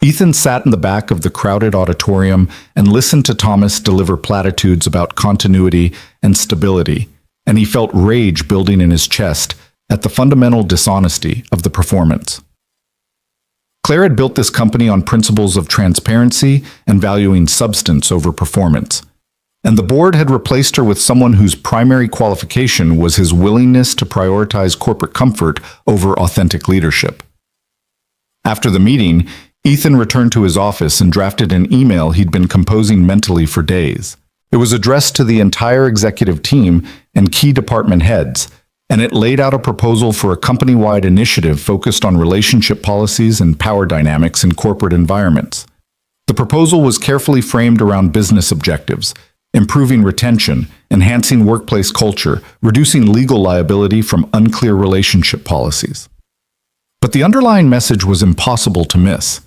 Ethan sat in the back of the crowded auditorium and listened to Thomas deliver platitudes about continuity and stability, and he felt rage building in his chest at the fundamental dishonesty of the performance. Claire had built this company on principles of transparency and valuing substance over performance, and the board had replaced her with someone whose primary qualification was his willingness to prioritize corporate comfort over authentic leadership. After the meeting, Ethan returned to his office and drafted an email he'd been composing mentally for days. It was addressed to the entire executive team and key department heads, and it laid out a proposal for a company-wide initiative focused on relationship policies and power dynamics in corporate environments. The proposal was carefully framed around business objectives, improving retention, enhancing workplace culture, reducing legal liability from unclear relationship policies. But the underlying message was impossible to miss.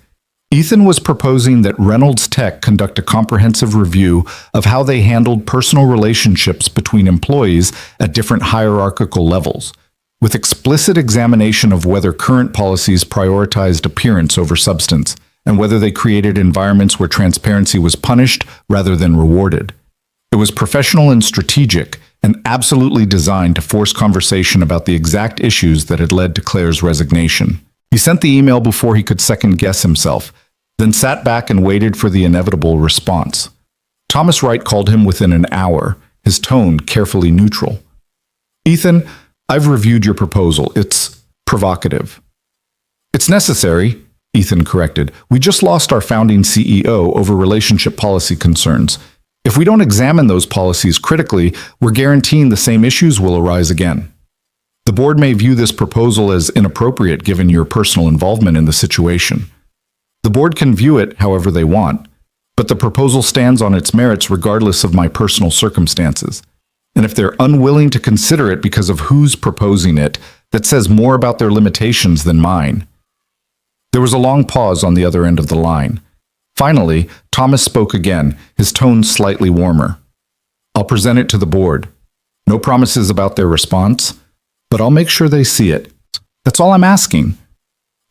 Ethan was proposing that Reynolds Tech conduct a comprehensive review of how they handled personal relationships between employees at different hierarchical levels, with explicit examination of whether current policies prioritized appearance over substance, and whether they created environments where transparency was punished rather than rewarded. It was professional and strategic, and absolutely designed to force conversation about the exact issues that had led to Claire's resignation. He sent the email before he could second-guess himself, then sat back and waited for the inevitable response. Thomas Wright called him within an hour, his tone carefully neutral. "Ethan, I've reviewed your proposal. It's provocative." "It's necessary," Ethan corrected. "We just lost our founding CEO over relationship policy concerns. If we don't examine those policies critically, we're guaranteeing the same issues will arise again. The board may view this proposal as inappropriate given your personal involvement in the situation. The board can view it however they want, but the proposal stands on its merits regardless of my personal circumstances. And if they're unwilling to consider it because of who's proposing it, that says more about their limitations than mine." There was a long pause on the other end of the line. Finally, Thomas spoke again, his tone slightly warmer. "I'll present it to the board. No promises about their response, but I'll make sure they see it. That's all I'm asking."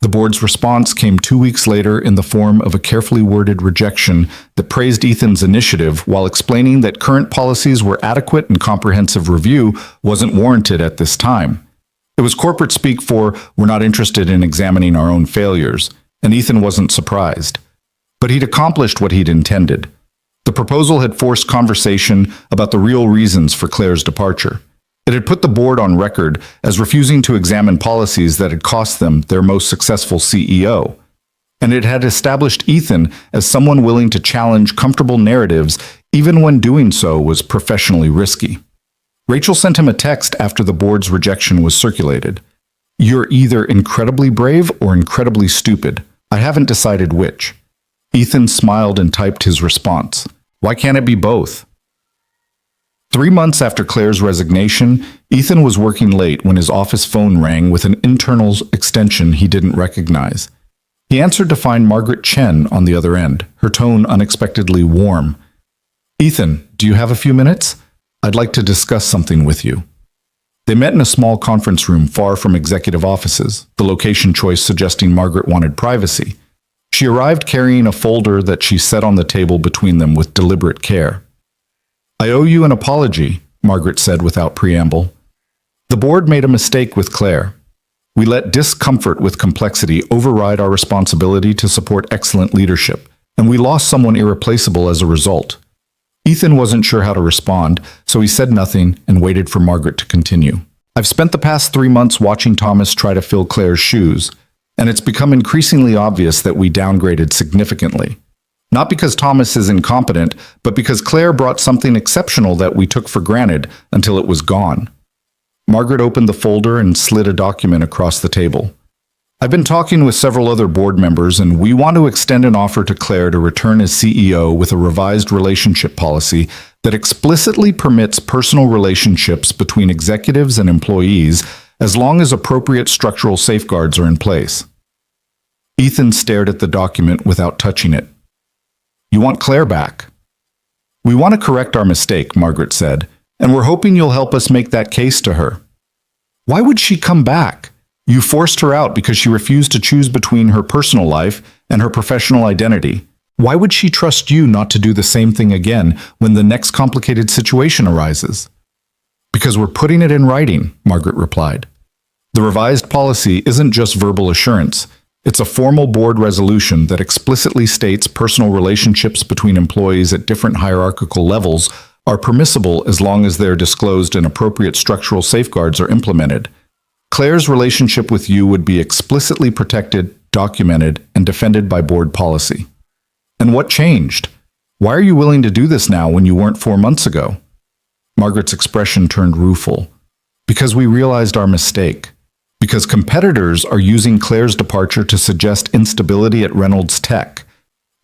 The board's response came 2 weeks later in the form of a carefully worded rejection that praised Ethan's initiative while explaining that current policies were adequate and comprehensive review wasn't warranted at this time. It was corporate speak for, "We're not interested in examining our own failures," and Ethan wasn't surprised. But he'd accomplished what he'd intended. The proposal had forced conversation about the real reasons for Claire's departure. It had put the board on record as refusing to examine policies that had cost them their most successful CEO. And it had established Ethan as someone willing to challenge comfortable narratives even when doing so was professionally risky. Rachel sent him a text after the board's rejection was circulated. "You're either incredibly brave or incredibly stupid. I haven't decided which." Ethan smiled and typed his response. "Why can't it be both?" 3 months after Claire's resignation, Ethan was working late when his office phone rang with an internal extension he didn't recognize. He answered to find Margaret Chen on the other end, her tone unexpectedly warm. "Ethan, do you have a few minutes? I'd like to discuss something with you." They met in a small conference room far from executive offices, the location choice suggesting Margaret wanted privacy. She arrived carrying a folder that she set on the table between them with deliberate care. "I owe you an apology," Margaret said without preamble. "The board made a mistake with Claire. We let discomfort with complexity override our responsibility to support excellent leadership, and we lost someone irreplaceable as a result." Ethan wasn't sure how to respond, so he said nothing and waited for Margaret to continue. "I've spent the past 3 months watching Thomas try to fill Claire's shoes, and it's become increasingly obvious that we downgraded significantly. Not because Thomas is incompetent, but because Claire brought something exceptional that we took for granted until it was gone." Margaret opened the folder and slid a document across the table. "I've been talking with several other board members, and we want to extend an offer to Claire to return as CEO with a revised relationship policy that explicitly permits personal relationships between executives and employees as long as appropriate structural safeguards are in place." Ethan stared at the document without touching it. "You want Claire back?" "We want to correct our mistake," Margaret said, "and we're hoping you'll help us make that case to her." "Why would she come back? You forced her out because she refused to choose between her personal life and her professional identity. Why would she trust you not to do the same thing again when the next complicated situation arises?" "Because we're putting it in writing," Margaret replied. "The revised policy isn't just verbal assurance. It's a formal board resolution that explicitly states personal relationships between employees at different hierarchical levels are permissible as long as they're disclosed and appropriate structural safeguards are implemented. Claire's relationship with you would be explicitly protected documented, and defended by board policy. And what changed? Why are you willing to do this now when you weren't 4 months ago? Margaret's expression turned rueful. Because we realized our mistake. Because competitors are using Claire's departure to suggest instability at Reynolds Tech.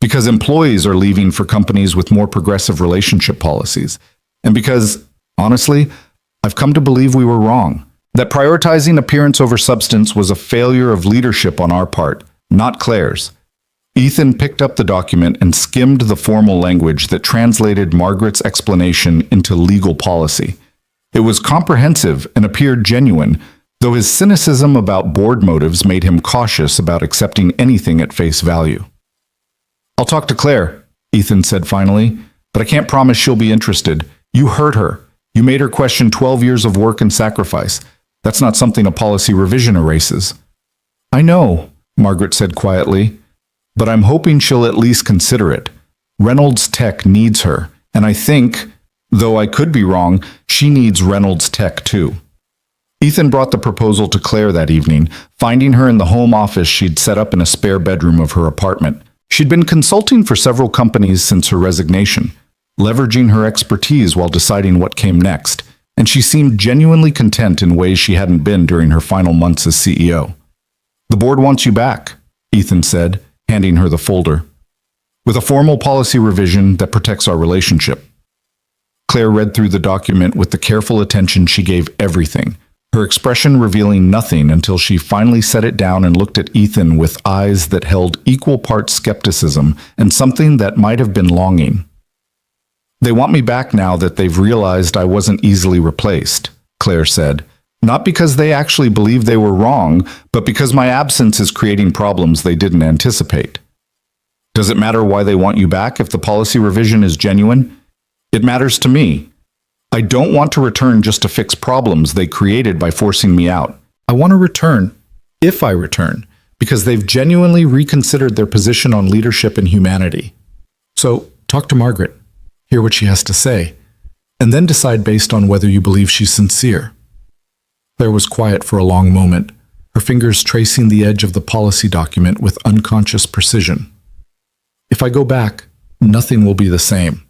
Because employees are leaving for companies with more progressive relationship policies. And because, honestly, I've come to believe we were wrong. That prioritizing appearance over substance was a failure of leadership on our part, not Claire's. Ethan picked up the document and skimmed the formal language that translated Margaret's explanation into legal policy. It was comprehensive and appeared genuine, though his cynicism about board motives made him cautious about accepting anything at face value. "I'll talk to Claire," Ethan said finally, "but I can't promise she'll be interested. You hurt her. You made her question 12 years of work and sacrifice. That's not something a policy revision erases." "I know," Margaret said quietly, "but I'm hoping she'll at least consider it. Reynolds Tech needs her, and I think, though I could be wrong, she needs Reynolds Tech too." Ethan brought the proposal to Claire that evening, finding her in the home office she'd set up in a spare bedroom of her apartment. She'd been consulting for several companies since her resignation, leveraging her expertise while deciding what came next, and she seemed genuinely content in ways she hadn't been during her final months as CEO. "The board wants you back," Ethan said, handing her the folder, "with a formal policy revision that protects our relationship." Claire read through the document with the careful attention she gave everything, her expression revealing nothing until she finally set it down and looked at Ethan with eyes that held equal parts skepticism and something that might have been longing. "They want me back now that they've realized I wasn't easily replaced," Claire said, "not because they actually believe they were wrong, but because my absence is creating problems they didn't anticipate." "Does it matter why they want you back if the policy revision is genuine?" "It matters to me. I don't want to return just to fix problems they created by forcing me out. I want to return, if I return, because they've genuinely reconsidered their position on leadership and humanity. So, talk to Margaret. Hear what she has to say, and then decide based on whether you believe she's sincere." Claire was quiet for a long moment, her fingers tracing the edge of the policy document with unconscious precision. "If I go back, nothing will be the same.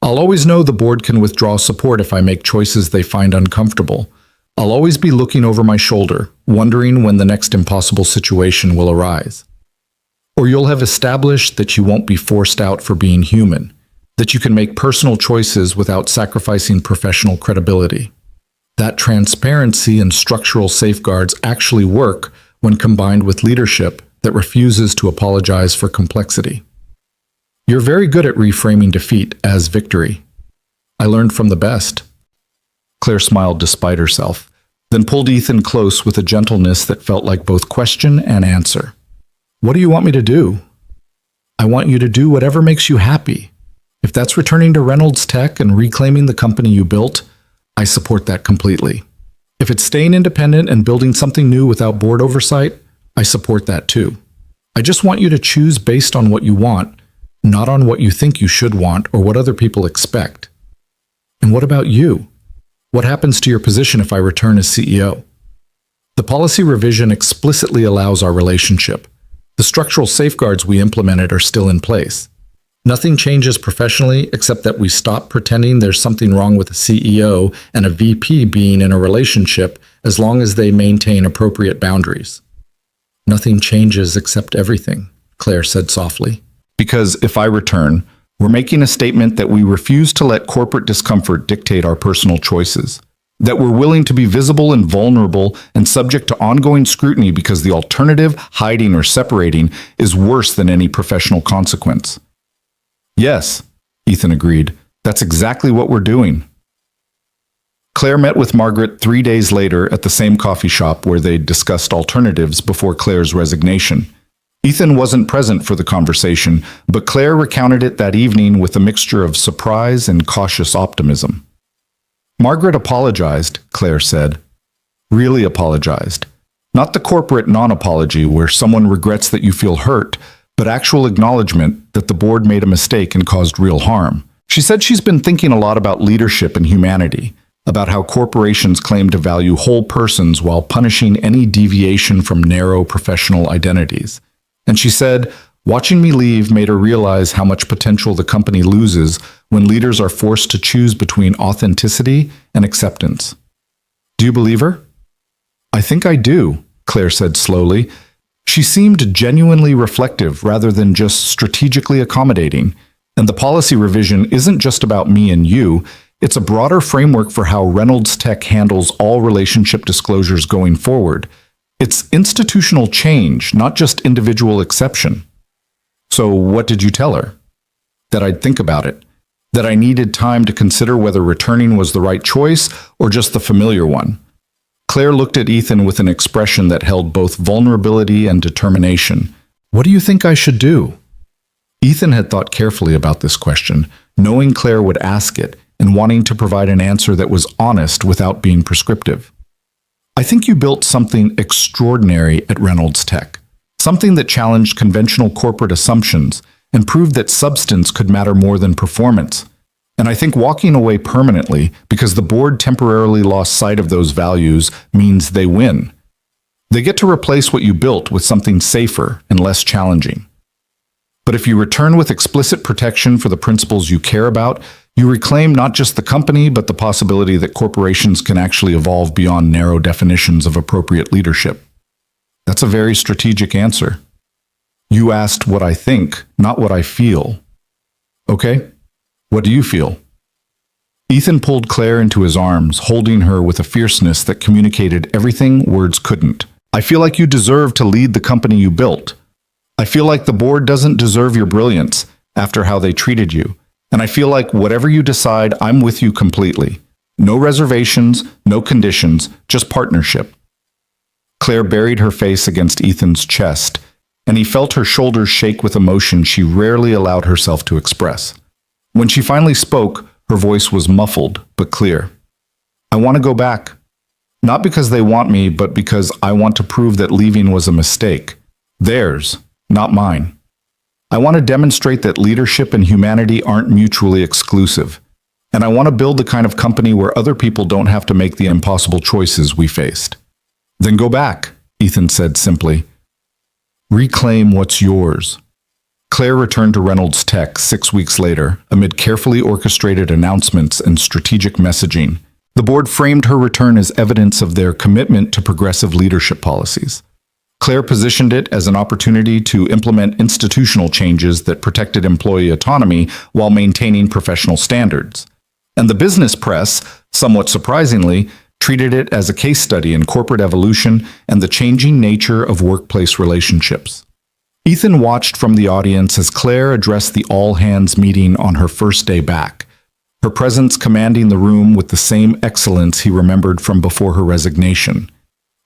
I'll always know the board can withdraw support if I make choices they find uncomfortable. I'll always be looking over my shoulder, wondering when the next impossible situation will arise. Or you'll have established that you won't be forced out for being human, that you can make personal choices without sacrificing professional credibility. That transparency and structural safeguards actually work when combined with leadership that refuses to apologize for complexity. You're very good at reframing defeat as victory. I learned from the best." Claire smiled despite herself, then pulled Ethan close with a gentleness that felt like both question and answer. "What do you want me to do?" "I want you to do whatever makes you happy. If that's returning to Reynolds Tech and reclaiming the company you built, I support that completely. If it's staying independent and building something new without board oversight, I support that too. I just want you to choose based on what you want, not on what you think you should want or what other people expect. And what about you? What happens to your position if I return as CEO? The policy revision explicitly allows our relationship. The structural safeguards we implemented are still in place. Nothing changes professionally except that we stop pretending there's something wrong with a CEO and a VP being in a relationship as long as they maintain appropriate boundaries. Nothing changes except everything, Claire said softly. Because if I return, we're making a statement that we refuse to let corporate discomfort dictate our personal choices. That we're willing to be visible and vulnerable and subject to ongoing scrutiny because the alternative, hiding or separating, is worse than any professional consequence. Yes, Ethan agreed. That's exactly what we're doing. Claire met with Margaret 3 days later at the same coffee shop where they discussed alternatives before Claire's resignation. Ethan wasn't present for the conversation, but Claire recounted it that evening with a mixture of surprise and cautious optimism. Margaret apologized, Claire said. Really apologized. Not the corporate non-apology where someone regrets that you feel hurt, but actual acknowledgement that the board made a mistake and caused real harm. She said she's been thinking a lot about leadership and humanity, about how corporations claim to value whole persons while punishing any deviation from narrow professional identities. And she said, "Watching me leave made her realize how much potential the company loses when leaders are forced to choose between authenticity and acceptance." Do you believe her? "I think I do," Claire said slowly. She seemed genuinely reflective rather than just strategically accommodating. And the policy revision isn't just about me and you, it's a broader framework for how Reynolds Tech handles all relationship disclosures going forward. It's institutional change, not just individual exception. So what did you tell her? That I'd think about it. That I needed time to consider whether returning was the right choice or just the familiar one. Claire looked at Ethan with an expression that held both vulnerability and determination. "What do you think I should do?" Ethan had thought carefully about this question, knowing Claire would ask it and wanting to provide an answer that was honest without being prescriptive. "I think you built something extraordinary at Reynolds Tech, something that challenged conventional corporate assumptions and proved that substance could matter more than performance. And I think walking away permanently because the board temporarily lost sight of those values means they win. They get to replace what you built with something safer and less challenging. But if you return with explicit protection for the principles you care about, you reclaim not just the company, but the possibility that corporations can actually evolve beyond narrow definitions of appropriate leadership." That's a very strategic answer. You asked what I think, not what I feel. Okay, what do you feel? Ethan pulled Claire into his arms, holding her with a fierceness that communicated everything words couldn't. "I feel like you deserve to lead the company you built. I feel like the board doesn't deserve your brilliance after how they treated you. And I feel like whatever you decide, I'm with you completely. No reservations, no conditions, just partnership." Claire buried her face against Ethan's chest, and he felt her shoulders shake with emotion she rarely allowed herself to express. When she finally spoke, her voice was muffled but clear. "I want to go back. Not because they want me, but because I want to prove that leaving was a mistake. Theirs, not mine. I want to demonstrate that leadership and humanity aren't mutually exclusive. And I want to build the kind of company where other people don't have to make the impossible choices we faced." "Then go back," Ethan said simply. "Reclaim what's yours." Claire returned to Reynolds Tech 6 weeks later, amid carefully orchestrated announcements and strategic messaging. The board framed her return as evidence of their commitment to progressive leadership policies. Claire positioned it as an opportunity to implement institutional changes that protected employee autonomy while maintaining professional standards. And the business press, somewhat surprisingly, treated it as a case study in corporate evolution and the changing nature of workplace relationships. Ethan watched from the audience as Claire addressed the all-hands meeting on her first day back, her presence commanding the room with the same excellence he remembered from before her resignation.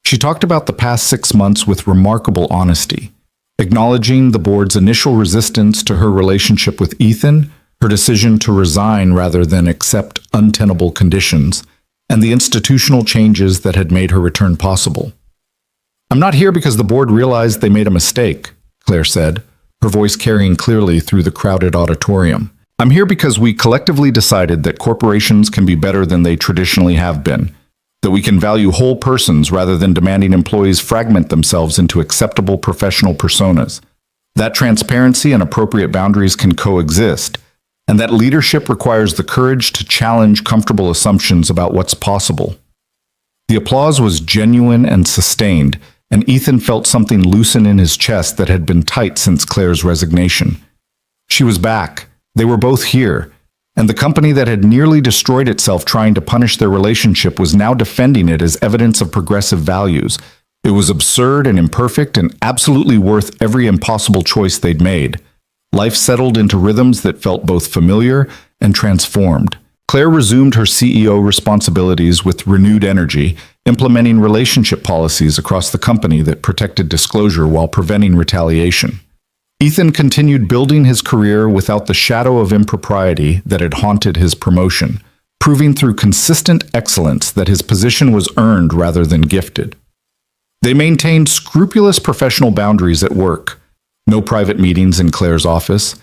She talked about the past 6 months with remarkable honesty, acknowledging the board's initial resistance to her relationship with Ethan, her decision to resign rather than accept untenable conditions, and the institutional changes that had made her return possible. "I'm not here because the board realized they made a mistake," Claire said, her voice carrying clearly through the crowded auditorium. "I'm here because we collectively decided that corporations can be better than they traditionally have been, that we can value whole persons rather than demanding employees fragment themselves into acceptable professional personas, that transparency and appropriate boundaries can coexist, and that leadership requires the courage to challenge comfortable assumptions about what's possible." The applause was genuine and sustained, and Ethan felt something loosen in his chest that had been tight since Claire's resignation. She was back. They were both here, and the company that had nearly destroyed itself trying to punish their relationship was now defending it as evidence of progressive values. It was absurd and imperfect and absolutely worth every impossible choice they'd made. Life settled into rhythms that felt both familiar and transformed. Claire resumed her CEO responsibilities with renewed energy, implementing relationship policies across the company that protected disclosure while preventing retaliation. Ethan continued building his career without the shadow of impropriety that had haunted his promotion, proving through consistent excellence that his position was earned rather than gifted. They maintained scrupulous professional boundaries at work. No private meetings in Claire's office,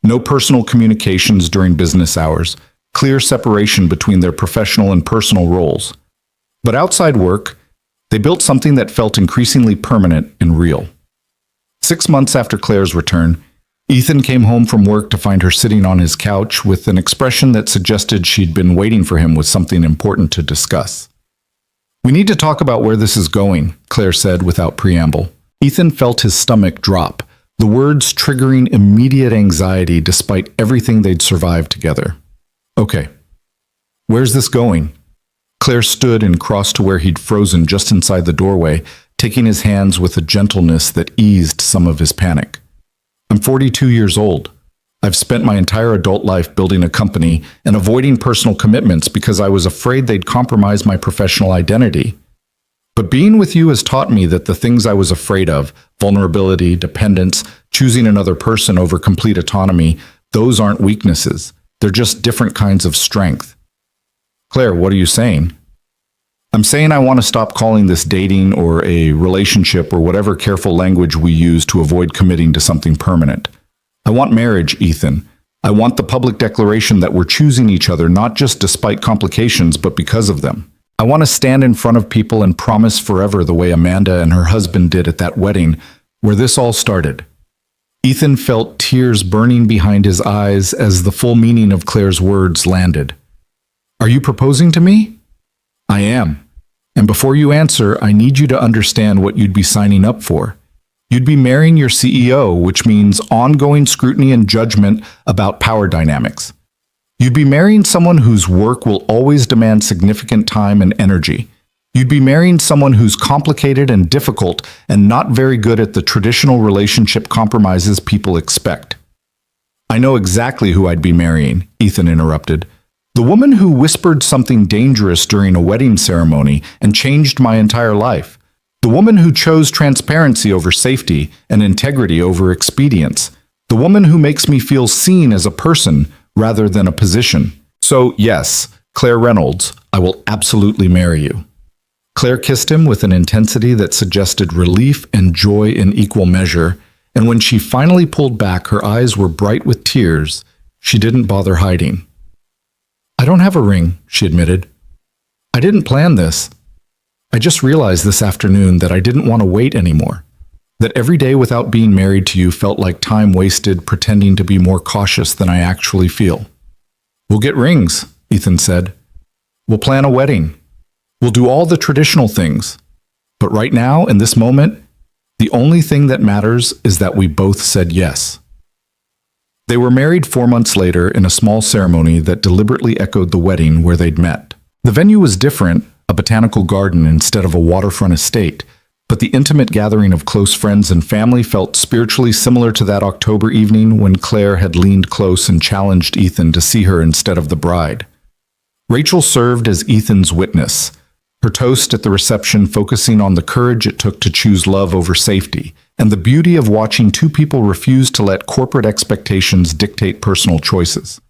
no personal communications during business hours, clear separation between their professional and personal roles. But outside work, they built something that felt increasingly permanent and real. 6 months after Claire's return, Ethan came home from work to find her sitting on his couch with an expression that suggested she'd been waiting for him with something important to discuss. "We need to talk about where this is going," Claire said without preamble. Ethan felt his stomach drop, the words triggering immediate anxiety despite everything they'd survived together. "Okay, where's this going?" Claire stood and crossed to where he'd frozen just inside the doorway, taking his hands with a gentleness that eased some of his panic. "I'm 42 years old. I've spent my entire adult life building a company and avoiding personal commitments because I was afraid they'd compromise my professional identity. But being with you has taught me that the things I was afraid of, vulnerability, dependence, choosing another person over complete autonomy, those aren't weaknesses. They're just different kinds of strength." "Claire, what are you saying?" "I'm saying I want to stop calling this dating or a relationship or whatever careful language we use to avoid committing to something permanent. I want marriage, Ethan. I want the public declaration that we're choosing each other not just despite complications, but because of them. I want to stand in front of people and promise forever the way Amanda and her husband did at that wedding where this all started." Ethan felt tears burning behind his eyes as the full meaning of Claire's words landed. "Are you proposing to me?" "I am. And before you answer, I need you to understand what you'd be signing up for. You'd be marrying your CEO, which means ongoing scrutiny and judgment about power dynamics. You'd be marrying someone whose work will always demand significant time and energy. You'd be marrying someone who's complicated and difficult and not very good at the traditional relationship compromises people expect." "I know exactly who I'd be marrying," Ethan interrupted. "The woman who whispered something dangerous during a wedding ceremony and changed my entire life. The woman who chose transparency over safety and integrity over expedience. The woman who makes me feel seen as a person rather than a position. So, yes, Claire Reynolds, I will absolutely marry you." Claire kissed him with an intensity that suggested relief and joy in equal measure, and when she finally pulled back, her eyes were bright with tears. She didn't bother hiding. "I don't have a ring," she admitted. "I didn't plan this. I just realized this afternoon that I didn't want to wait anymore. That every day without being married to you felt like time wasted pretending to be more cautious than I actually feel." "We'll get rings," Ethan said. "We'll plan a wedding. We'll do all the traditional things. But right now, in this moment, the only thing that matters is that we both said yes." They were married 4 months later in a small ceremony that deliberately echoed the wedding where they'd met. The venue was different, a botanical garden instead of a waterfront estate, but the intimate gathering of close friends and family felt spiritually similar to that October evening when Claire had leaned close and challenged Ethan to see her instead of the bride. Rachel served as Ethan's witness, her toast at the reception focusing on the courage it took to choose love over safety, and the beauty of watching two people refuse to let corporate expectations dictate personal choices.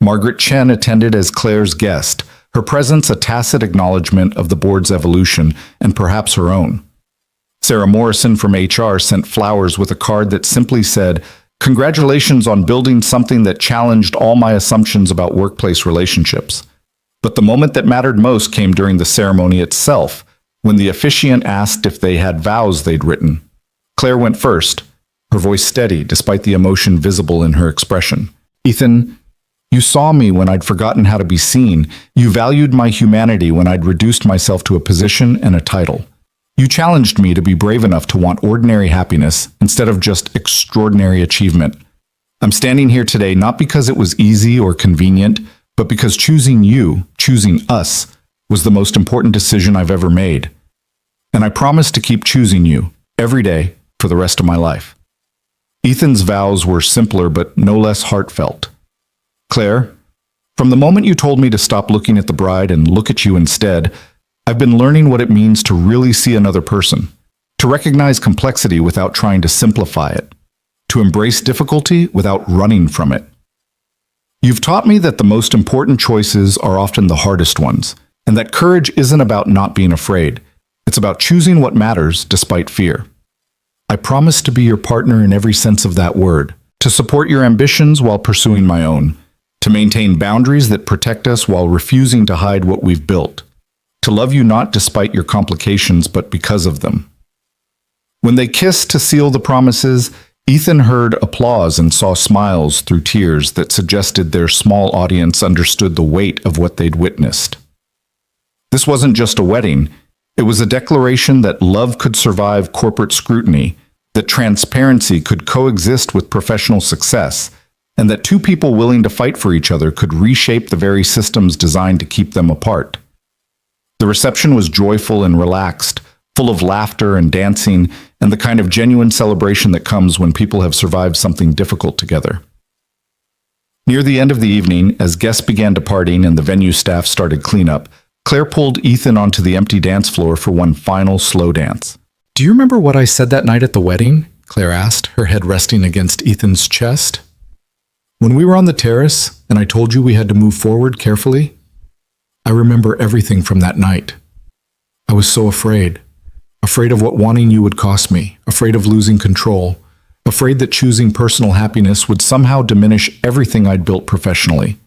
Margaret Chen attended as Claire's guest, her presence a tacit acknowledgement of the board's evolution and perhaps her own. Sarah Morrison from HR sent flowers with a card that simply said, "Congratulations on building something that challenged all my assumptions about workplace relationships." But the moment that mattered most came during the ceremony itself, when the officiant asked if they had vows they'd written. Claire went first, her voice steady despite the emotion visible in her expression. "Ethan, you saw me when I'd forgotten how to be seen. You valued my humanity when I'd reduced myself to a position and a title. You challenged me to be brave enough to want ordinary happiness instead of just extraordinary achievement. I'm standing here today not because it was easy or convenient, but because choosing you, choosing us, was the most important decision I've ever made. And I promise to keep choosing you every day for the rest of my life." Ethan's vows were simpler but no less heartfelt. "Claire, from the moment you told me to stop looking at the bride and look at you instead, I've been learning what it means to really see another person, to recognize complexity without trying to simplify it, to embrace difficulty without running from it. You've taught me that the most important choices are often the hardest ones, and that courage isn't about not being afraid. It's about choosing what matters despite fear. I promise to be your partner in every sense of that word, to support your ambitions while pursuing my own, to maintain boundaries that protect us while refusing to hide what we've built, to love you not despite your complications but because of them." When they kissed to seal the promises, Ethan heard applause and saw smiles through tears that suggested their small audience understood the weight of what they'd witnessed. This wasn't just a wedding. It was a declaration that love could survive corporate scrutiny, that transparency could coexist with professional success, and that two people willing to fight for each other could reshape the very systems designed to keep them apart. The reception was joyful and relaxed, full of laughter and dancing, and the kind of genuine celebration that comes when people have survived something difficult together. Near the end of the evening, as guests began departing and the venue staff started cleanup, Claire pulled Ethan onto the empty dance floor for one final slow dance. "Do you remember what I said that night at the wedding?" Claire asked, her head resting against Ethan's chest. "When we were on the terrace and I told you we had to move forward carefully? I remember everything from that night. I was so afraid. Afraid of what wanting you would cost me, afraid of losing control, afraid that choosing personal happiness would somehow diminish everything I'd built professionally.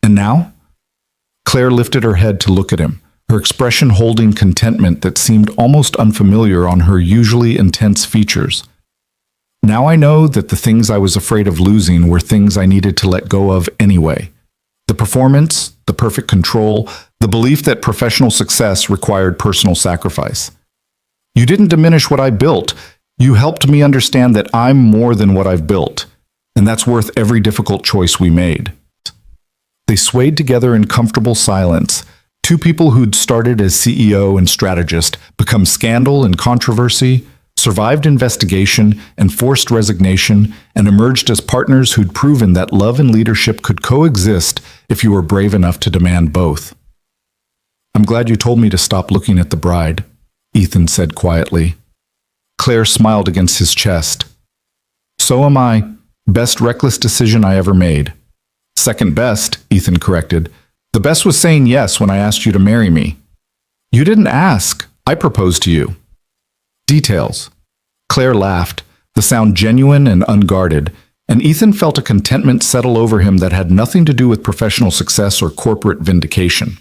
And now?" Claire lifted her head to look at him, her expression holding contentment that seemed almost unfamiliar on her usually intense features. "Now I know that the things I was afraid of losing were things I needed to let go of anyway. The performance, the perfect control, the belief that professional success required personal sacrifice. You didn't diminish what I built. You helped me understand that I'm more than what I've built, and that's worth every difficult choice we made." They swayed together in comfortable silence, two people who'd started as CEO and strategist, become scandal and controversy, survived investigation and forced resignation, and emerged as partners who'd proven that love and leadership could coexist if you were brave enough to demand both. "I'm glad you told me to stop looking at the bride," Ethan said quietly. Claire smiled against his chest. "So am I. Best reckless decision I ever made." "Second best," Ethan corrected. "The best was saying yes when I asked you to marry me." "You didn't ask. I proposed to you." "Details." Claire laughed, the sound genuine and unguarded, and Ethan felt a contentment settle over him that had nothing to do with professional success or corporate vindication.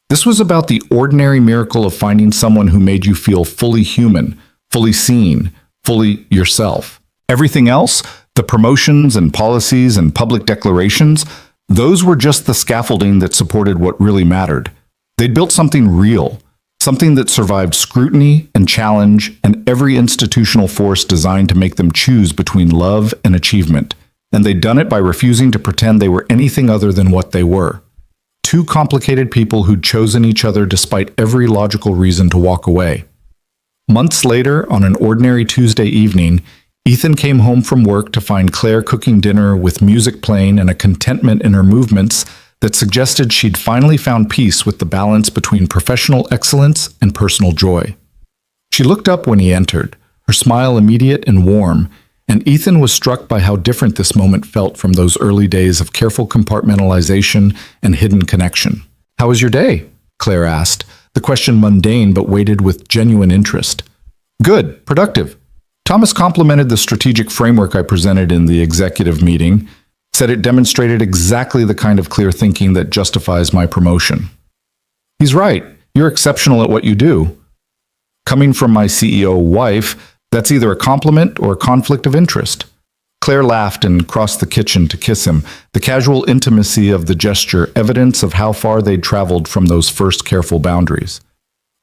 This was about the ordinary miracle of finding someone who made you feel fully human, fully seen, fully yourself. Everything else, the promotions and policies and public declarations, those were just the scaffolding that supported what really mattered. They'd built something real, something that survived scrutiny and challenge and every institutional force designed to make them choose between love and achievement. And they'd done it by refusing to pretend they were anything other than what they were. Two complicated people who'd chosen each other despite every logical reason to walk away. Months later, on an ordinary Tuesday evening, Ethan came home from work to find Claire cooking dinner with music playing and a contentment in her movements that suggested she'd finally found peace with the balance between professional excellence and personal joy. She looked up when he entered, her smile immediate and warm, and Ethan was struck by how different this moment felt from those early days of careful compartmentalization and hidden connection. "How was your day?" Claire asked, the question mundane but weighted with genuine interest. "Good, productive." Thomas complimented the strategic framework I presented in the executive meeting, said it demonstrated exactly the kind of clear thinking that justifies my promotion. "He's right. You're exceptional at what you do." Coming from my CEO wife, that's either a compliment or a conflict of interest. Claire laughed and crossed the kitchen to kiss him, the casual intimacy of the gesture evidence of how far they'd traveled from those first careful boundaries.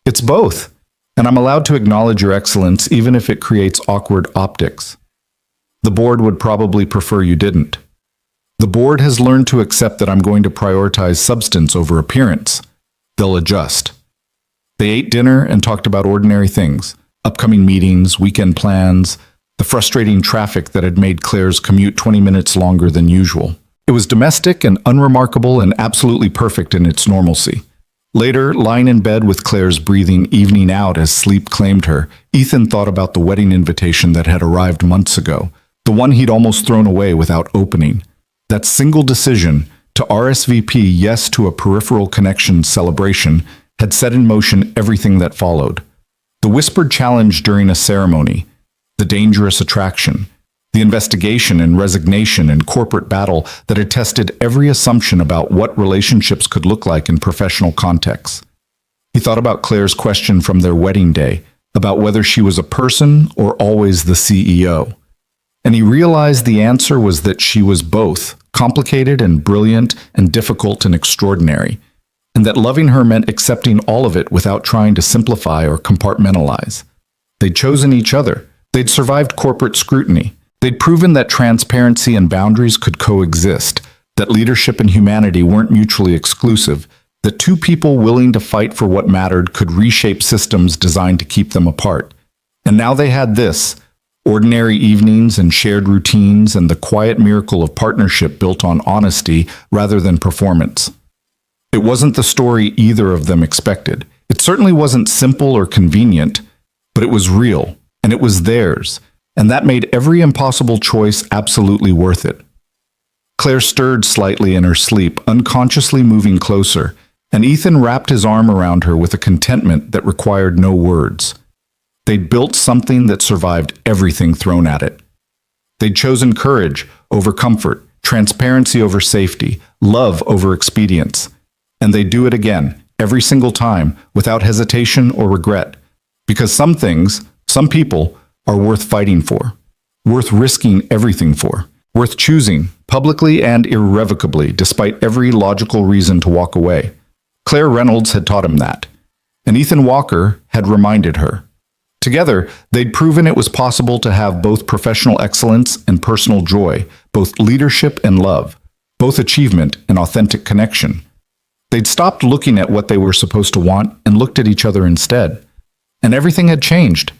"It's both. And I'm allowed to acknowledge your excellence even if it creates awkward optics. The board would probably prefer you didn't. The board has learned to accept that I'm going to prioritize substance over appearance. They'll adjust." They ate dinner and talked about ordinary things, upcoming meetings, weekend plans, the frustrating traffic that had made Claire's commute 20 minutes longer than usual. It was domestic and unremarkable and absolutely perfect in its normalcy. Later, lying in bed with Claire's breathing evening out as sleep claimed her, Ethan thought about the wedding invitation that had arrived months ago, the one he'd almost thrown away without opening. That single decision to RSVP yes to a peripheral connection celebration had set in motion everything that followed. The whispered challenge during a ceremony, the dangerous attraction, the investigation and resignation and corporate battle that had tested every assumption about what relationships could look like in professional contexts. He thought about Claire's question from their wedding day, about whether she was a person or always the CEO. And he realized the answer was that she was both, complicated and brilliant and difficult and extraordinary, and that loving her meant accepting all of it without trying to simplify or compartmentalize. They'd chosen each other. They'd survived corporate scrutiny. They'd proven that transparency and boundaries could coexist, that leadership and humanity weren't mutually exclusive, that two people willing to fight for what mattered could reshape systems designed to keep them apart. And now they had this: ordinary evenings and shared routines and the quiet miracle of partnership built on honesty rather than performance. It wasn't the story either of them expected. It certainly wasn't simple or convenient, but it was real, and it was theirs, and that made every impossible choice absolutely worth it. Claire stirred slightly in her sleep, unconsciously moving closer, and Ethan wrapped his arm around her with a contentment that required no words. They'd built something that survived everything thrown at it. They'd chosen courage over comfort, transparency over safety, love over expedience. And they'd do it again, every single time, without hesitation or regret. Because some things, some people, are worth fighting for, worth risking everything for, worth choosing, publicly and irrevocably, despite every logical reason to walk away. Claire Reynolds had taught him that, and Ethan Walker had reminded her. Together, they'd proven it was possible to have both professional excellence and personal joy, both leadership and love, both achievement and authentic connection. They'd stopped looking at what they were supposed to want and looked at each other instead. And everything had changed.